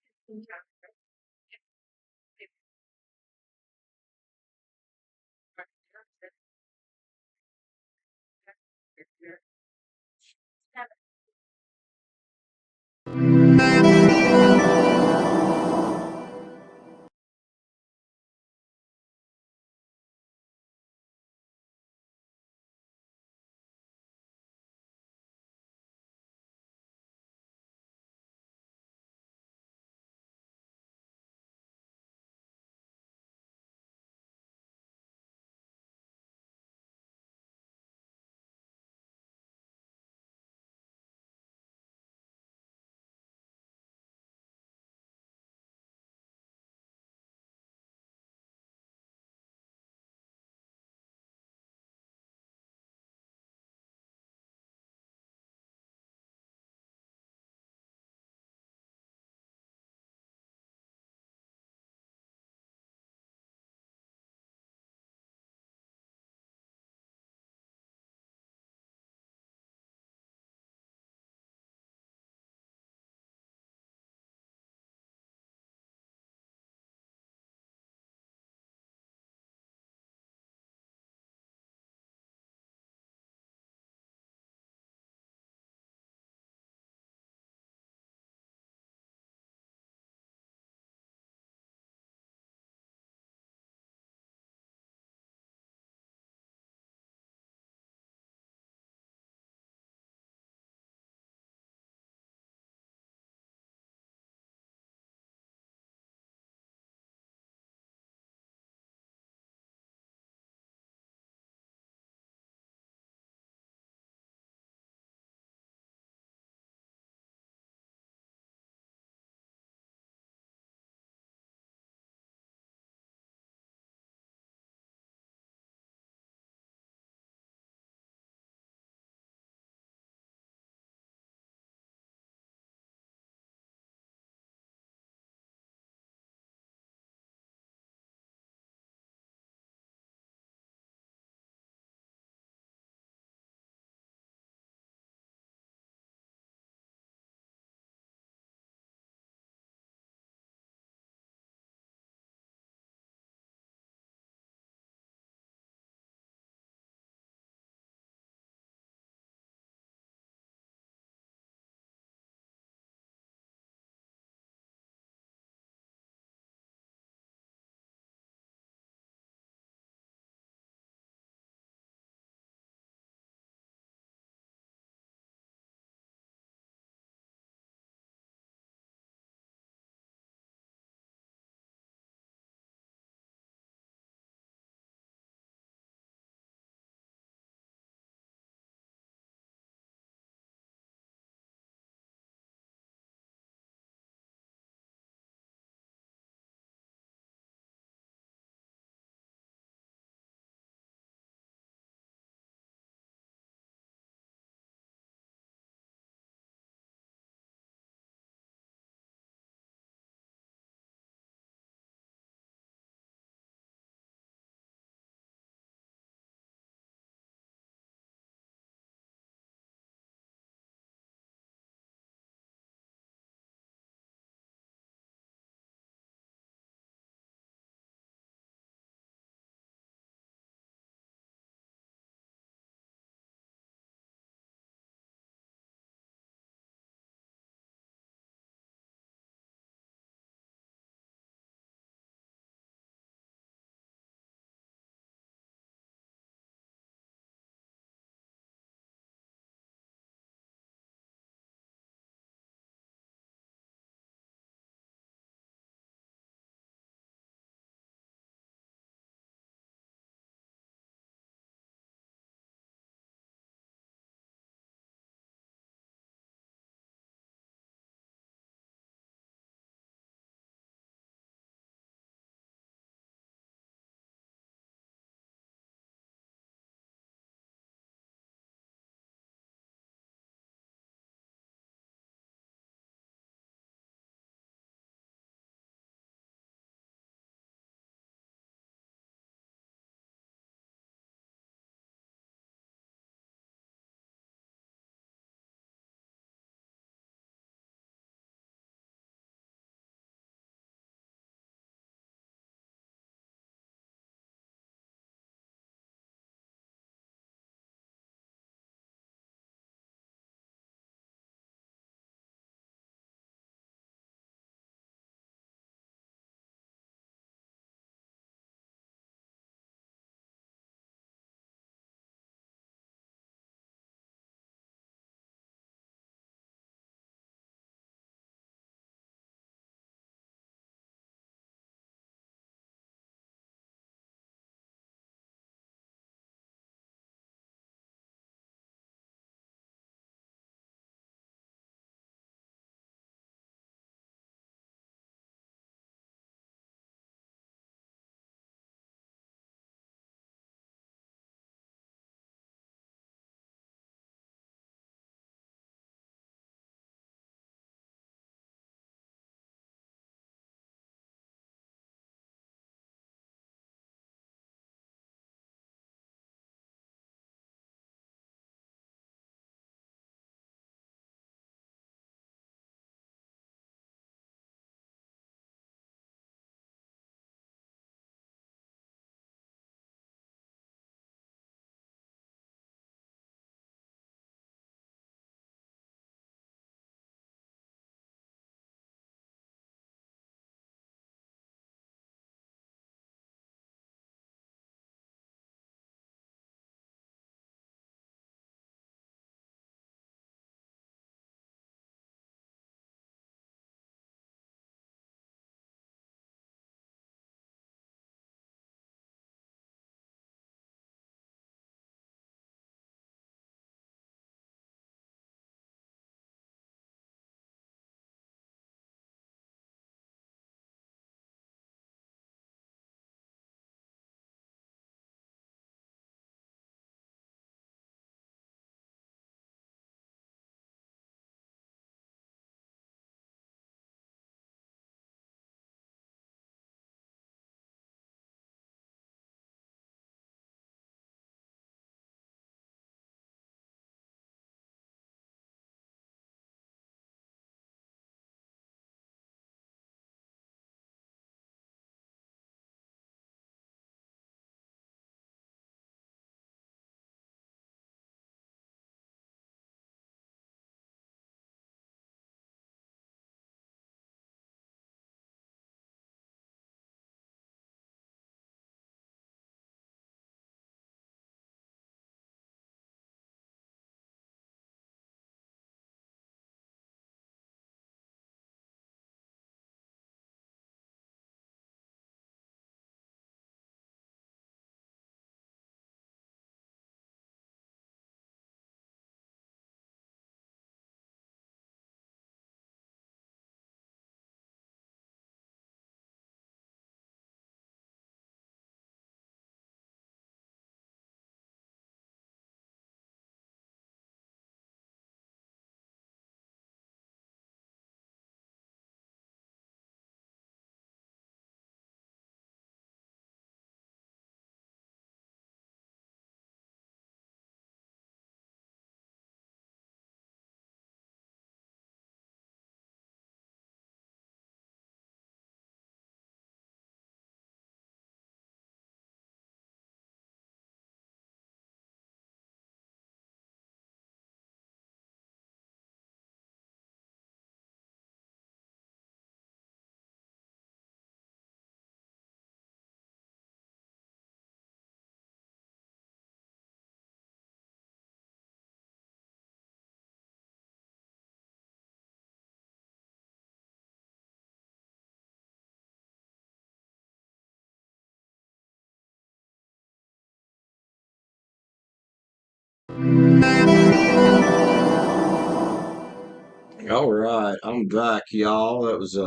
All right, I'm back, y'all. That was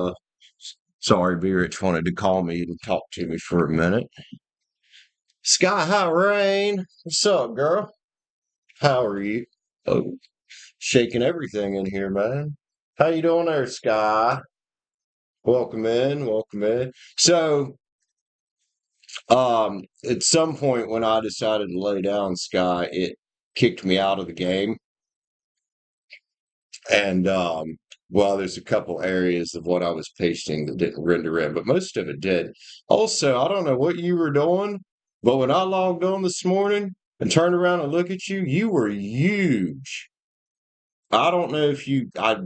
sorry, B Rich wanted to call me and talk to me for a minute. Sky High Rain, what's up, girl? How are you? Oh, shaking everything in here, man. How you doing there, Sky? Welcome in, welcome in. So, at some point when I decided to lay down, Sky, it kicked me out of the game. And well, there's a couple areas of what I was pasting that didn't render in, but most of it did. Also, I don't know what you were doing, but when I logged on this morning and turned around and looked at you, you were huge. I don't know if I've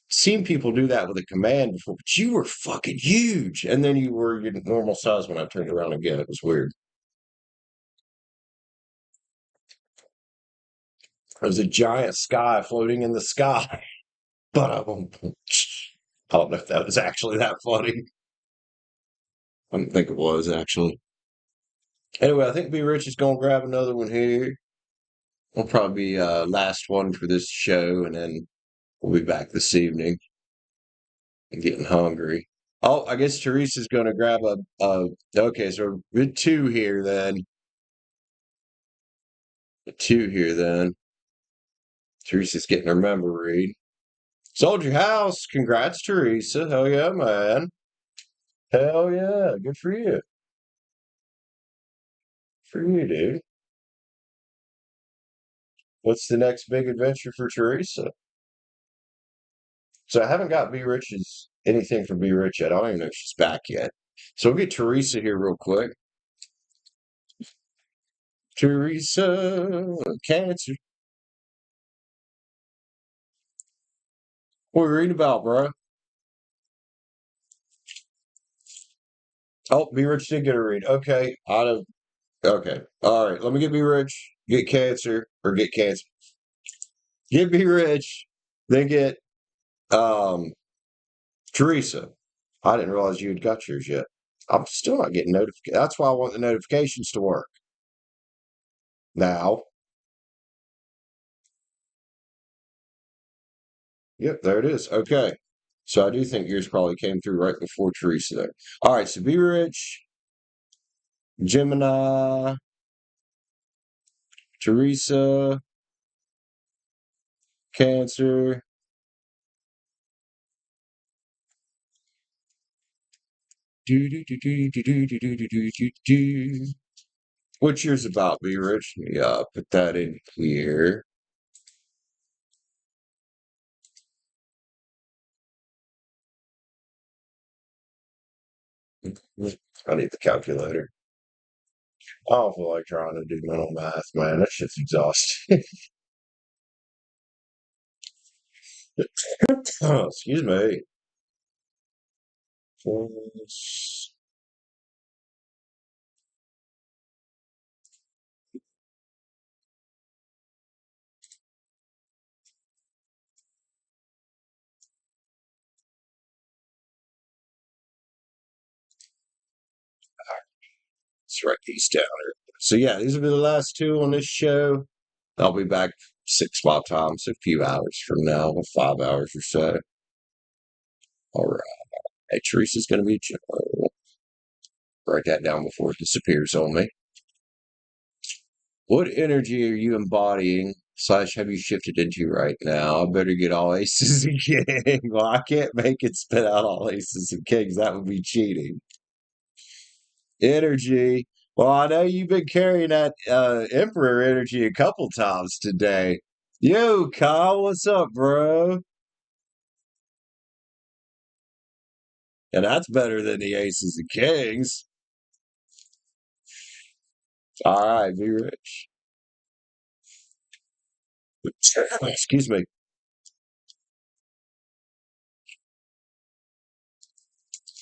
seen people do that with a command before, but you were fucking huge. And then you were your normal size when I turned around again. It was weird. It was a giant sky floating in the sky. But I don't know if that was actually that funny. I don't think it was actually. Anyway, I think B Rich is gonna grab another one here. Will probably be last one for this show, and then we'll be back this evening. I'm getting hungry. Oh, I guess Teresa's gonna grab a okay, so we're two here then. Two here then. Teresa's getting her member read. Sold your house. Congrats, Teresa. Hell yeah, man. Hell yeah. Good for you. For you, dude. What's the next big adventure for Teresa? So I haven't got B Rich's anything from B Rich yet. I don't even know if she's back yet. So we'll get Teresa here real quick. Teresa, Cancer. What are we reading about, bro? Oh, B Rich did get a read. Okay. Out of okay. All right. Let me get B Rich. Get Cancer or get Cancer. Get B Rich. Then get Teresa. I didn't realize you had got yours yet. I'm still not getting notifications. That's why I want the notifications to work. Now. Yep, there it is. Okay. So I do think yours probably came through right before Teresa there. All right, so Be Rich, Gemini, Teresa, Cancer. Do, do, do, do, do, do, do, do, do, do, do. What's yours about, Be Rich? Yeah, put that in here. I need the calculator. I don't feel like trying to do mental math, man. That shit's exhausting. Oh, excuse me. Let's write these down. So yeah, these will be the last two on this show. I'll be back 6 my time, so a few hours from now, 5 hours or so. All right. Hey, Teresa's going to be. Write that down before it disappears on me. What energy are you embodying? / have you shifted into right now? I better get all aces and kings. Well, I can't make it spit out all aces and kings. That would be cheating. Energy. Well, I know you've been carrying that Emperor energy a couple times today. Yo, Kyle, what's up, bro? And that's better than the aces and kings. All right, be rich. Excuse me.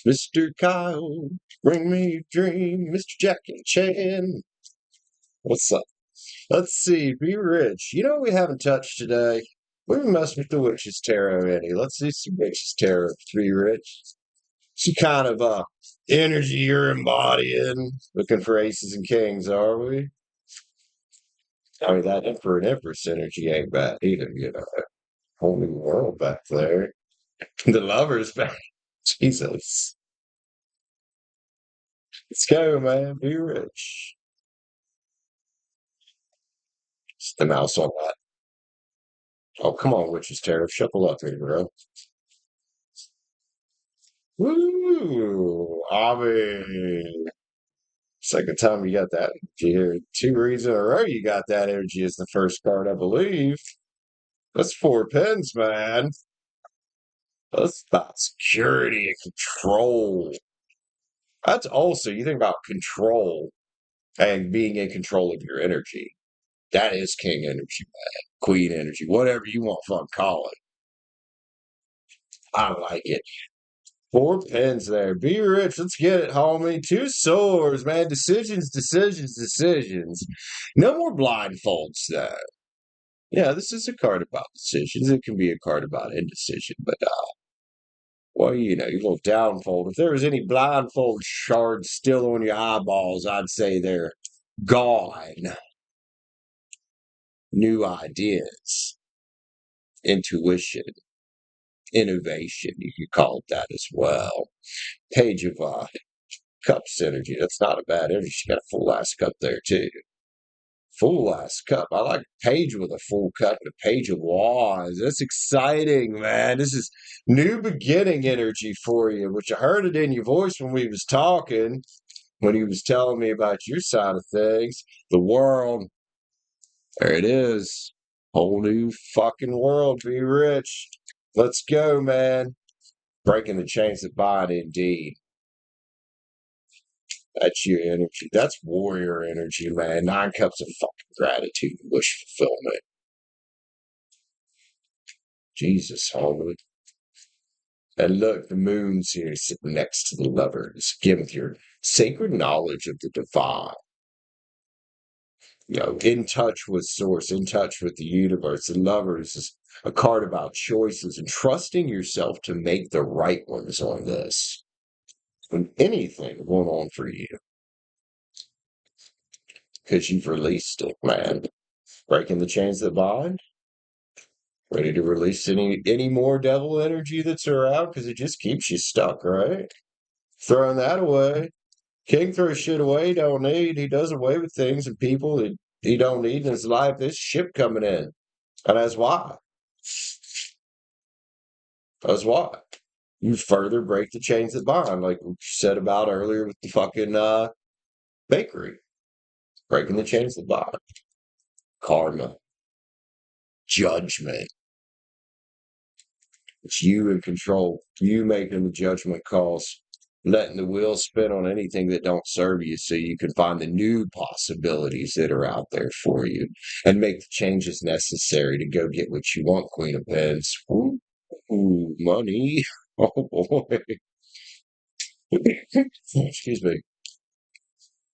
Mr. Kyle, bring me a dream. Mr. Jack and Chan. What's up? Let's see. Be rich. You know what we haven't touched today? We haven't messed with the Witch's Tarot any. Let's see some Witch's Tarot to be rich. Some kind of energy you're embodying. Looking for aces and kings, are we? I mean, that Emperor and Empress energy ain't bad either, you know. Whole new world back there. The lovers back. Jesus. Let's go, man. Be rich. It's the mouse on that. Oh, come on, Witch's Tariff. Shuffle up here, bro. Woo! Avi. Second time you got that energy here. 2 reads in a row you got that energy as the first card, I believe. That's 4 pins, man. That's about security and control. That's also, you think about control and being in control of your energy. That is king energy, man. Queen energy, whatever you want fun call it. I like it. 4 pins there. Be rich. Let's get it, homie. 2 swords, man. Decisions, decisions, decisions. No more blindfolds, though. Yeah, this is a card about decisions. It can be a card about indecision, but well, you know, your little downfold. If there was any blindfold shards still on your eyeballs, I'd say they're gone. New ideas, intuition, innovation, you could call it that as well. Page of Cups energy. That's not a bad energy. She got a full ass cup there, too. Full ass cup. I like a page with a full cup and a page of wands. That's exciting, man. This is new beginning energy for you, which I heard it in your voice when we was talking, when he was telling me about your side of things. The world. There it is. Whole new fucking world. Be rich. Let's go, man. Breaking the chains that bind, indeed. That's your energy. That's warrior energy, man. 9 cups of fucking gratitude and wish fulfillment. Jesus, homie. And look, the moon's here sitting next to the lovers. Again, with your sacred knowledge of the divine. You know, in touch with source, in touch with the universe. The lovers is a card about choices and trusting yourself to make the right ones on this. When anything going on for you. Because you've released it, man. Breaking the chains that bind. Ready to release any more devil energy that's around because it just keeps you stuck, right? Throwing that away. King throws shit away he don't need. He does away with things and people that he don't need in his life. This ship coming in. And that's why. That's why. You further break the chains that bind, like we said about earlier with the fucking bakery. Breaking the chains that bind. Karma. Judgment. It's you in control. You making the judgment calls, letting the wheels spin on anything that don't serve you so you can find the new possibilities that are out there for you and make the changes necessary to go get what you want, Queen of Pens. Ooh, ooh, money. Oh, boy. Excuse me.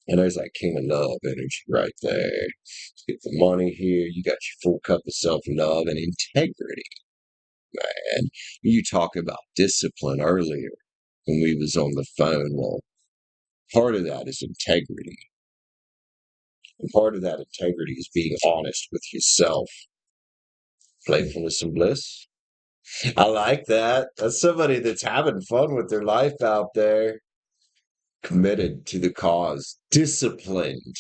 And there's that King of Love energy right there. Get the money here. You got your full cup of self-love and integrity. And you talk about discipline earlier when we was on the phone. Well, part of that is integrity. And part of that integrity is being honest with yourself. Playfulness and bliss. I like that. That's somebody that's having fun with their life out there. Committed to the cause. Disciplined.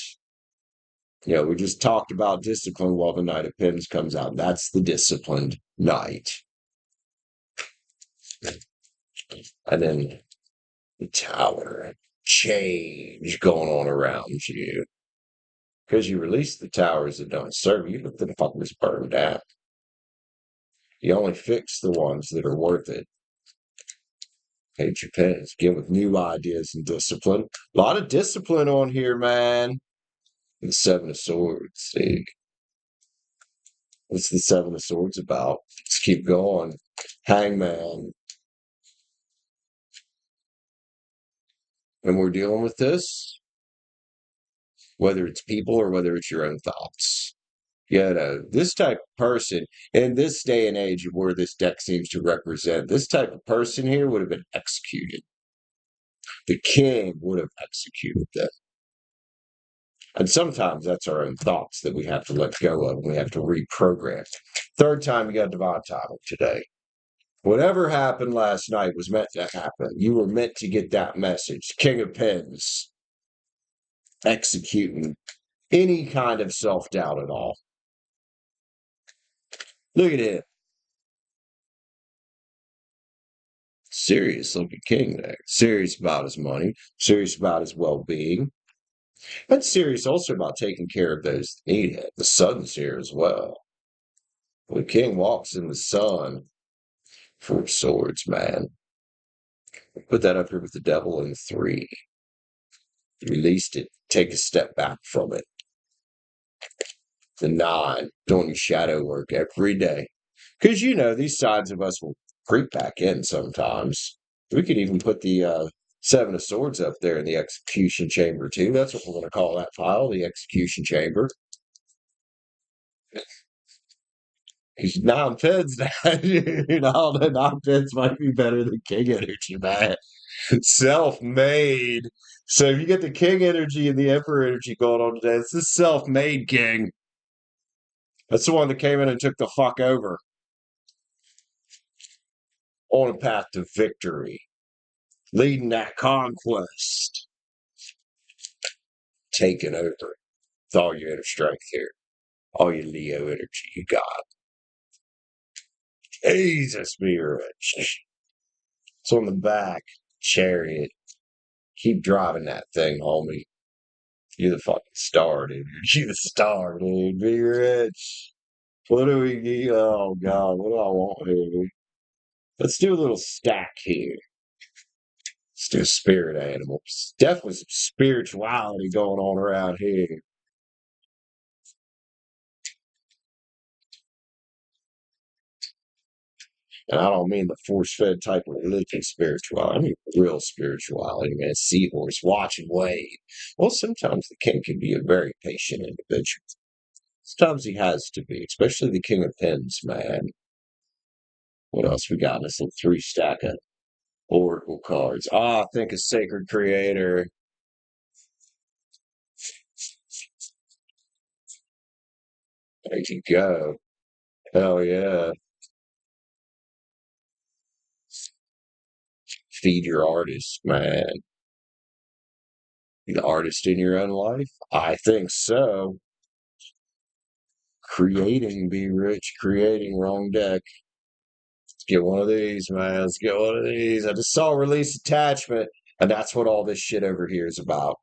You know, we just talked about discipline while the Knight of Pens comes out. That's the disciplined knight. And then the Tower. Change going on around you. Because you release the towers that don't serve you, let them fuckers burn down. You only fix the ones that are worth it. Page your pens. Again, with new ideas and discipline. A lot of discipline on here, man. The 7 of Swords. See? What's the 7 of Swords about? Let's keep going. Hangman. And we're dealing with this, whether it's people or whether it's your own thoughts. You know, this type of person, in this day and age where this deck seems to represent, this type of person here would have been executed. The king would have executed them. And sometimes that's our own thoughts that we have to let go of and we have to reprogram. Third time, you got divine timing today. Whatever happened last night was meant to happen. You were meant to get that message. King of Pens, executing any kind of self-doubt at all. Look at him. Serious looking king there. Serious about his money, serious about his well-being, and serious also about taking care of those that need it. The sun's here as well. When the king walks in the sun, 4 swords, man. Put that up here with the devil in 3. Released it. Take a step back from it. The 9, doing your shadow work every day. Because, these sides of us will creep back in sometimes. We could even put the 7 of Swords up there in the execution chamber, too. That's what we're going to call that pile, the execution chamber. Because 9 pens, the 9 pens might be better than king energy, man. Self-made. So if you get the king energy and the emperor energy going on today, it's the self-made king. That's the one that came in and took the fuck over. On a path to victory. Leading that conquest. Taking over. With all your inner strength here. All your Leo energy you got. Jesus, be rich. So on the back, chariot. Keep driving that thing, homie. You're the fucking star, dude. You're the star, dude. Be rich. What do we need? Oh, God. What do I want here? Let's do a little stack here. Let's do spirit animals. Definitely some spirituality going on around here. And I don't mean the force-fed type of religious spirituality. I mean real spirituality, man. Seahorse, watch and wait. Well, sometimes the king can be a very patient individual. Sometimes he has to be, especially the King of Pens, man. What else we got in this little 3-stack of Oracle cards? Think of Sacred Creator. There you go. Hell yeah. Feed your artist, man. The artist in your own life? I think so. Creating, be rich, creating, wrong deck. Let's get one of these, man. Let's get one of these. I just saw release attachment, and that's what all this shit over here is about.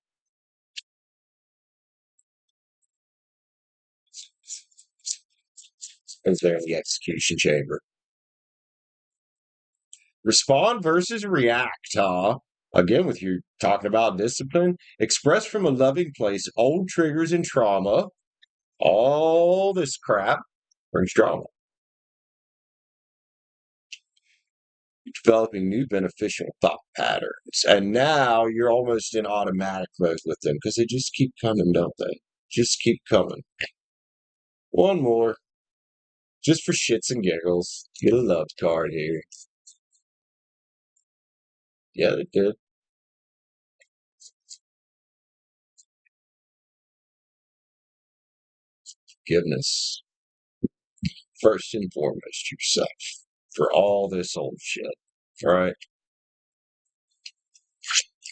Is there in the execution chamber? Respond versus react, huh? Again, with you talking about discipline, express from a loving place, old triggers and trauma. All this crap brings drama. Developing new beneficial thought patterns. And now you're almost in automatic mode with them because they just keep coming, don't they? Just keep coming. One more. Just for shits and giggles. Get a love card here. Yeah, they did. Forgiveness. First and foremost, yourself. For all this old shit. All right?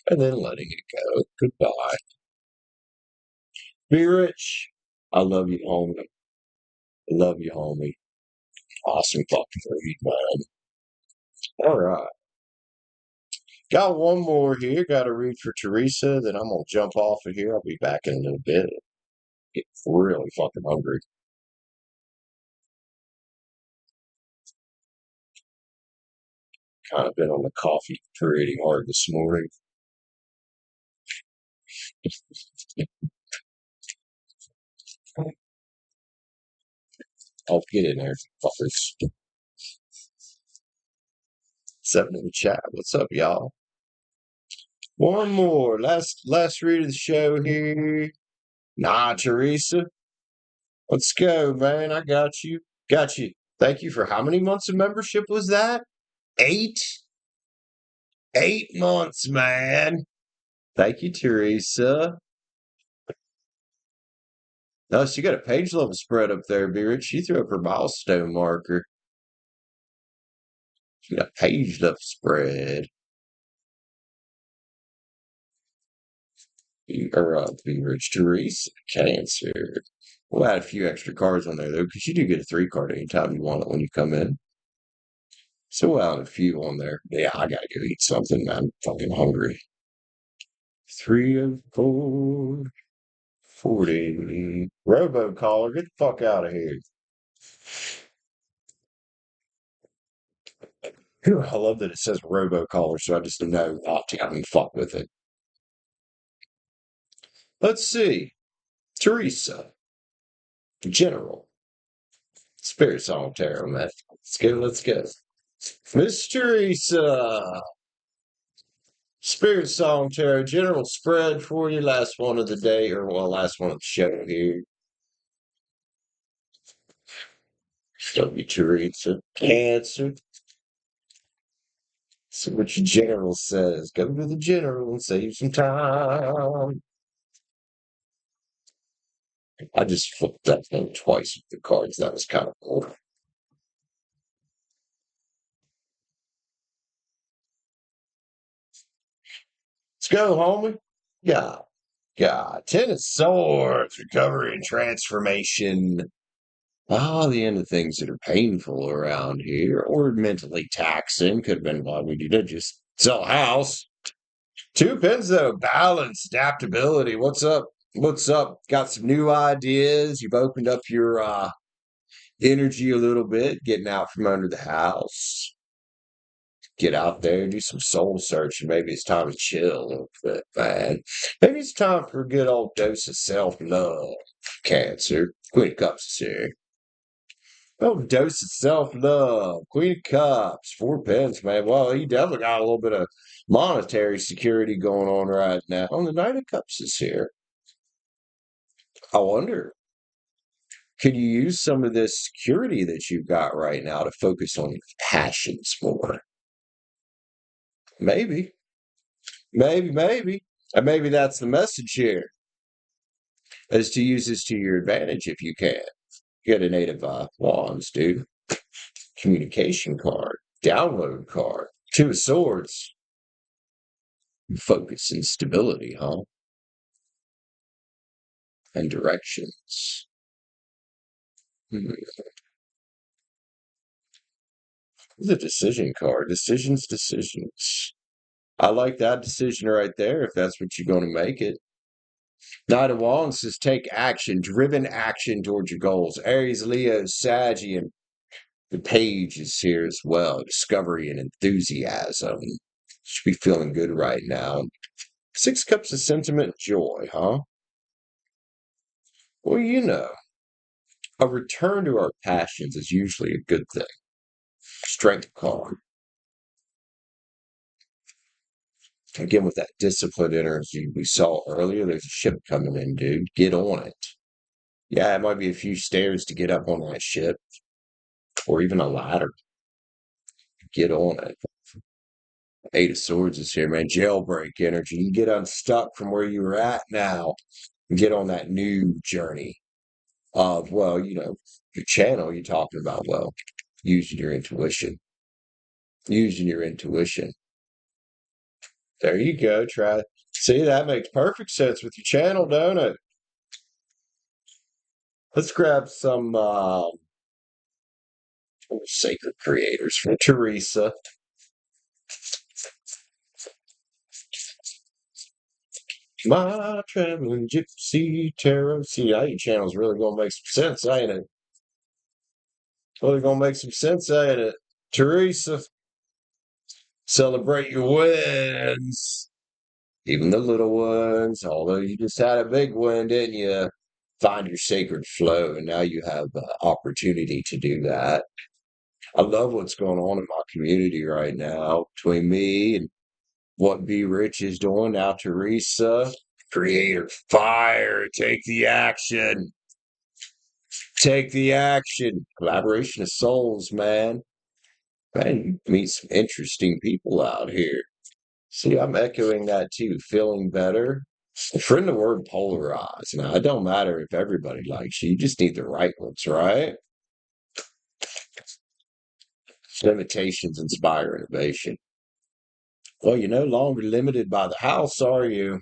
And then letting it go. Goodbye. Be rich. I love you, homie. I love you, homie. Awesome fucking read, man. All right. Got one more here. Got to read for Teresa. Then I'm going to jump off of here. I'll be back in a little bit. Get really fucking hungry. Kind of been on the coffee pretty hard this morning. I'll get in there, fuckers. 7 in the chat. What's up, y'all? One more. Last read of the show here. Nah, Teresa. Let's go, man. I got you. Got you. Thank you for how many months of membership was that? 8? 8 months, man. Thank you, Teresa. No, she got a page level spread up there, Be Rich. She threw up her milestone marker. She got a page level spread. Be Rich Teresa, Cancer. We'll add a few extra cards on there, though, because you do get a 3 card anytime you want it when you come in. So we'll add a few on there. Yeah, I gotta go eat something, man. I'm fucking hungry. 3 of 4. 40. Robocaller, get the fuck out of here. Phew, I love that it says robocaller, so I just know not to even fuck with it. Let's see. Teresa. General. Spirit Song Tarot, man. Let's go. Miss Teresa. Spirit Song Tarot. General spread for you. Last one of the day, or well, last one of the show here. Don't be Teresa. Cancer. See what your general says. Go to the general and save some time. I just flipped that thing twice with the cards. That was kind of cool. Let's go, homie. Yeah. God. 10 of Swords. Recovery and transformation. Ah, the end of things that are painful around here or mentally taxing. Could have been why we did just sell a house. 2 pins, though. Balance, adaptability. What's up? What's up? Got some new ideas. You've opened up your energy a little bit, getting out from under the house. Get out there, do some soul searching. Maybe it's time to chill a little bit, man. Maybe it's time for a good old dose of self-love. Cancer. Queen of Cups is here. Oh, dose of self-love. Queen of Cups. 4 pins, man. Well, you definitely got a little bit of monetary security going on right now. And the Knight of Cups is here. I wonder, can you use some of this security that you've got right now to focus on your passions more? Maybe. Maybe. And maybe that's the message here, is to use this to your advantage if you can. You got an 8 of Wands, dude. Communication card. Download card. 2 of Swords. Focus and stability, huh? And directions. The decision card. Decisions. I like that decision right there if that's what you're going to make it. Knight of Wands says take action, driven action towards your goals. Aries, Leo, Saggy, and the Page is here as well. Discovery and enthusiasm. Should be feeling good right now. 6 cups of sentiment, joy, huh? Well, you know, a return to our passions is usually a good thing. Strength card. Again, with that disciplined energy we saw earlier, there's a ship coming in, dude. Get on it. Yeah, it might be a few stairs to get up on that ship, or even a ladder. Get on it. 8 of Swords is here, man. Jailbreak energy. You get unstuck from where you were at now and get on that new journey of, well, you know, your channel you're talking about, well, using your intuition. Using your intuition. There you go. Try. See, that makes perfect sense with your channel, don't it? Let's grab some sacred creators from Teresa. My traveling gypsy tarot. See, now your channel's really gonna make some sense, ain't it? Really gonna make some sense, ain't it? Teresa, celebrate your wins. Even the little ones, although you just had a big win, didn't you? Find your sacred flow, and now you have the opportunity to do that. I love what's going on in my community right now between me and what Be Rich is doing. Now, Teresa, creator fire, take the action. Take the action. Collaboration of souls, man. Man, you meet some interesting people out here. See, I'm echoing that too. Feeling better. Friend the word polarize. Now, it don't matter if everybody likes you. You just need the right ones, right? Limitations inspire innovation. Well, you're no longer limited by the house, are you?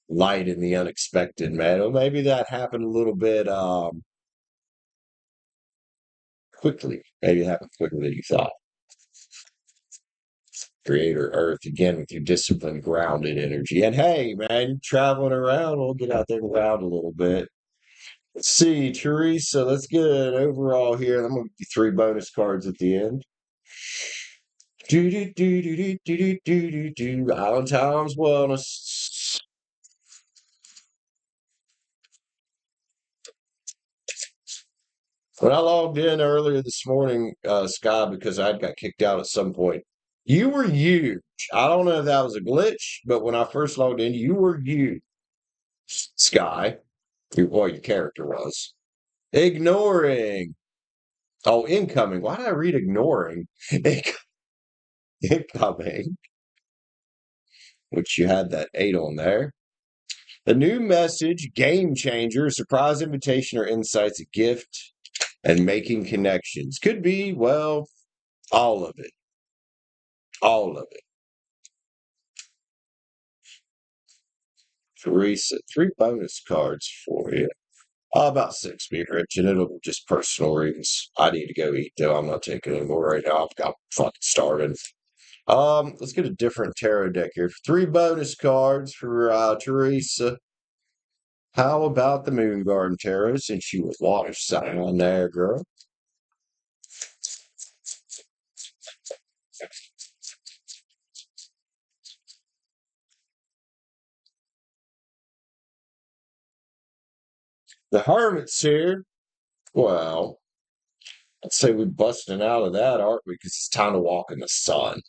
Light in the unexpected, man. Well, maybe that happened a little bit quickly. Maybe it happened quicker than you thought. Creator Earth again with your disciplined, grounded energy. And hey, man, traveling around, we'll get out there and ground a little bit. Let's see, Teresa, let's get an overall here. I'm going to give you 3 bonus cards at the end. Island Times Wellness. When I logged in earlier this morning, Sky, because I got kicked out at some point, you were huge. I don't know if that was a glitch, but when I first logged in, you were huge. Sky, your character was. Ignoring. Oh, incoming. Why did I read ignoring? Incoming. Which you had that 8 on there. The new message, game changer, surprise invitation or insights, a gift, and making connections. Could be, well, all of it. All of it. Teresa, 3 bonus cards for you. About 6, be rich, and it'll just personal readings. I need to go eat, though. I'm not taking any more right now. I've got fucking started. Let's get a different tarot deck here. 3 bonus cards for Teresa. How about the Moon Garden Tarot, since you was water sign on there, girl? The Hermit's here. Well, I'd say we're busting out of that, aren't we? Because it's time to walk in the sun.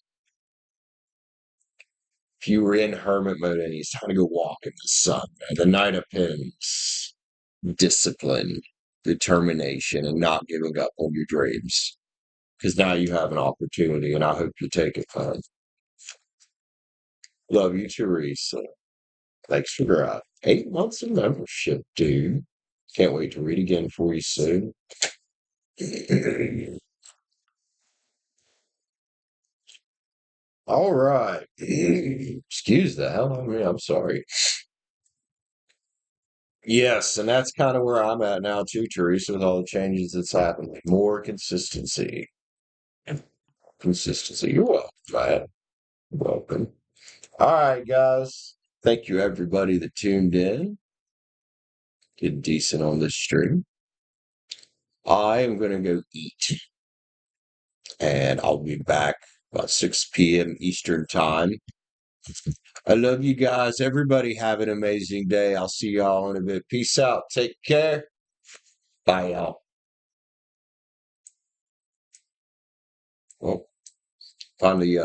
If you were in hermit mode and it's time to go walk in the sun, man. The Knight of Pens, discipline, determination, and not giving up on your dreams. Because now you have an opportunity, and I hope you take it, man. Love you, Teresa. Thanks for your 8 months of membership, dude. Can't wait to read again for you soon. All right. Excuse the hell out of me. I'm sorry. Yes, and that's kind of where I'm at now too, Teresa, with all the changes that's happened. More consistency. Consistency. You're welcome, man. Welcome. All right, guys. Thank you, everybody that tuned in. Get decent on this stream. I am going to go eat, and I'll be back about 6 p.m. Eastern Time. I love you guys. Everybody have an amazing day. I'll see y'all in a bit. Peace out. Take care. Bye, y'all. Well, finally,